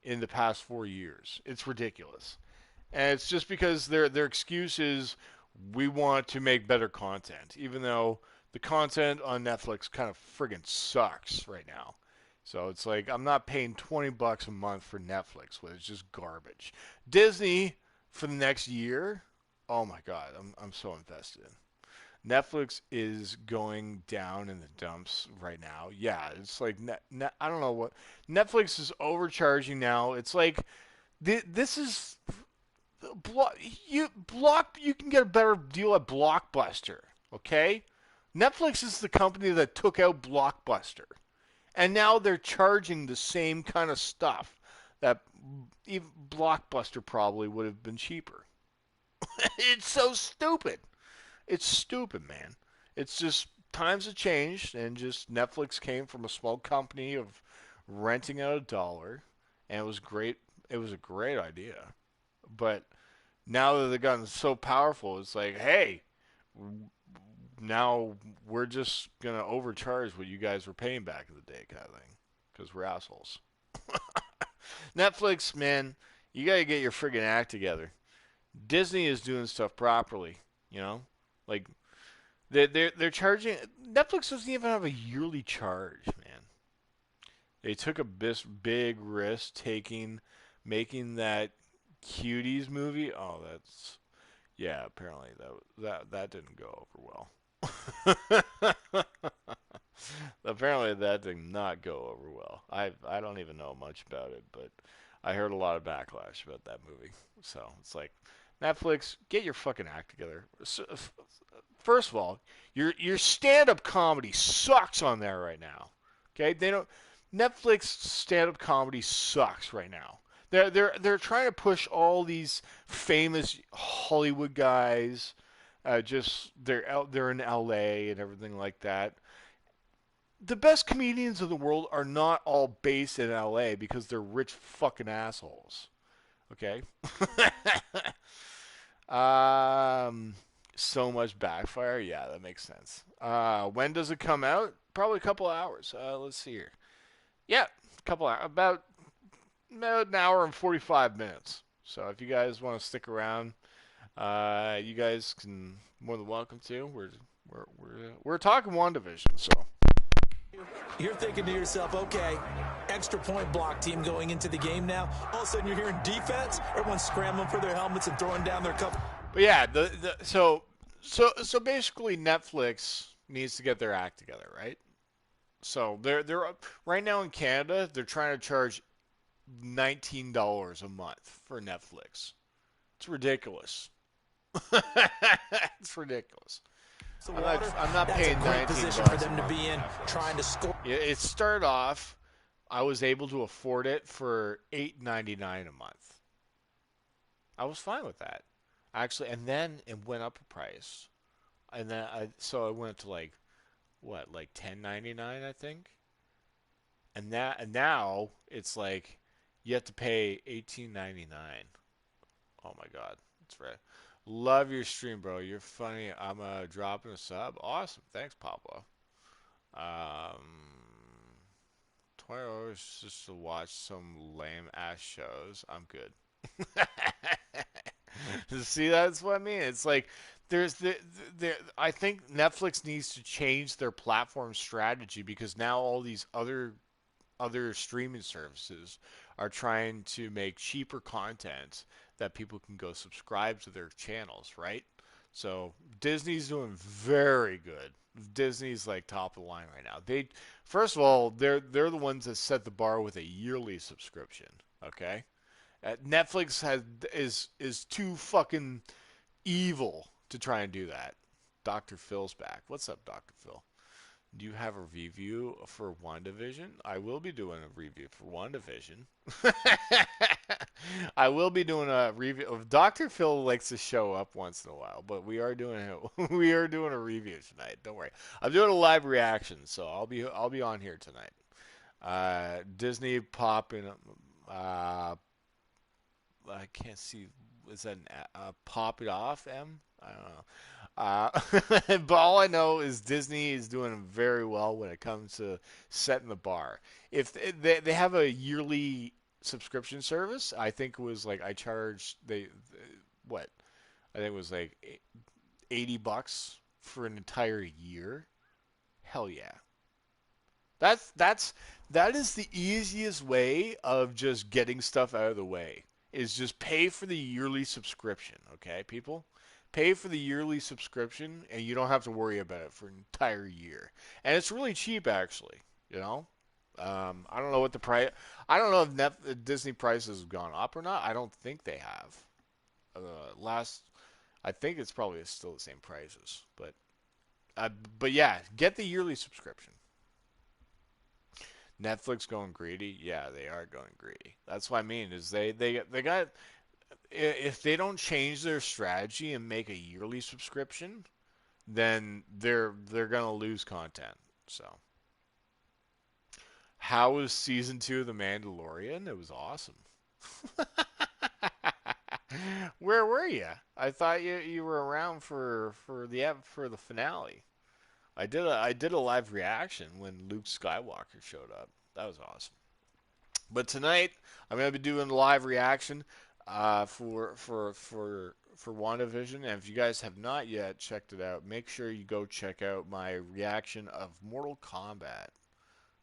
in the past 4 years. It's ridiculous, and it's just because their excuse is we want to make better content, even though the content on Netflix kind of friggin' sucks right now. So it's like I'm not paying $20 a month for Netflix, which is just garbage. Disney for the next year, oh my god, I'm so invested in. Netflix is going down in the dumps right now. Yeah, it's like I don't know what Netflix is overcharging now. It's like this is you can get a better deal at Blockbuster, okay? Netflix is the company that took out Blockbuster. And now they're charging the same kind of stuff that even Blockbuster probably would have been cheaper. It's so stupid. It's stupid, man. It's just times have changed, and just Netflix came from a small company of renting out $1, and it was great. It was a great idea, but now that they've gotten so powerful, it's like, hey, now we're just gonna overcharge what you guys were paying back in the day, kind of thing, because we're assholes. Netflix, man, you gotta get your friggin' act together. Disney is doing stuff properly, you know, like they're charging. Netflix doesn't even have a yearly charge, man. They took a big risk making that Cuties movie. Oh, that's yeah. Apparently that didn't go over well. Apparently that did not go over well. I don't even know much about it, but I heard a lot of backlash about that movie. So it's like, Netflix, get your fucking act together. First of all, your stand-up comedy sucks on there right now. Okay, they don't. Netflix stand-up comedy sucks right now. They're trying to push all these famous Hollywood guys. Just they're in LA and everything like that. The best comedians in the world are not all based in LA because they're rich fucking assholes. Okay? um so much backfire. Yeah, that makes sense. When does it come out? Probably a couple hours. Let's see here. Yeah, a couple hours. About an hour and 45 minutes. So if you guys want to stick around, you guys can more than welcome to. We're talking WandaVision, so You're thinking to yourself, okay, extra point block team going into the game now. All of a sudden you're hearing defense, everyone's scrambling for their helmets and throwing down their cup. But yeah, so basically Netflix needs to get their act together, right? So they're right now in Canada, they're trying to charge $19 a month for Netflix. It's ridiculous. It's ridiculous. I'm not paying $19 position for them to be in, trying to score. It started off, I was able to afford it for $8.99 a month. I was fine with that, actually, and then it went up a price, and then I went to like $10.99, I think, and now it's like you have to pay $18.99. Oh my God, it's right. Love your stream, bro. You're funny. I'm dropping a sub. Awesome. Thanks, Pablo. Um, $20 just to watch some lame ass shows. I'm good. See, that's what I mean. It's like I think Netflix needs to change their platform strategy because now all these other streaming services are trying to make cheaper content that people can go subscribe to their channels, right? So Disney's doing very good. Disney's like top of the line right now. First of all, they're the ones that set the bar with a yearly subscription. Okay, Netflix is too fucking evil to try and do that. Dr. Phil's back. What's up, Dr. Phil? Do you have a review for WandaVision? I will be doing a review for WandaVision. I will be doing a review. Dr. Phil likes to show up once in a while, but we are doing a review tonight. Don't worry. I'm doing a live reaction, so I'll be on here tonight. Disney popping. I can't see. Is that pop it off? I don't know. But all I know is Disney is doing very well when it comes to setting the bar. If they have a yearly subscription service, I think it was like I charged what? I think it was like $80 for an entire year. Hell yeah. That is the easiest way of just getting stuff out of the way. Is just pay for the yearly subscription, okay, people? Pay for the yearly subscription, and you don't have to worry about it for an entire year. And it's really cheap, actually. You know, I don't know what the price. I don't know if Disney prices have gone up or not. I don't think they have. I think it's probably still the same prices. But yeah, get the yearly subscription. Netflix going greedy? Yeah, they are going greedy. That's what I mean. Is they got. If they don't change their strategy and make a yearly subscription, then they're gonna lose content. So, how was season 2 of The Mandalorian? It was awesome. Where were you? I thought you were around for the finale. I did a live reaction when Luke Skywalker showed up. That was awesome. But tonight I'm gonna be doing a live reaction. For WandaVision, and if you guys have not yet checked it out, make sure you go check out my reaction of Mortal Kombat.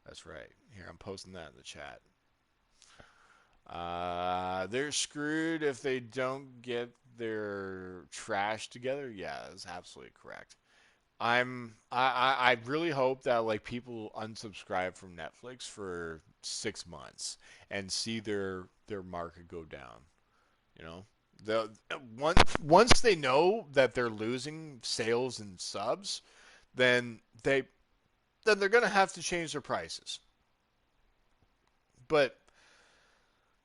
That's right. Here, I'm posting that in the chat. They're screwed if they don't get their trash together. Yeah, that's absolutely correct. I really hope that like people unsubscribe from Netflix for 6 months and see their market go down. You know, once they know that they're losing sales and subs, then they're gonna have to change their prices. But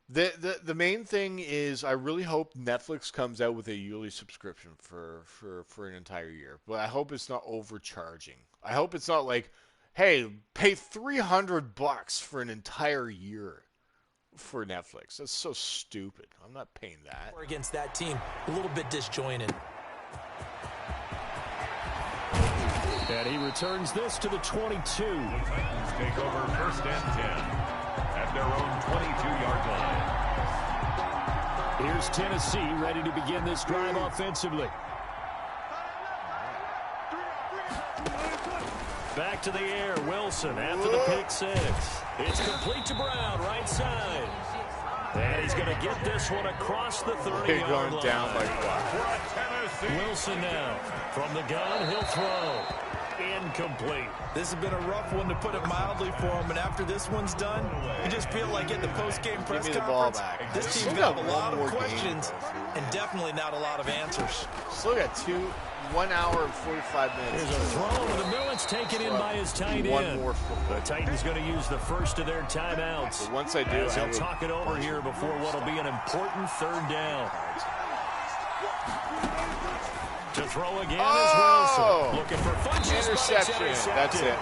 the main thing is, I really hope Netflix comes out with a yearly subscription for an entire year. But I hope it's not overcharging. I hope it's not like, hey, pay $300 for an entire year. For Netflix. That's so stupid. I'm not paying that. Against that team, a little bit disjointed. And he returns this to the 22. The Titans take over 1st and 10 at their own 22-yard line. Here's Tennessee ready to begin this drive offensively. Back to the air, Wilson after the pick 6. It's complete to Brown, right side. And he's going to get this one across the 30-yard line. Down like what? Wilson now from the gun, he'll throw. Incomplete. This has been a rough one, to put it mildly, for him. And after this one's done, you just feel like at the post-game press conference, this team's got a lot of questions and definitely not a lot of answers. Still got 1 hour and 45 minutes. There's a throw over the middle. It's taken in by his tight end. The Titans going to use the first of their timeouts. But once I do, as he'll talk it over here before what will be an important 3rd down. To throw again is Wilson. Looking for Funches. Interception. That's it.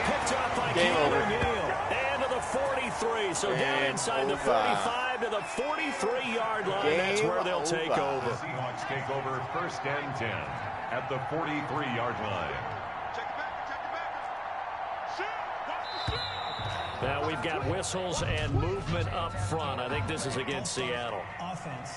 Picked up by Game over. Neal. And to the 43. So down inside the 45 to the 43-yard line. That's where they'll take over. The Seahawks take over 1st and 10 at the 43-yard line. Now we've got whistles and movement up front. I think this is against Seattle. Offense.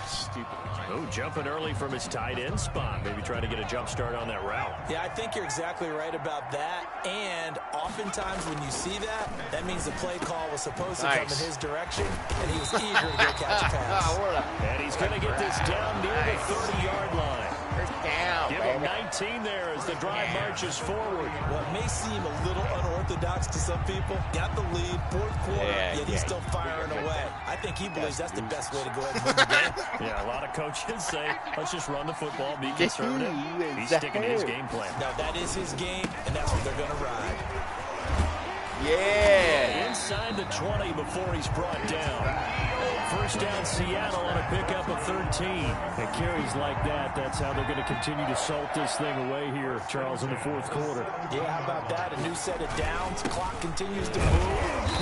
Stupid. Oh, jumping early from his tight end spot. Maybe trying to get a jump start on that route. Yeah, I think you're exactly right about that. And oftentimes when you see that, that means the play call was supposed to come in his direction, and he was eager to go catch a pass. And he's going to get this down near the 30-yard line. the drive marches forward. Well, it may seem a little unorthodox to some people. Got the lead, fourth quarter, yet he's still firing away. I think he believes that's the best way to go ahead and win the game. Yeah, a lot of coaches say, let's just run the football, be conservative. He's sticking to his game plan. Now, that is his game, and that's what they're going to ride. Yeah. Inside the 20 before he's brought down. First down, Seattle on a pickup of 13. And carries like that, that's how they're going to continue to salt this thing away here, Charles, in the fourth quarter. Yeah, how about that? A new set of downs. Clock continues to move.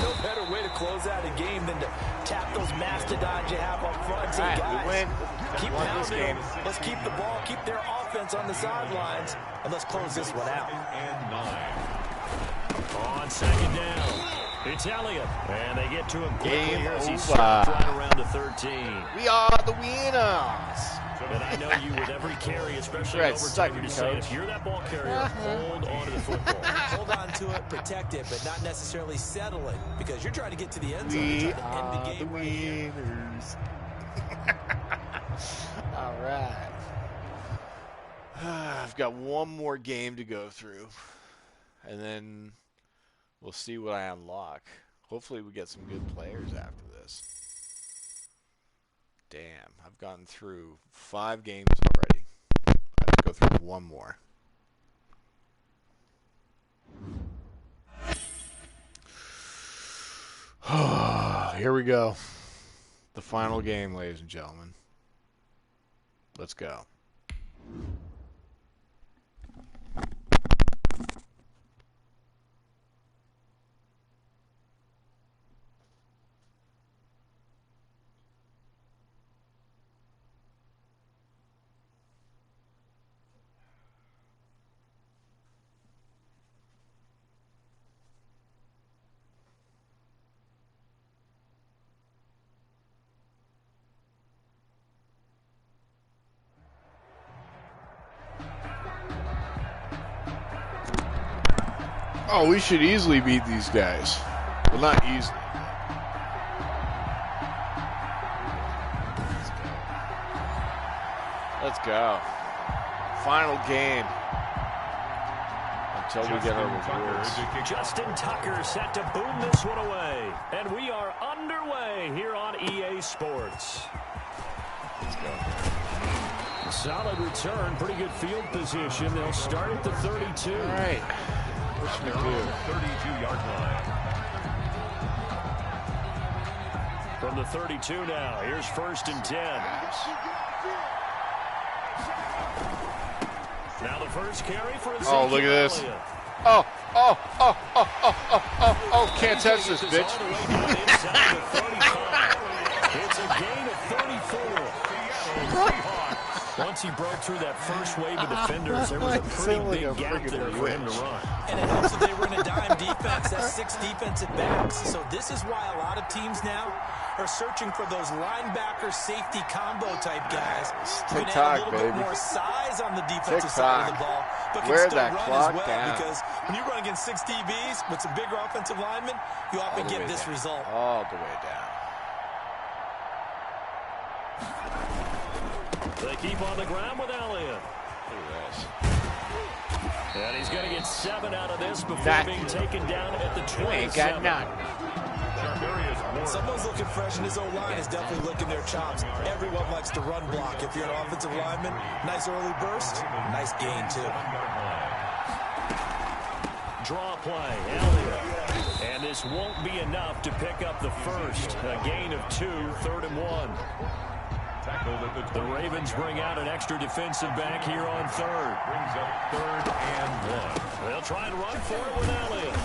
No better way to close out a game than to tap those mastodons you have up front. Say, Right, guys, we win. keep We won this pounding. game. Let's keep the ball, keep their offense on the sidelines, and let's close this one out. And 9. On second down, it's Elliott. And they get to him quickly Game here as he over. stops right around the 13. We are the winners. And I know you with every carry, especially Right, in suck overtime, it, you're saying, coach. if you're that ball carrier, hold on to the football. Hold on to it, protect it, but not necessarily settle it, because you're trying to get to the end zone. We You're trying to end are the the game right here. winners. All right. I've got one more game to go through, and then we'll see what I unlock. Hopefully we get some good players after this. Damn, I've gotten through 5 games already. I have to go through one more. Here we go. The final game, ladies and gentlemen. Let's go. Oh, we should easily beat these guys. Well, not easily. Let's go. Final game. Until we get our rewards. Justin Tucker set to boom this one away. And we are underway here on EA Sports. Let's go. Solid return, pretty good field position. They'll start at the 32. All right. What should we do? 32-yard line. From the 32 now, here's 1st and 10. Now the first carry for Ezekiel. Oh, look at this. Elliott. Oh, can't touch this, bitch. All the way down inside the 35. It's a gain of 34. Once he broke through that first wave of defenders, there was a pretty big gap there for him to run. And it helps that they were in a dime defense. That's 6 defensive backs. So this is why a lot of teams now are searching for those linebacker safety combo type guys. Who can add a little bit more size on the defensive side of the ball, but can Wear still that run clock as well. down. Because when you run against 6 DBs with some bigger offensive linemen, you often get this result. All the way down. They keep on the ground with Elliott. Look at this. And he's going to get 7 out of this before Nothing. being taken down at the 27. Ain't got none. Someone's looking fresh, and his O-line is definitely licking their chops. Everyone likes to run block. If you're an offensive lineman, nice early burst, nice gain, too. Draw play, Elliott. And this won't be enough to pick up the first. A gain of 2, 3rd and 1. The Ravens bring out an extra defensive back here on 3rd. Brings up 3rd and 1. They'll try and run for it with Elliott.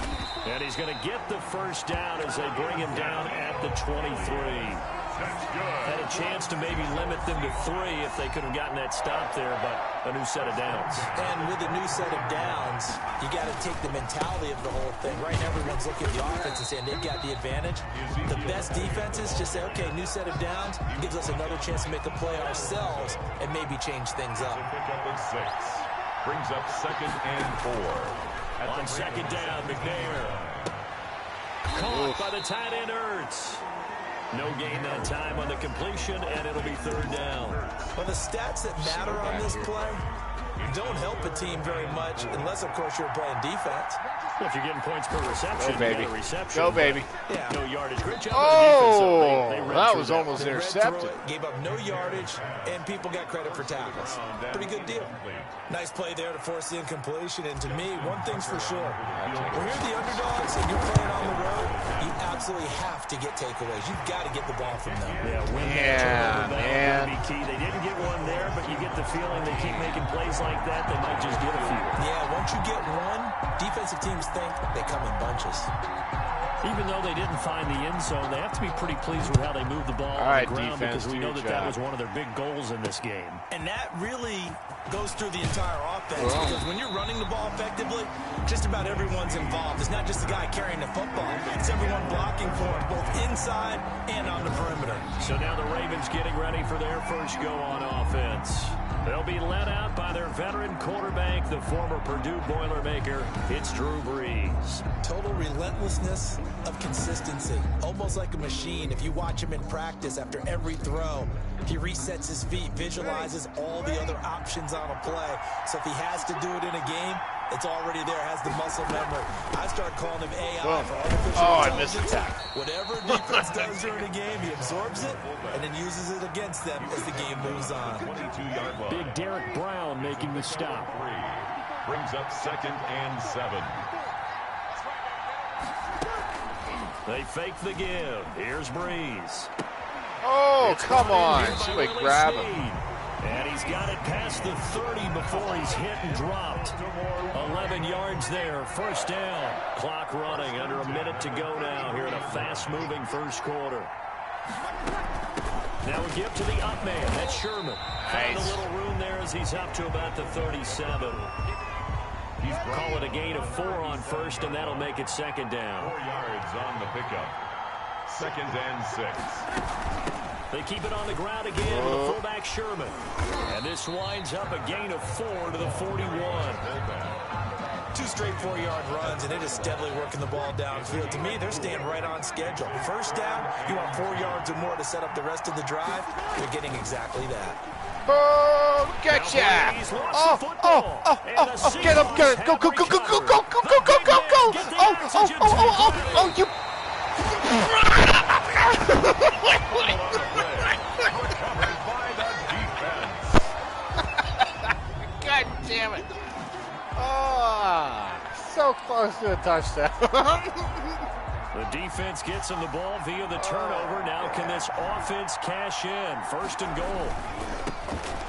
And he's going to get the first down as they bring him down at the 23. Had a chance to maybe limit them to 3 if they could have gotten that stop there, but a new set of downs. And with a new set of downs, you got to take the mentality of the whole thing. Right now, everyone's looking at the offense and saying they've got the advantage. The best defenses just say, okay, new set of downs gives us another chance to make a play ourselves and maybe change things up. Pick up at 6. Brings up 2nd and 4. On 2nd down, McNair. Caught by the tight end Ertz. No gain that time on the completion, and it'll be 3rd down. Well, the stats that matter on this play, don't help a team very much unless, of course, you're playing defense. Well, if you're getting points per reception, Go, baby. you get a reception. Go, baby. Yeah. No yardage. Great job Oh, by the defense. They read that through was almost They read intercepted. through it, gave up no yardage, and people got credit for tackles. Pretty good deal. Nice play there to force the incompletion. And to me, one thing's for sure. When you're the underdogs and you're playing on the road, you absolutely have to get takeaways. You've got to get the ball from them. Yeah, man. Be key. They didn't get one there, but you get the feeling they keep making plays like that, they might just get a few. Yeah, once you get one, defensive teams think they come in bunches. Even though they didn't find the end zone, they have to be pretty pleased with how they moved the ball on right, the ground defense, because we know do your that job. was one of their big goals in this game. And that really goes through the entire offense because when you're running the ball effectively, just about everyone's involved. It's not just the guy carrying the football. It's everyone blocking for him, both inside and on the perimeter. So now the Ravens getting ready for their first go on offense. They'll be led out by their veteran quarterback, the former Purdue Boilermaker. It's Drew Brees. Total relentlessness of consistency. Almost like a machine. If you watch him in practice after every throw, he resets his feet, visualizes all the other options on a play. So if he has to do it in a game, it's already there, has the muscle memory. I start calling him AI for artificial I missed the intelligence. tackle. Whatever defense does during a game, he absorbs it and then uses it against them as the game moves on. 22-yard line. Big Derek Brown making the stop. Brings up 2nd and 7. They fake the give. Here's Brees. Oh, It's come brought in on. here by Somebody Willie grab him. Snead. And he's got it past the 30 before he's hit and dropped. 11 yards there. First down. Clock running. Under a minute to go now here in a fast-moving first quarter. Now we give to the up man. That's Sherman. Found a Nice. little room there as he's up to about the 37. Call it a gain of 4 on first, and that'll make it second down. 4 yards on the pickup. 2nd and 6. They keep it on the ground again with the fullback Sherman. And this winds up a gain of 4 to the 41. 2 straight 4-yard runs, and it is steadily working the ball downfield. To me, they're staying right on schedule. First down, you want 4 yards or more to set up the rest of the drive. They're getting exactly that. Oh, gotcha. Get him, get him. Go, go, go, go, go, go, go, go, go, go, go. Oh, you. God damn it. Oh, so close to a touchdown. The defense gets him the ball via the turnover. Now can this offense cash in? First and goal.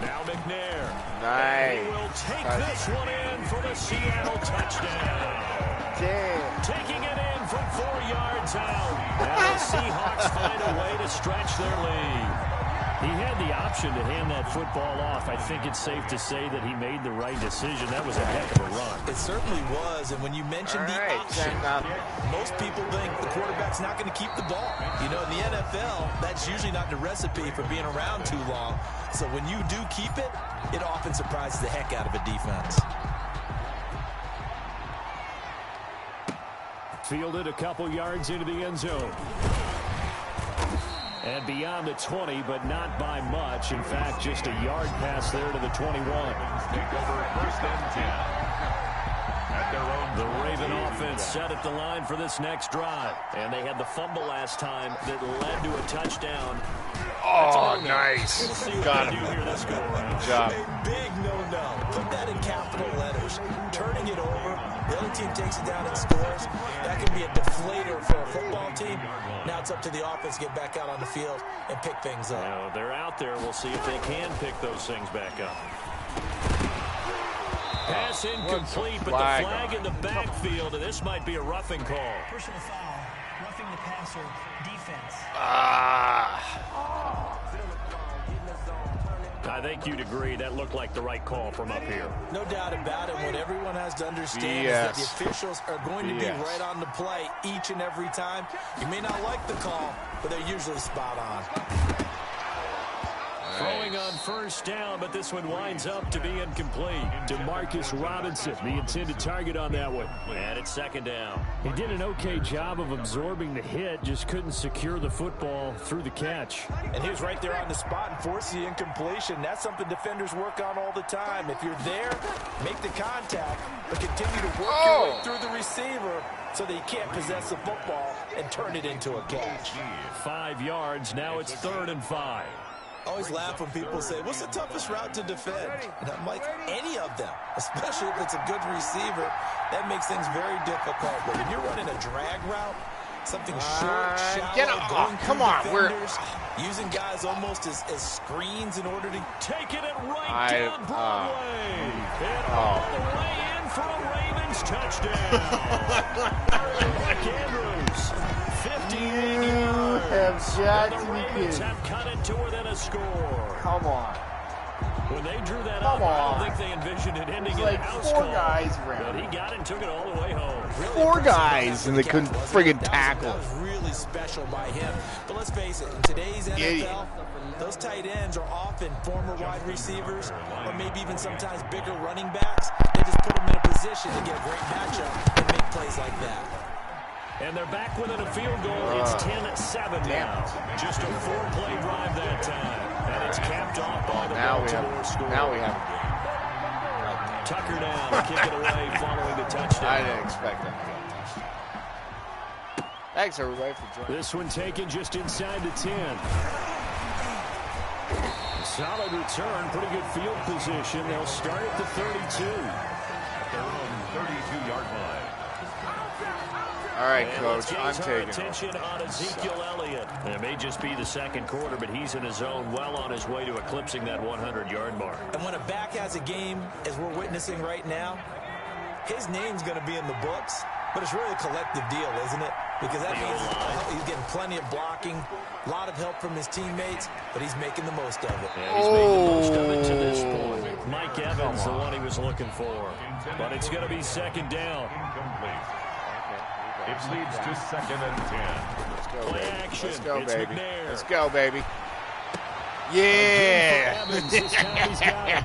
Now McNair. Nice. And he will take this one in for the Seattle touchdown. Damn. Taking it in from 4 yards out. And the Seahawks find a way to stretch their lead. He had the option to hand that football off. I think it's safe to say that he made the right decision. That was a heck of a run. It certainly was, and when you mentioned the option, most people think the quarterback's not going to keep the ball. You know, in the NFL, that's usually not the recipe for being around too long. So when you do keep it, it often surprises the heck out of a defense. Fielded a couple yards into the end zone. And beyond the 20, but not by much. In fact, just a yard pass there to the 21. Take over 1st and 10. At their own. The Raven offense set at the line for this next drive. And they had the fumble last time that led to a touchdown. Oh, nice. We'll see what Got they him. do here this go around. Good job. A big no-no. Put that in capital letters. Turning it over. The other team takes it down and scores. That can be a deflator for a football team. Now it's up to the offense to get back out on the field and pick things up. Now, they're out there. We'll see if they can pick those things back up. Pass incomplete, but the flag in the backfield, and this might be a roughing call. Personal foul, roughing the passer, defense. I think you'd agree that looked like the right call from up here. No doubt about it. What everyone has to understand is that the officials are going to be right on the play each and every time. You may not like the call, but they're usually spot on. Throwing on first down, but this one winds up to be incomplete. DeMarcus Robinson, the intended target on that one. And it's second down. He did an okay job of absorbing the hit, just couldn't secure the football through the catch. And he was right there on the spot and forced the incompletion. That's something defenders work on all the time. If you're there, make the contact, but continue to work your way through the receiver so that he can't possess the football and turn it into a catch. 5 yards. Now it's 3rd and 5. I always laugh when people say, what's the toughest route to defend? And I'm like, any of them, especially if it's a good receiver. That makes things very difficult. But when you're running a drag route, something short, shallow, going through defenders, using guys almost as screens in order to take it right down Broadway. And all the way in for a Ravens touchdown. Mark Andrews, 58 yards. The Ravens have cut it to within a score. Come on. When they drew that up, I don't think they envisioned it ending in a house call. Guys but he got it and took it all the way home. Really 4 guys, and they couldn't friggin' tackle. That was really special by him. But let's face it, in today's NFL, those tight ends are often former wide receivers or maybe even sometimes bigger running backs. They just put them in a position to get a great matchup and make plays like that. And they're back within a field goal. It's 10-7 now. Just a 4-play drive that time. And it's capped off by the Baltimore score. Now we have Tucker now to kick it away following the touchdown. I didn't expect that. Thanks, everybody, for joining. This one taken just inside the 10. Solid return. Pretty good field position. They'll start at the 32. Their own 32-yard line. All right, Coach, I'm taking attention on Ezekiel Elliott. It may just be the second quarter, but he's in his zone, well on his way to eclipsing that 100-yard mark. And when a back has a game, as we're witnessing right now, his name's going to be in the books, but it's really a collective deal, isn't it? Because that means he's getting plenty of blocking, a lot of help from his teammates, but he's making the most of it. Yeah, he's made the most of it to this point. Mike Evans, the one he was looking for. But it's going to be second down. Incomplete. It leads to 2nd and 10. Let's go, Play baby. action. Let's go, It's baby. McNair. Let's go, baby. Yeah. Evans, this time he's got it.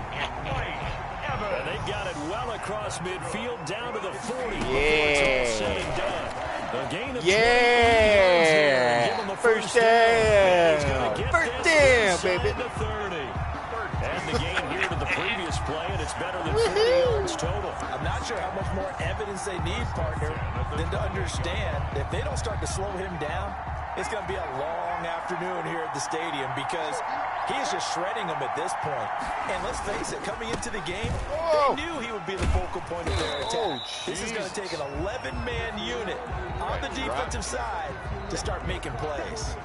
And they got it well across midfield down to the 40. Yeah. Said and done. The gain of Yeah. First down. First down, baby. The 30. And the gain here to the previous play, and it's better than 40 yards total. I'm not sure how much more evidence they need, partner, than to understand if they don't start to slow him down, it's going to be a long afternoon here at the stadium because he is just shredding them at this point. And let's face it, coming into the game, they knew he would be the focal point of their attack. This is going to take an 11-man unit on the defensive side to start making plays.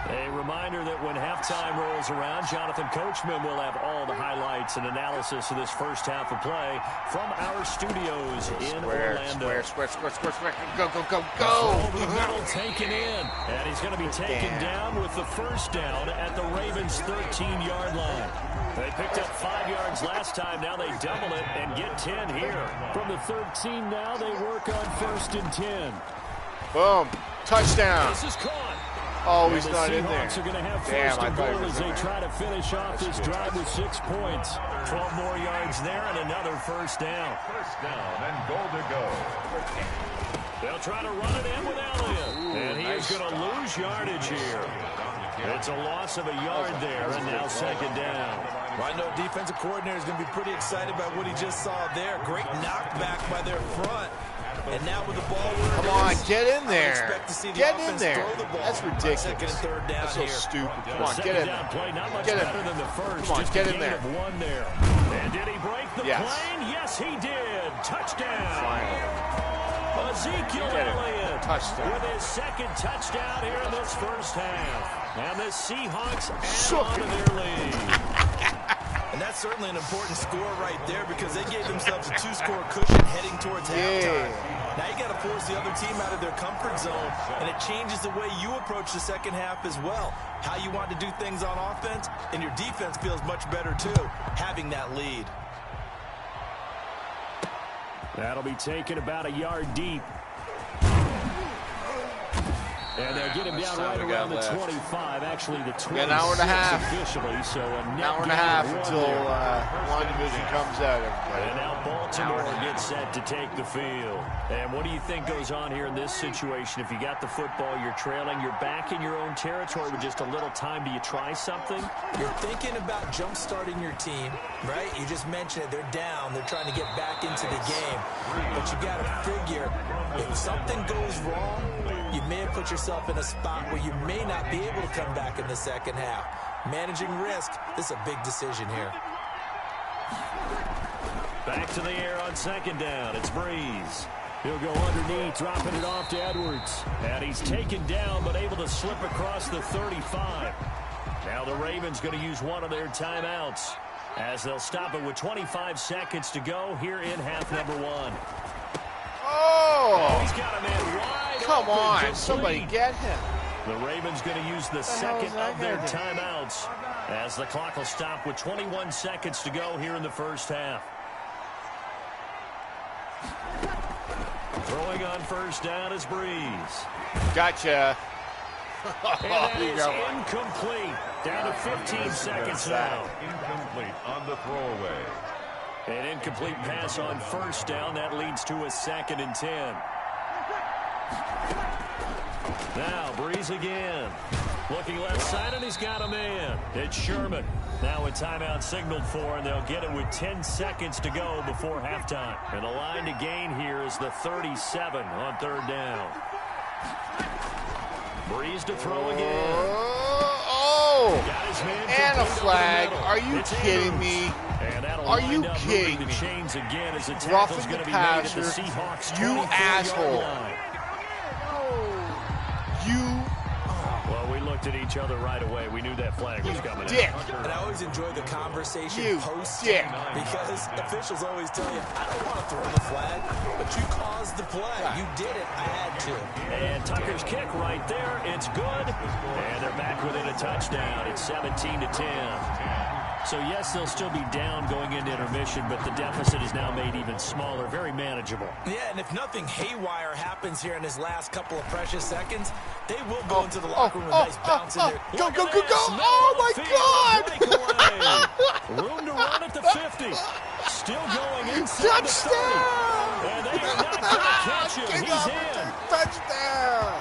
A reminder that when halftime rolls around, Jonathan Coachman will have all the highlights and analysis of this first half of play from our studios in Orlando. Square. Go. Over the middle, taken in. And he's going to be taken down with the first down at the Ravens' 13-yard line. They picked up 5 yards last time. Now they double it and get 10 here. From the 13 now, they work on 1st and 10. Boom. Touchdown. This is caught. Oh, he's not in there. Seahawks are going to have Damn, first I and thought he goal was as in they there. try to finish off this drive with 6 points. 12 more yards there and another first down. First down and goal to go. They'll try to run it in with Elliott. And he is going to lose yardage here. It's a loss of a yard there, and now second down. Well, I know defensive coordinator is going to be pretty excited about what he just saw there. Great knockback by their front. And now with the ball, Come on, get in there. expect to see the Get in offense there. throw the ball. That's ridiculous. Second and third down That's so here. stupid. Come on, Second get in down there. play, not much Get in better than the first. Come on, Just get a in gain there. of 1 there. And did he break the plane? Yes, he did. Touchdown. Finally. Ezekiel Get it. Elliott Touchdown. with his second touchdown here in this first half. And the Seahawks add on to their lead. And that's certainly an important score right there because they gave themselves a 2-score cushion heading towards halftime. Now you got to force the other team out of their comfort zone, and it changes the way you approach the second half as well. How you want to do things on offense, and your defense feels much better too, having that lead. That'll be taken about a yard deep. And they'll get him down right around the 25. Actually, the 26 an hour and a half. officially. So An hour and a half until Wandavision comes out, everybody. And now Baltimore gets set to take the field. And what do you think goes on here in this situation? If you got the football, you're trailing, you're back in your own territory with just a little time. Do you try something? You're thinking about jump-starting your team, right? You just mentioned it. They're down. They're trying to get back into the game. But you got to figure, if something goes wrong, you may have put yourself in a spot where you may not be able to come back in the second half. Managing risk, this is a big decision here. Back to the air on second down. It's Breeze. He'll go underneath, dropping it off to Edwards. And he's taken down, but able to slip across the 35. Now the Ravens going to use one of their timeouts as they'll stop it with 25 seconds to go here in half number one. Oh! He's got a man wide Come open. on, Just somebody lead. get him. The Ravens going to use the second of their timeouts as the clock will stop with 21 seconds to go here in the first half. Throwing on first down is Breeze. Gotcha. And that is incomplete. Down to 15 seconds now. Incomplete on the throwaway. An incomplete pass on first down. That leads to a 2nd and 10. Now Breeze again. Looking left side, and he's got a man. It's Sherman. Now a timeout signaled for, and they'll get it with 10 seconds to go before halftime. And the line to gain here is the 37 on third down. Breeze to throw again. Oh! Got his man And a complete flag. over the middle. Are you It's kidding Andrews. me? And that'll Are you wind up kidding moving the me? chains again as the tackle's Roughing going the to be made at the passer. Seahawks' You 24-yard asshole. line. You Well, we looked at each other right away. We knew that flag was coming dick. out. And I always enjoy the conversation You post dick. because officials always tell you, I don't want to throw the flag, but you caused the play. You did it. I had to. And Tucker's kick right there. It's good. And they're back within a touchdown. It's 17-10. So, yes, they'll still be down going into intermission, but the deficit is now made even smaller. Very manageable. Yeah, and if nothing haywire happens here in his last couple of precious seconds, they will go into the locker room with a nice bounce in there. Go, go, go, go. Oh, my God. Room to run at the 50. Still going inside the 30. Touchdown. And they are not going to catch him. Get He's up. in. Touchdown.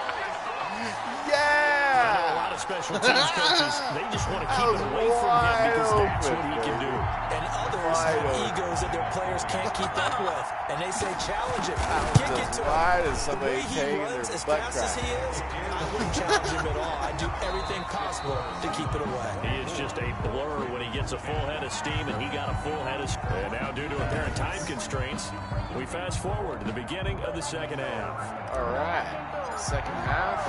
A Yeah. lot of special teams coaches, they just want to keep it away from him because that's what he can do. And others have egos that their players can't keep up with. And they say, challenge it. Kick it to Why him. does The somebody way he take runs their as butt fast as crack? he is, I wouldn't challenge him at all. I'd do everything possible to keep it away. He is just a blur when he gets a full head of steam, and he got a full head of steam. And now, due to apparent time constraints, we fast forward to the beginning of the second half. All right. Second half.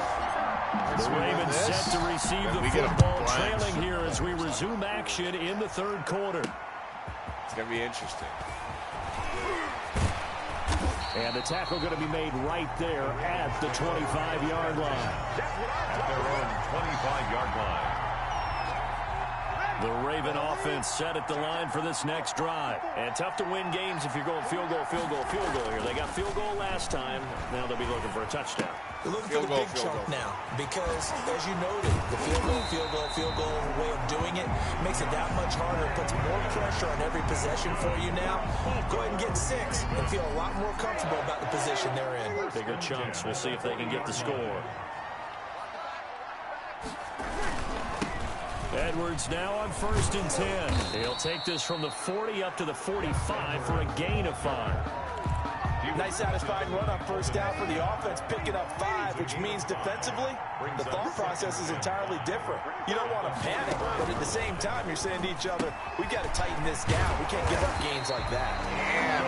The Ravens set to receive the We get a football, bunch. trailing here as we resume action in the third quarter. It's going to be interesting. And the tackle going to be made right there at the 25-yard line. At their own 25-yard line. The Raven offense set at the line for this next drive. And tough to win games if you're going field goal, field goal, field goal here. They got field goal last time. Now they'll be looking for a touchdown. They're looking for the big chunk now because, as you noted, the field goal way of doing it makes it that much harder. It puts more pressure on every possession for you now. Go ahead and get 6 and feel a lot more comfortable about the position they're in. Bigger chunks. We'll see if they can get the score. Edwards now on 1st and 10. He'll take this from the 40 up to the 45 for a gain of 5. Nice satisfying run on first down for the offense, picking up 5, which means defensively, the thought process is entirely different. You don't want to panic, but at the same time, you're saying to each other, we've got to tighten this down. We can't give up gains like that.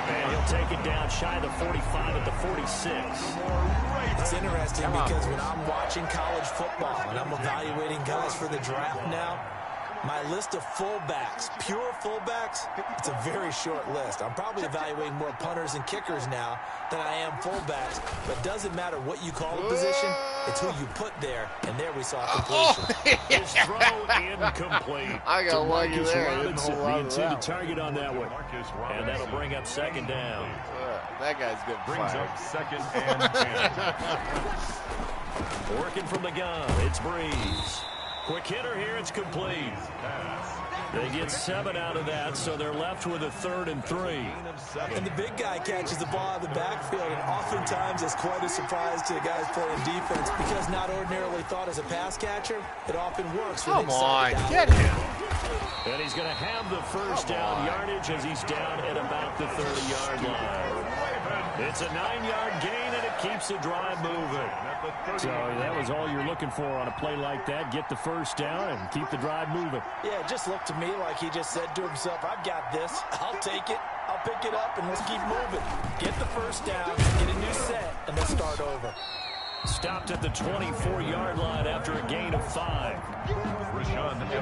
And he'll take it down shy of the 45 at the 46. It's interesting because when I'm watching college football and I'm evaluating guys for the draft now, My list of fullbacks, pure fullbacks, it's a very short list. I'm probably evaluating more punters and kickers now than I am fullbacks, but it doesn't matter what you call a position, it's who you put there, and there we saw completion. His throw incomplete. I got lucky there. I didn't Robinson hold on being to to the that target on that one. And that'll bring up second down. That guy's getting Brings fired. up second and 10. Working from the gun, it's Breeze. Quick hitter here, it's complete. They get 7 out of that, so they're left with a 3rd and 3. And the big guy catches the ball out of the backfield, and oftentimes it's quite a surprise to the guys playing defense because not ordinarily thought as a pass catcher, it often works. Come on, get him. And he's going to have the first down yardage as he's down at about the 30-yard line. It's a 9-yard gain, and it keeps the drive moving. So that was all you're looking for on a play like that. Get the first down and keep the drive moving. Yeah, it just looked to me like he just said to himself, I've got this. I'll take it. I'll pick it up, and let's keep moving. Get the first down, get a new set, and let's start over. Stopped at the 24-yard line after a gain of 5.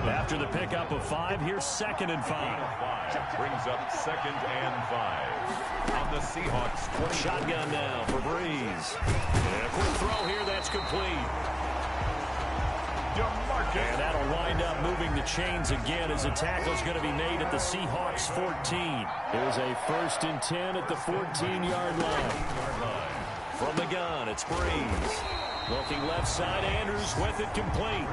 After the pickup of 5, here's 2nd and 5. Brings up 2nd and 5. On the Seahawks 20. Shotgun now for Breeze. And a quick throw here, that's complete. And that'll wind up moving the chains again as the tackle's going to be made at the Seahawks 14. Here's a 1st and 10 at the 14-yard line. From the gun, it's Breeze. Looking left side, Andrews with it complete.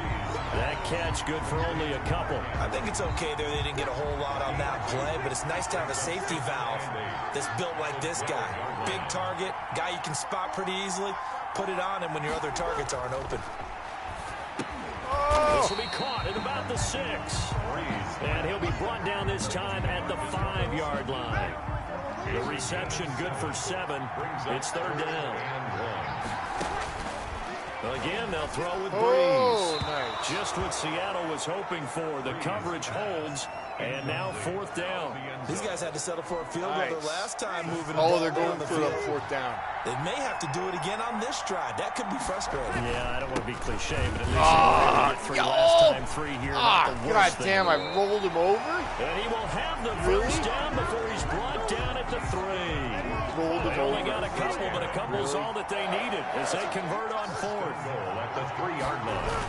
That catch good for only a couple. I think it's okay there. They didn't get a whole lot on that play, but it's nice to have a safety valve that's built like this guy. Big target, guy you can spot pretty easily. Put it on him when your other targets aren't open. This will be caught at about the 6. And he'll be brought down this time at the 5-yard line. The reception good for 7. It's 3rd down. Again, they'll throw with Breeze. Nice. Just what Seattle was hoping for. The coverage holds, and now 4th down. These guys had to settle for a field goal their last time moving the Oh, ball they're going down the for the field. 4th down. They may have to do it again on this drive. That could be frustrating. Yeah, I don't want to be cliche, but at least they were able to get 3 last time, 3 here. Not the God worst damn, thing I in the world. rolled him over? And he will have the first down before he's brought down at the 3. They only got a couple, but a couple's all that they needed as they convert on 4th. At the 3-yard line.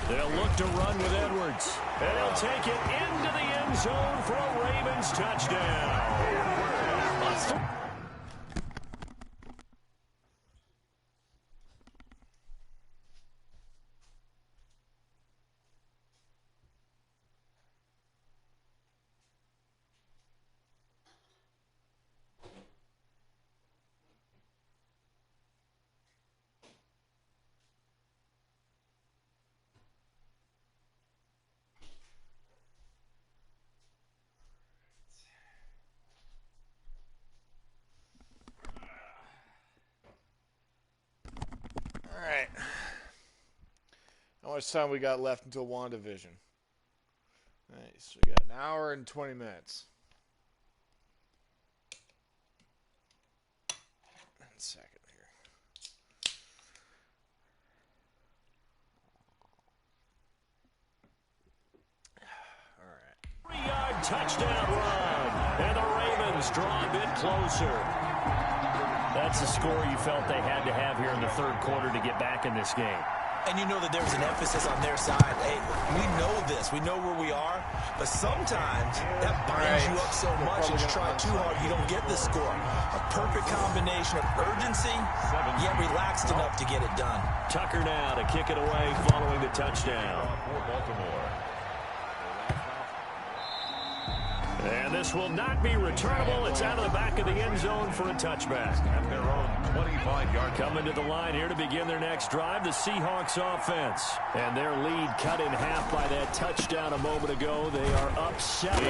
They'll look to run with Edwards. And he'll take it into the end zone for a Ravens touchdown. All right. How much time we got left until Wandavision? Nice. We got an hour and 20 minutes. 1 second here. All right. 3-yard touchdown run. And the Ravens draw a bit closer. That's the score you felt they had to have here in the 3rd quarter to get back in this game. And you know that there's an emphasis on their side. Hey, we know this. We know where we are. But sometimes that binds you up so much and you try too hard, you don't get the score. A perfect combination of urgency, yet relaxed enough to get it done. Tucker now to kick it away following the touchdown. For Baltimore. And this will not be returnable. It's out of the back of the end zone for a touchback. At their own 25-yard. Coming to the line here to begin their next drive, the Seahawks offense. And their lead cut in half by that touchdown a moment ago. They are up 7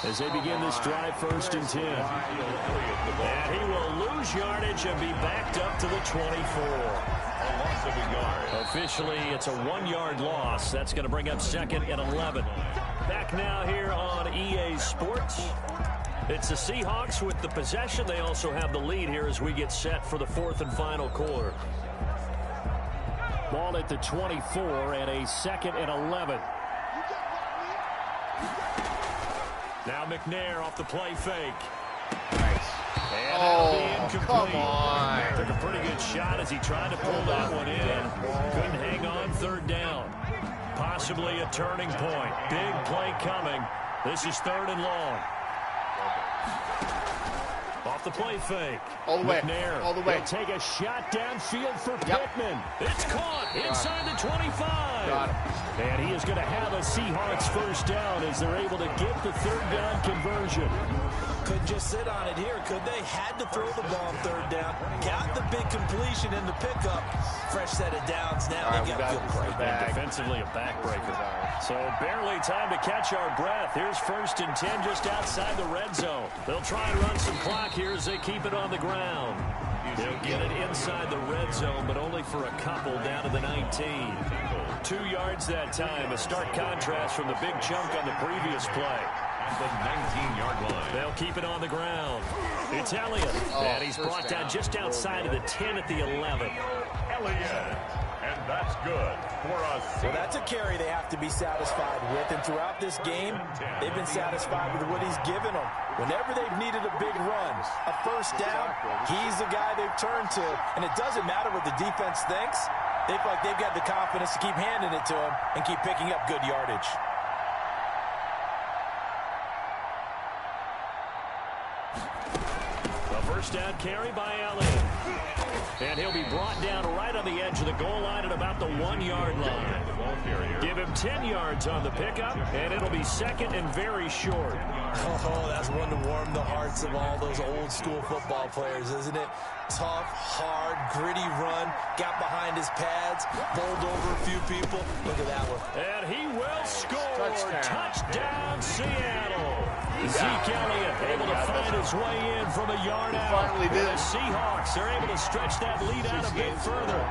as they begin this drive 1st and 10. And he will lose yardage and be backed up to the 24. A loss of a yard. Officially, it's a 1-yard loss. That's going to bring up 2nd and 11. Back now here on EA Sports. It's the Seahawks with the possession. They also have the lead here as we get set for the 4th and final quarter. Ball at the 24 and a 2nd and 11. Now McNair off the play fake. Nice. And that'll be incomplete. Come on. Took a pretty good shot as he tried to pull that one in. Couldn't hang on third down. Possibly a turning point. Big play coming. This is 3rd and long. Off the play fake. All the way. McNair. All the way. He'll take a shot downfield for Pittman. It's caught inside the 25. Got him. And he is going to have a Seahawks first down as they're able to get the 3rd down conversion. Couldn't just sit on it here, could they? Had to throw the ball on 3rd down. Got the big completion in the pickup. Fresh set of downs now. Right, They got to feel great. And defensively, a backbreaker. So barely time to catch our breath. Here's 1st and 10 just outside the red zone. They'll try and run some clock here as they keep it on the ground. They'll get it inside the red zone, but only for a couple down to the 19. 2 yards that time. A stark contrast from the big chunk on the previous play. At the 19-yard line. They'll keep it on the ground. It's Elliott. And he's brought down just outside of the 10 at the 11. Elliott. And that's good for us. Well, that's a carry they have to be satisfied with. And throughout this game, they've been satisfied with what he's given them. Whenever they've needed a big run, a first down, he's the guy they've turned to. And it doesn't matter what the defense thinks. They feel like they've got the confidence to keep handing it to him and keep picking up good yardage. A first down carry by Elliott. And he'll be brought down right on the edge of the goal line at about the 1-yard line. Give him 10 yards on the pickup, and it'll be 2nd and very short. Oh, that's one to warm the hearts of all those old school football players, isn't it? Tough, hard, gritty run, got behind his pads, bowled over a few people. Look at that one. And he will score. Touchdown Seattle. Zeke Elliott able to find his way in from a yard out. Finally did. The Seahawks are able to stretch that lead out a bit further.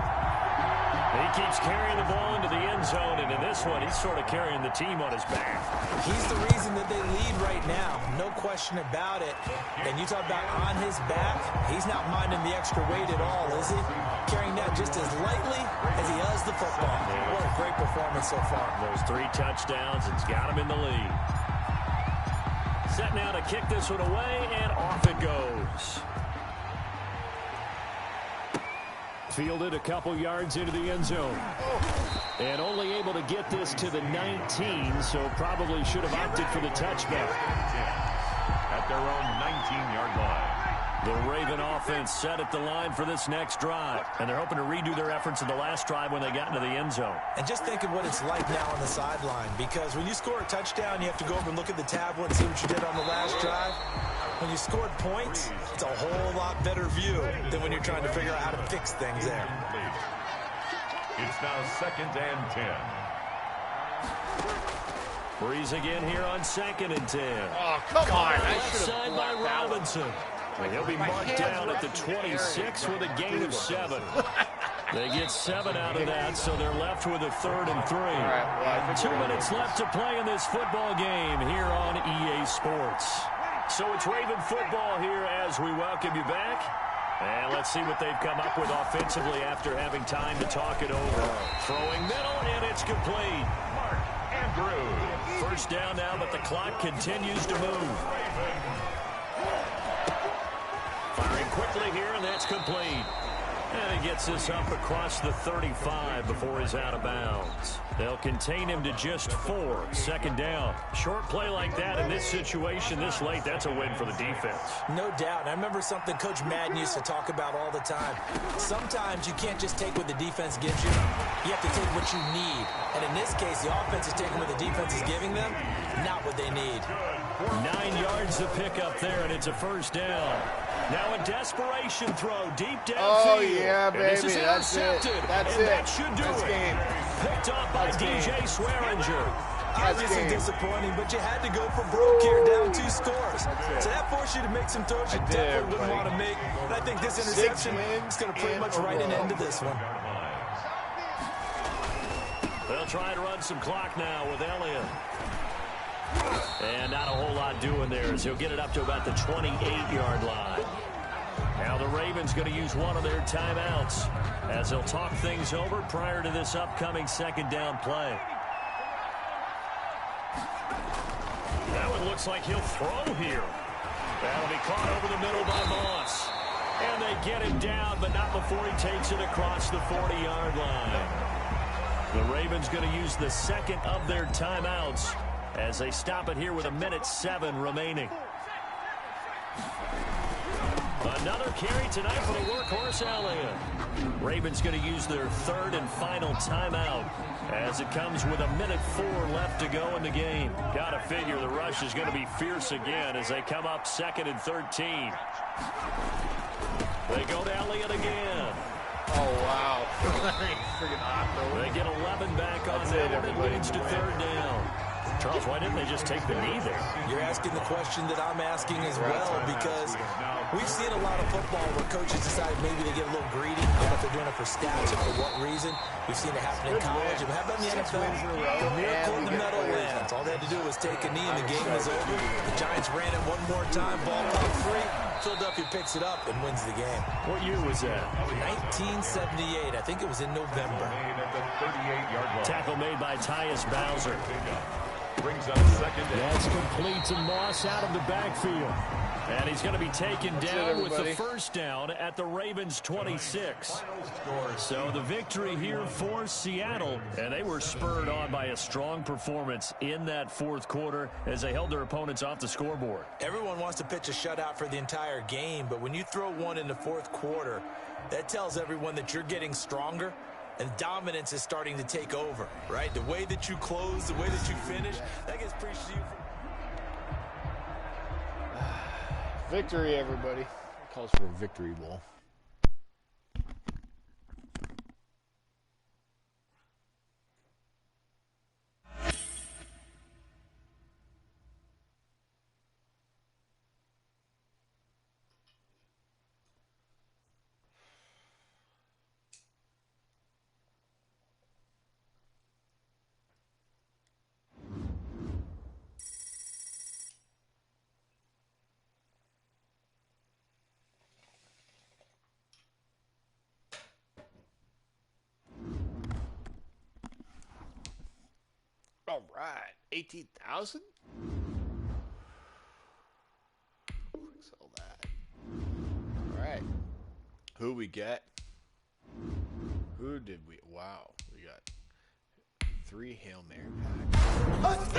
He keeps carrying the ball into the end zone, and in this one, he's sort of carrying the team on his back. He's the reason that they lead right now. No question about it. And you talk about on his back, he's not minding the extra weight at all, is he? Carrying that just as lightly as he does the football. What a great performance so far. Those 3 touchdowns, it's got him in the lead. Set now to kick this one away, and off it goes. Fielded a couple yards into the end zone. And only able to get this to the 19, so probably should have opted for the touchback. At their own 19-yard line. The Raven offense set at the line for this next drive. And they're hoping to redo their efforts in the last drive when they got into the end zone. And just think of what it's like now on the sideline. Because when you score a touchdown, you have to go over and look at the tablet and see what you did on the last drive. When you scored points, it's a whole lot better view than when you're trying to figure out how to fix things there. It's now 2nd and 10. Breeze again here on 2nd and 10. Oh, come on. I Left should side have by blocked that one. Robinson. And he'll be marked down at the 26 with a gain of 7. They get 7 out of that, so they're left with a 3rd and 3. Right, well, 2 minutes left to play in this football game here on EA Sports. So it's Raven football here as we welcome you back. And let's see what they've come up with offensively after having time to talk it over. Throwing middle, and it's complete. Mark Andrews. First down now, but the clock continues to move. Firing quickly here, and that's complete. And he gets this up across the 35 before he's out of bounds. They'll contain him to just 4. 2nd down. Short play like that in this situation this late, that's a win for the defense. No doubt. And I remember something Coach Madden used to talk about all the time. Sometimes you can't just take what the defense gives you. You have to take what you need. And in this case, the offense is taking what the defense is giving them, not what they need. 9 yards to pick up there, and it's a first down. Now a desperation throw deep downfield. Oh, yeah, baby. This is That's it. intercepted. That's and it. that should do That's it. game. Picked up by DJ Swearinger. Obviously disappointing, but you had to go for broke here, down 2 scores. So that forced you to make some throws you definitely wouldn't want to make. And I think this interception is going to pretty much write an end to this one. They'll try to run some clock now with Elliott. And not a whole lot doing there as he'll get it up to about the 28-yard line. Now the Ravens going to use one of their timeouts as they'll talk things over prior to this upcoming 2nd down play. That one looks like he'll throw here. That'll be caught over the middle by Moss. And they get him down, but not before he takes it across the 40-yard line. The Ravens going to use the second of their timeouts as they stop it here with 1:07 remaining. Another carry tonight for the workhorse Elliott. Ravens going to use their third and final timeout as it comes with 1:04 left to go in the game. Got to figure the rush is going to be fierce again as they come up 2nd and 13. They go to Elliott again. Oh, wow. Freaking awkward. They get 11 back on that, and it leads to 3rd down. Charles, why didn't they just take the knee there? You're asking the question that I'm asking as well, because we've seen a lot of football where coaches decide maybe they get a little greedy. I don't know if they're doing it for stats or for what reason. We've seen it happen in college. And how about in the NFL? The miracle in the meadow lands. All they had to do was take a knee and the game was over. The Giants ran it one more time. Ball caught free. Philadelphia picks it up and wins the game. What year was that? 1978. I think it was in November. Tackle made by Tyus Bowser. Brings up 2nd down. That's complete to Moss out of the backfield. And he's going to be taken down with the first down at the Ravens' 26. So the victory here for Seattle. And they were spurred on by a strong performance in that 4th quarter as they held their opponents off the scoreboard. Everyone wants to pitch a shutout for the entire game, but when you throw one in the 4th quarter, that tells everyone that you're getting stronger. And dominance is starting to take over, right? The way that you close, the way that you finish, that gets preached to you. Victory, everybody. It calls for a victory bowl. All right, 18,000. Sell that. All right, who we get? Who did we? Wow, we got 3 Hail Mary packs.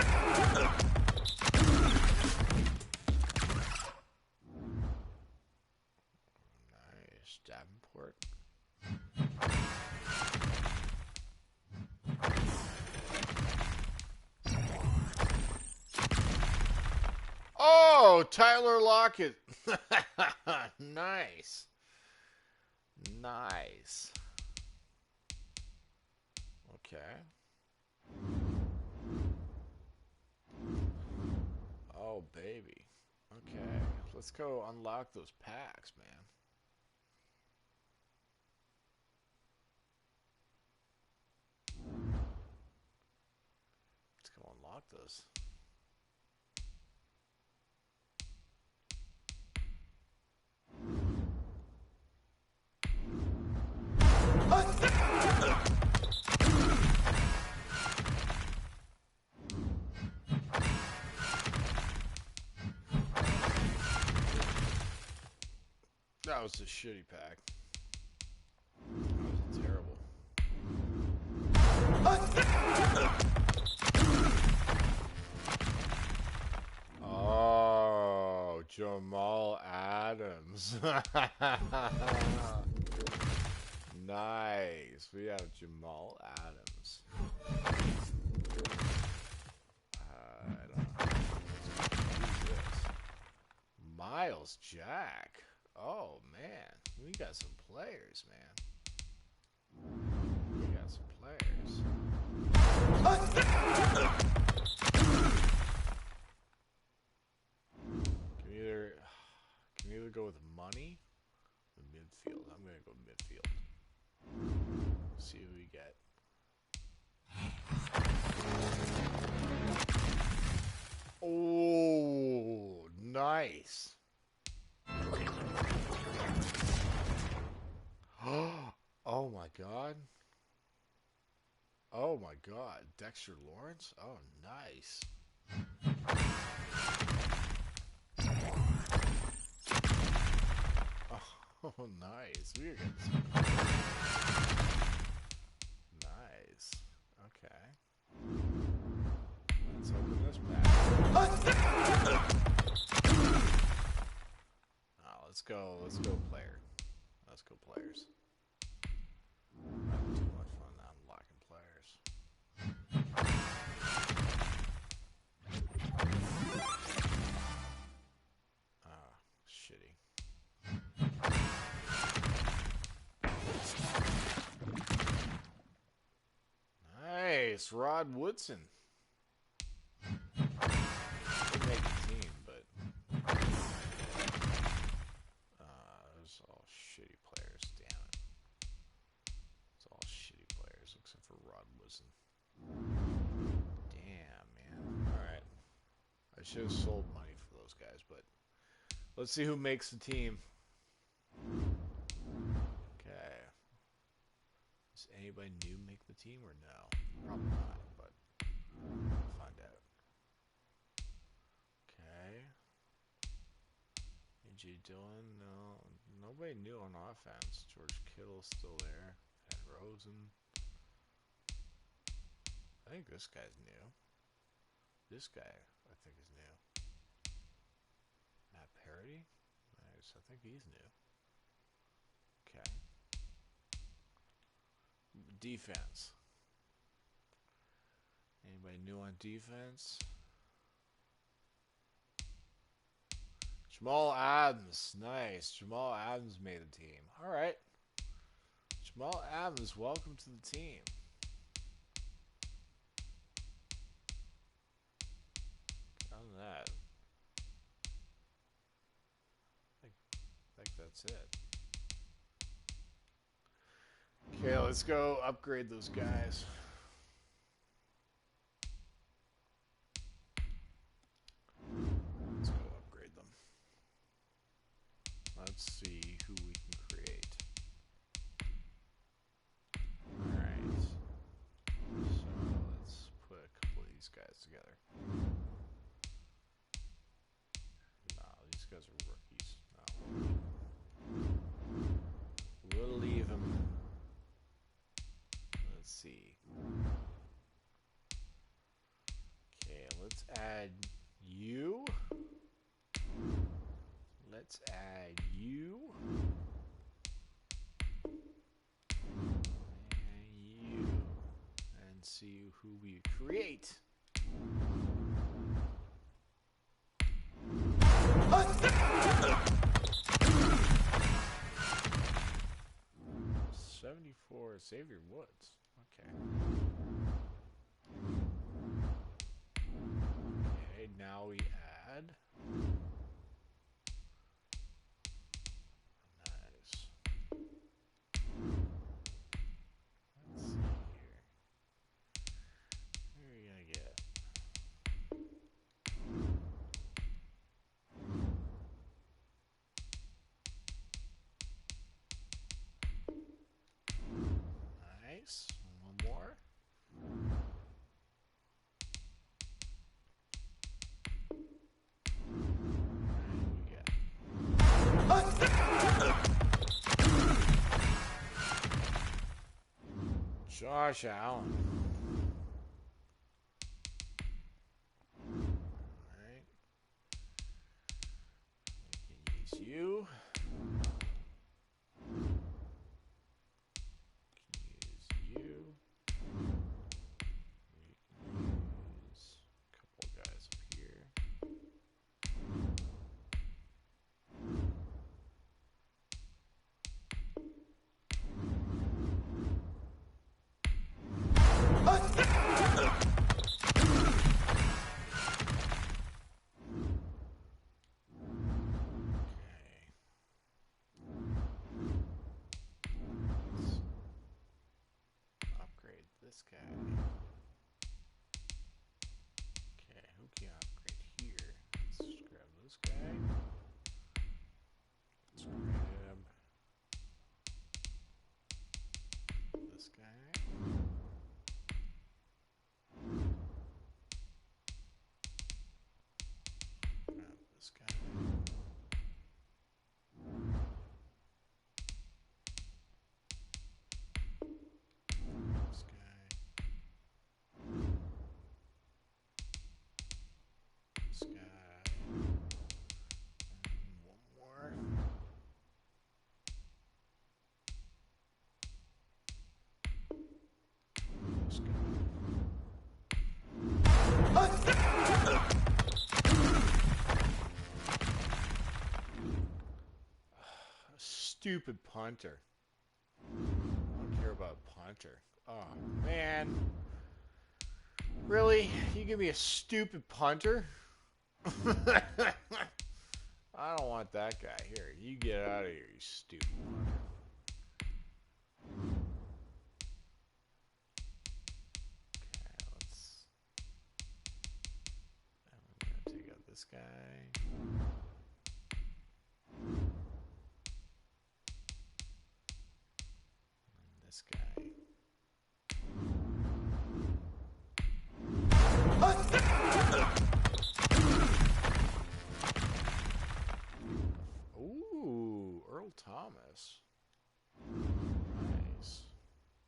Nice, Davenport. Oh, Tyler Lockett. Nice. Nice. Okay. Oh, baby. Okay. Let's go unlock those packs, man. Let's go unlock those. That was a shitty pack. That was terrible. Oh, Jamal Adams. Nice. We have Jamal Adams. I don't know. Who's this? Miles Jack. Oh, man. We got some players, man. We got some players. Can we either go with money or midfield? I'm going to go midfield. See who we get. Oh, nice. Oh my god. Oh my god. Dexter Lawrence? Oh, nice. Oh, nice. We're getting nice. Okay. Let's open this pack. Oh, let's go. Let's go, player. Let's go, players. I'm having too much fun now. I'm locking players. Ah, shitty. Nice, Rod Woodson. Didn't make the team, but those all shitty players. Damn it, it's all shitty players except for Rod Woodson. Damn, man. All right, I should have sold money for those guys, but let's see who makes the team. Okay. Does anybody new make the team or no? Probably not, but we'll find out. Okay. AJ Dillon, no. Nobody new on offense. George Kittle's still there. And Rosen. I think this guy's new. This guy, I think, is new. Matt Parody? Nice. I think he's new. Okay. Defense. Anybody new on defense? Jamal Adams. Nice. Jamal Adams made the team. All right. Jamal Adams, welcome to the team. Other than that, I think that's it. Okay, let's go upgrade those guys. Let's go upgrade them. Let's see who we can create. Alright. So let's put a couple of these guys together. No, these guys are rookies. No. We'll leave them. Let's see. Okay, let's add you. Let's add you. And you. And see who we create. $74 Xavier Woods. Okay. Okay, now we add. Nice. Let's see here. Who are we gonna get? Nice. One more. Josh Allen. Alright. We can use you. We can use you. We can use a couple guys up here. This guy. Okay, who can I upgrade here? Let's grab this guy. Let's grab this guy. stupid punter. I don't care about a punter. Oh, man. Really? You give me a stupid punter? I don't want that guy. Here, you get out of here, you stupid punter. Okay, let's... I'm going to take out this guy. And this guy. Ooh, Earl Thomas. Nice.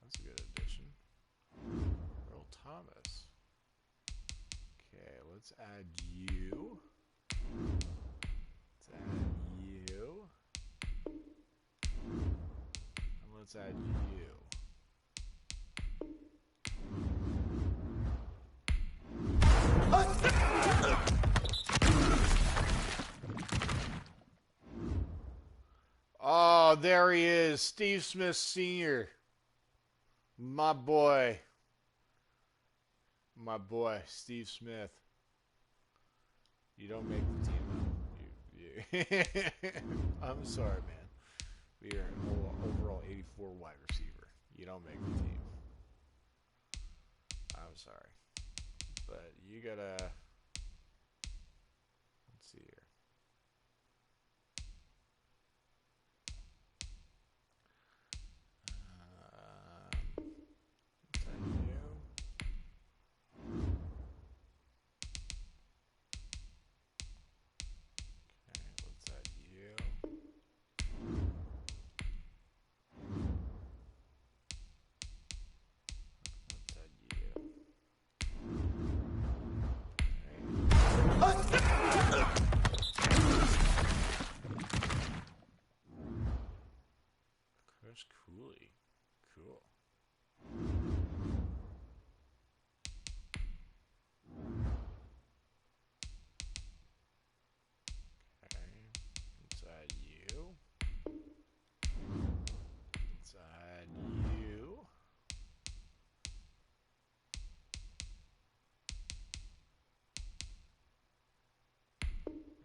That's a good addition. Earl Thomas. Okay, let's add you. Let's add you. And let's add you. Oh, there he is. Steve Smith Sr. My boy. My boy, Steve Smith. You don't make the team, though. I'm sorry, man. But you're an overall 84 wide receiver. You don't make the team. I'm sorry. But you gotta... Let's see here. Chris Cooley. Cool. Okay. Let's add you. Let's add you.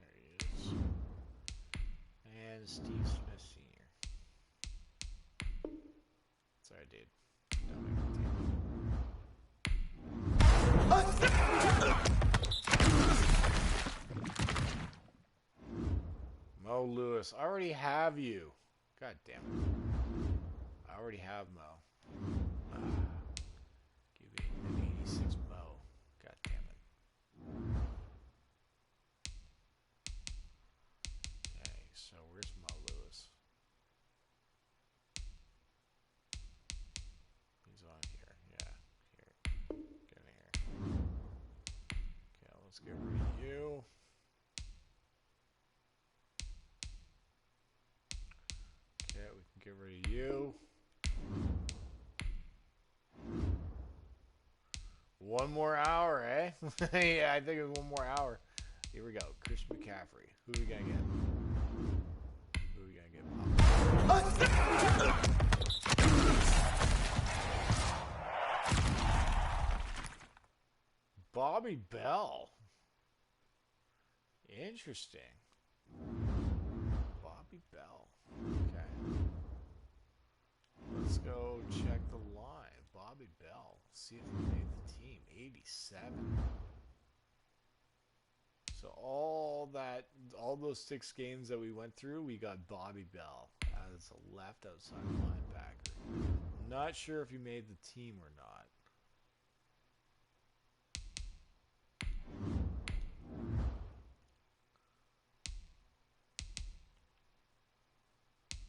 There he is. And Steve Smith Sr. Sorry, I did. Don't make the team. Mo Lewis. I already have you. God damn it. I already have Mo. Give me an 86 Mo. God damn it. Okay, so where's Mo Lewis? He's on here. Yeah, here. Get in here. Okay, let's get rid of you. Okay, we can get rid of you. One more hour, eh? Yeah, I think it's one more hour. Here we go. Chris McCaffrey. Who are we gonna get? Who are we gonna get? Bobby Bell. Interesting. Bobby Bell. Okay. Let's go check the line. Bobby Bell. See if he made the team. 87. So all those 6 games that we went through, we got Bobby Bell as a left outside linebacker. Not sure if he made the team or not.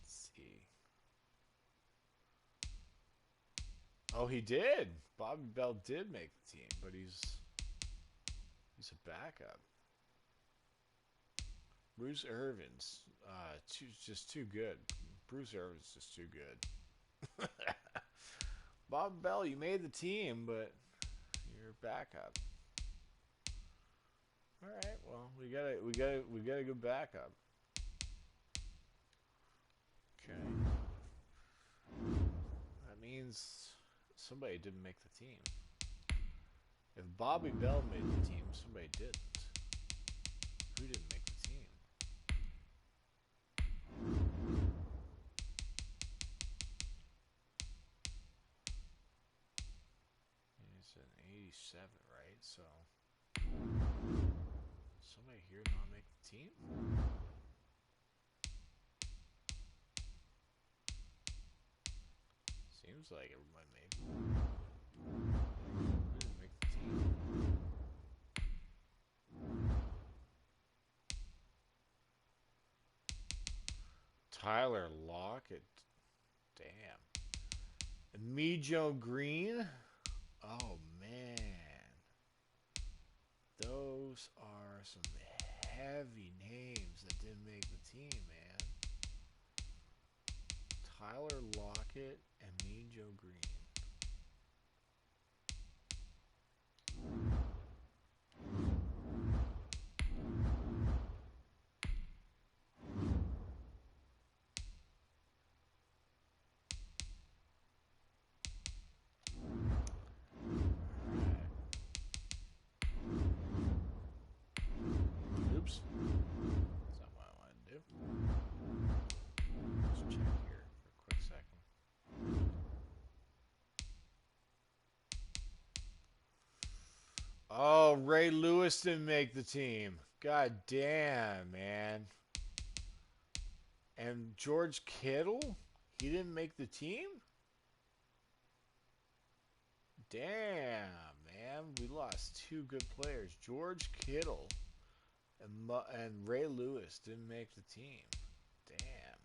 Let's see. Oh, he did. Bobby Bell did make the team, but he's a backup. Bruce Irvin's just too good. Bruce Irvin's just too good. Bob Bell, you made the team, but you're a backup. All right, well, we got a good backup. Okay. That means somebody didn't make the team. If Bobby Bell made the team, somebody didn't. Who didn't make the team? It's an 87, right? So somebody here not make the team? Seems like everybody made. Who didn't make the team? Tyler Lockett. Damn. Mijo Green. Oh man. Those are some heavy names that didn't make the team, man. Tyler Lockett and Mijo Green. Oops. That's not what I wanted to do. Let's check here for a quick second. Oh, Ray Lewis didn't make the team. God damn, man. And George Kittle? He didn't make the team? Damn, man. We lost two good players. George Kittle and Ray Lewis didn't make the team. Damn.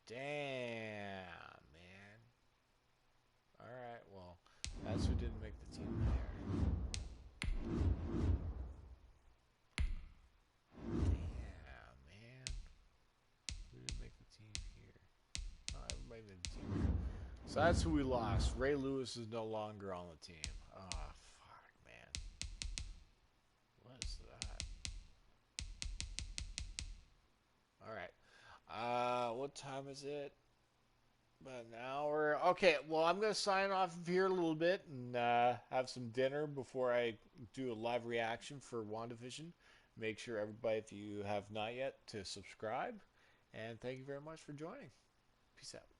Damn, man. Alright, well, that's who didn't make the team there. Damn, man. Who didn't make the team here? Oh, everybody made the team here. So that's who we lost. Ray Lewis is no longer on the team. Oh, fuck, man. What is that? Alright. What time is it? About an hour. Okay, well, I'm going to sign off here a little bit and have some dinner before I do a live reaction for WandaVision. Make sure, everybody, if you have not yet, to subscribe. And thank you very much for joining. Peace out.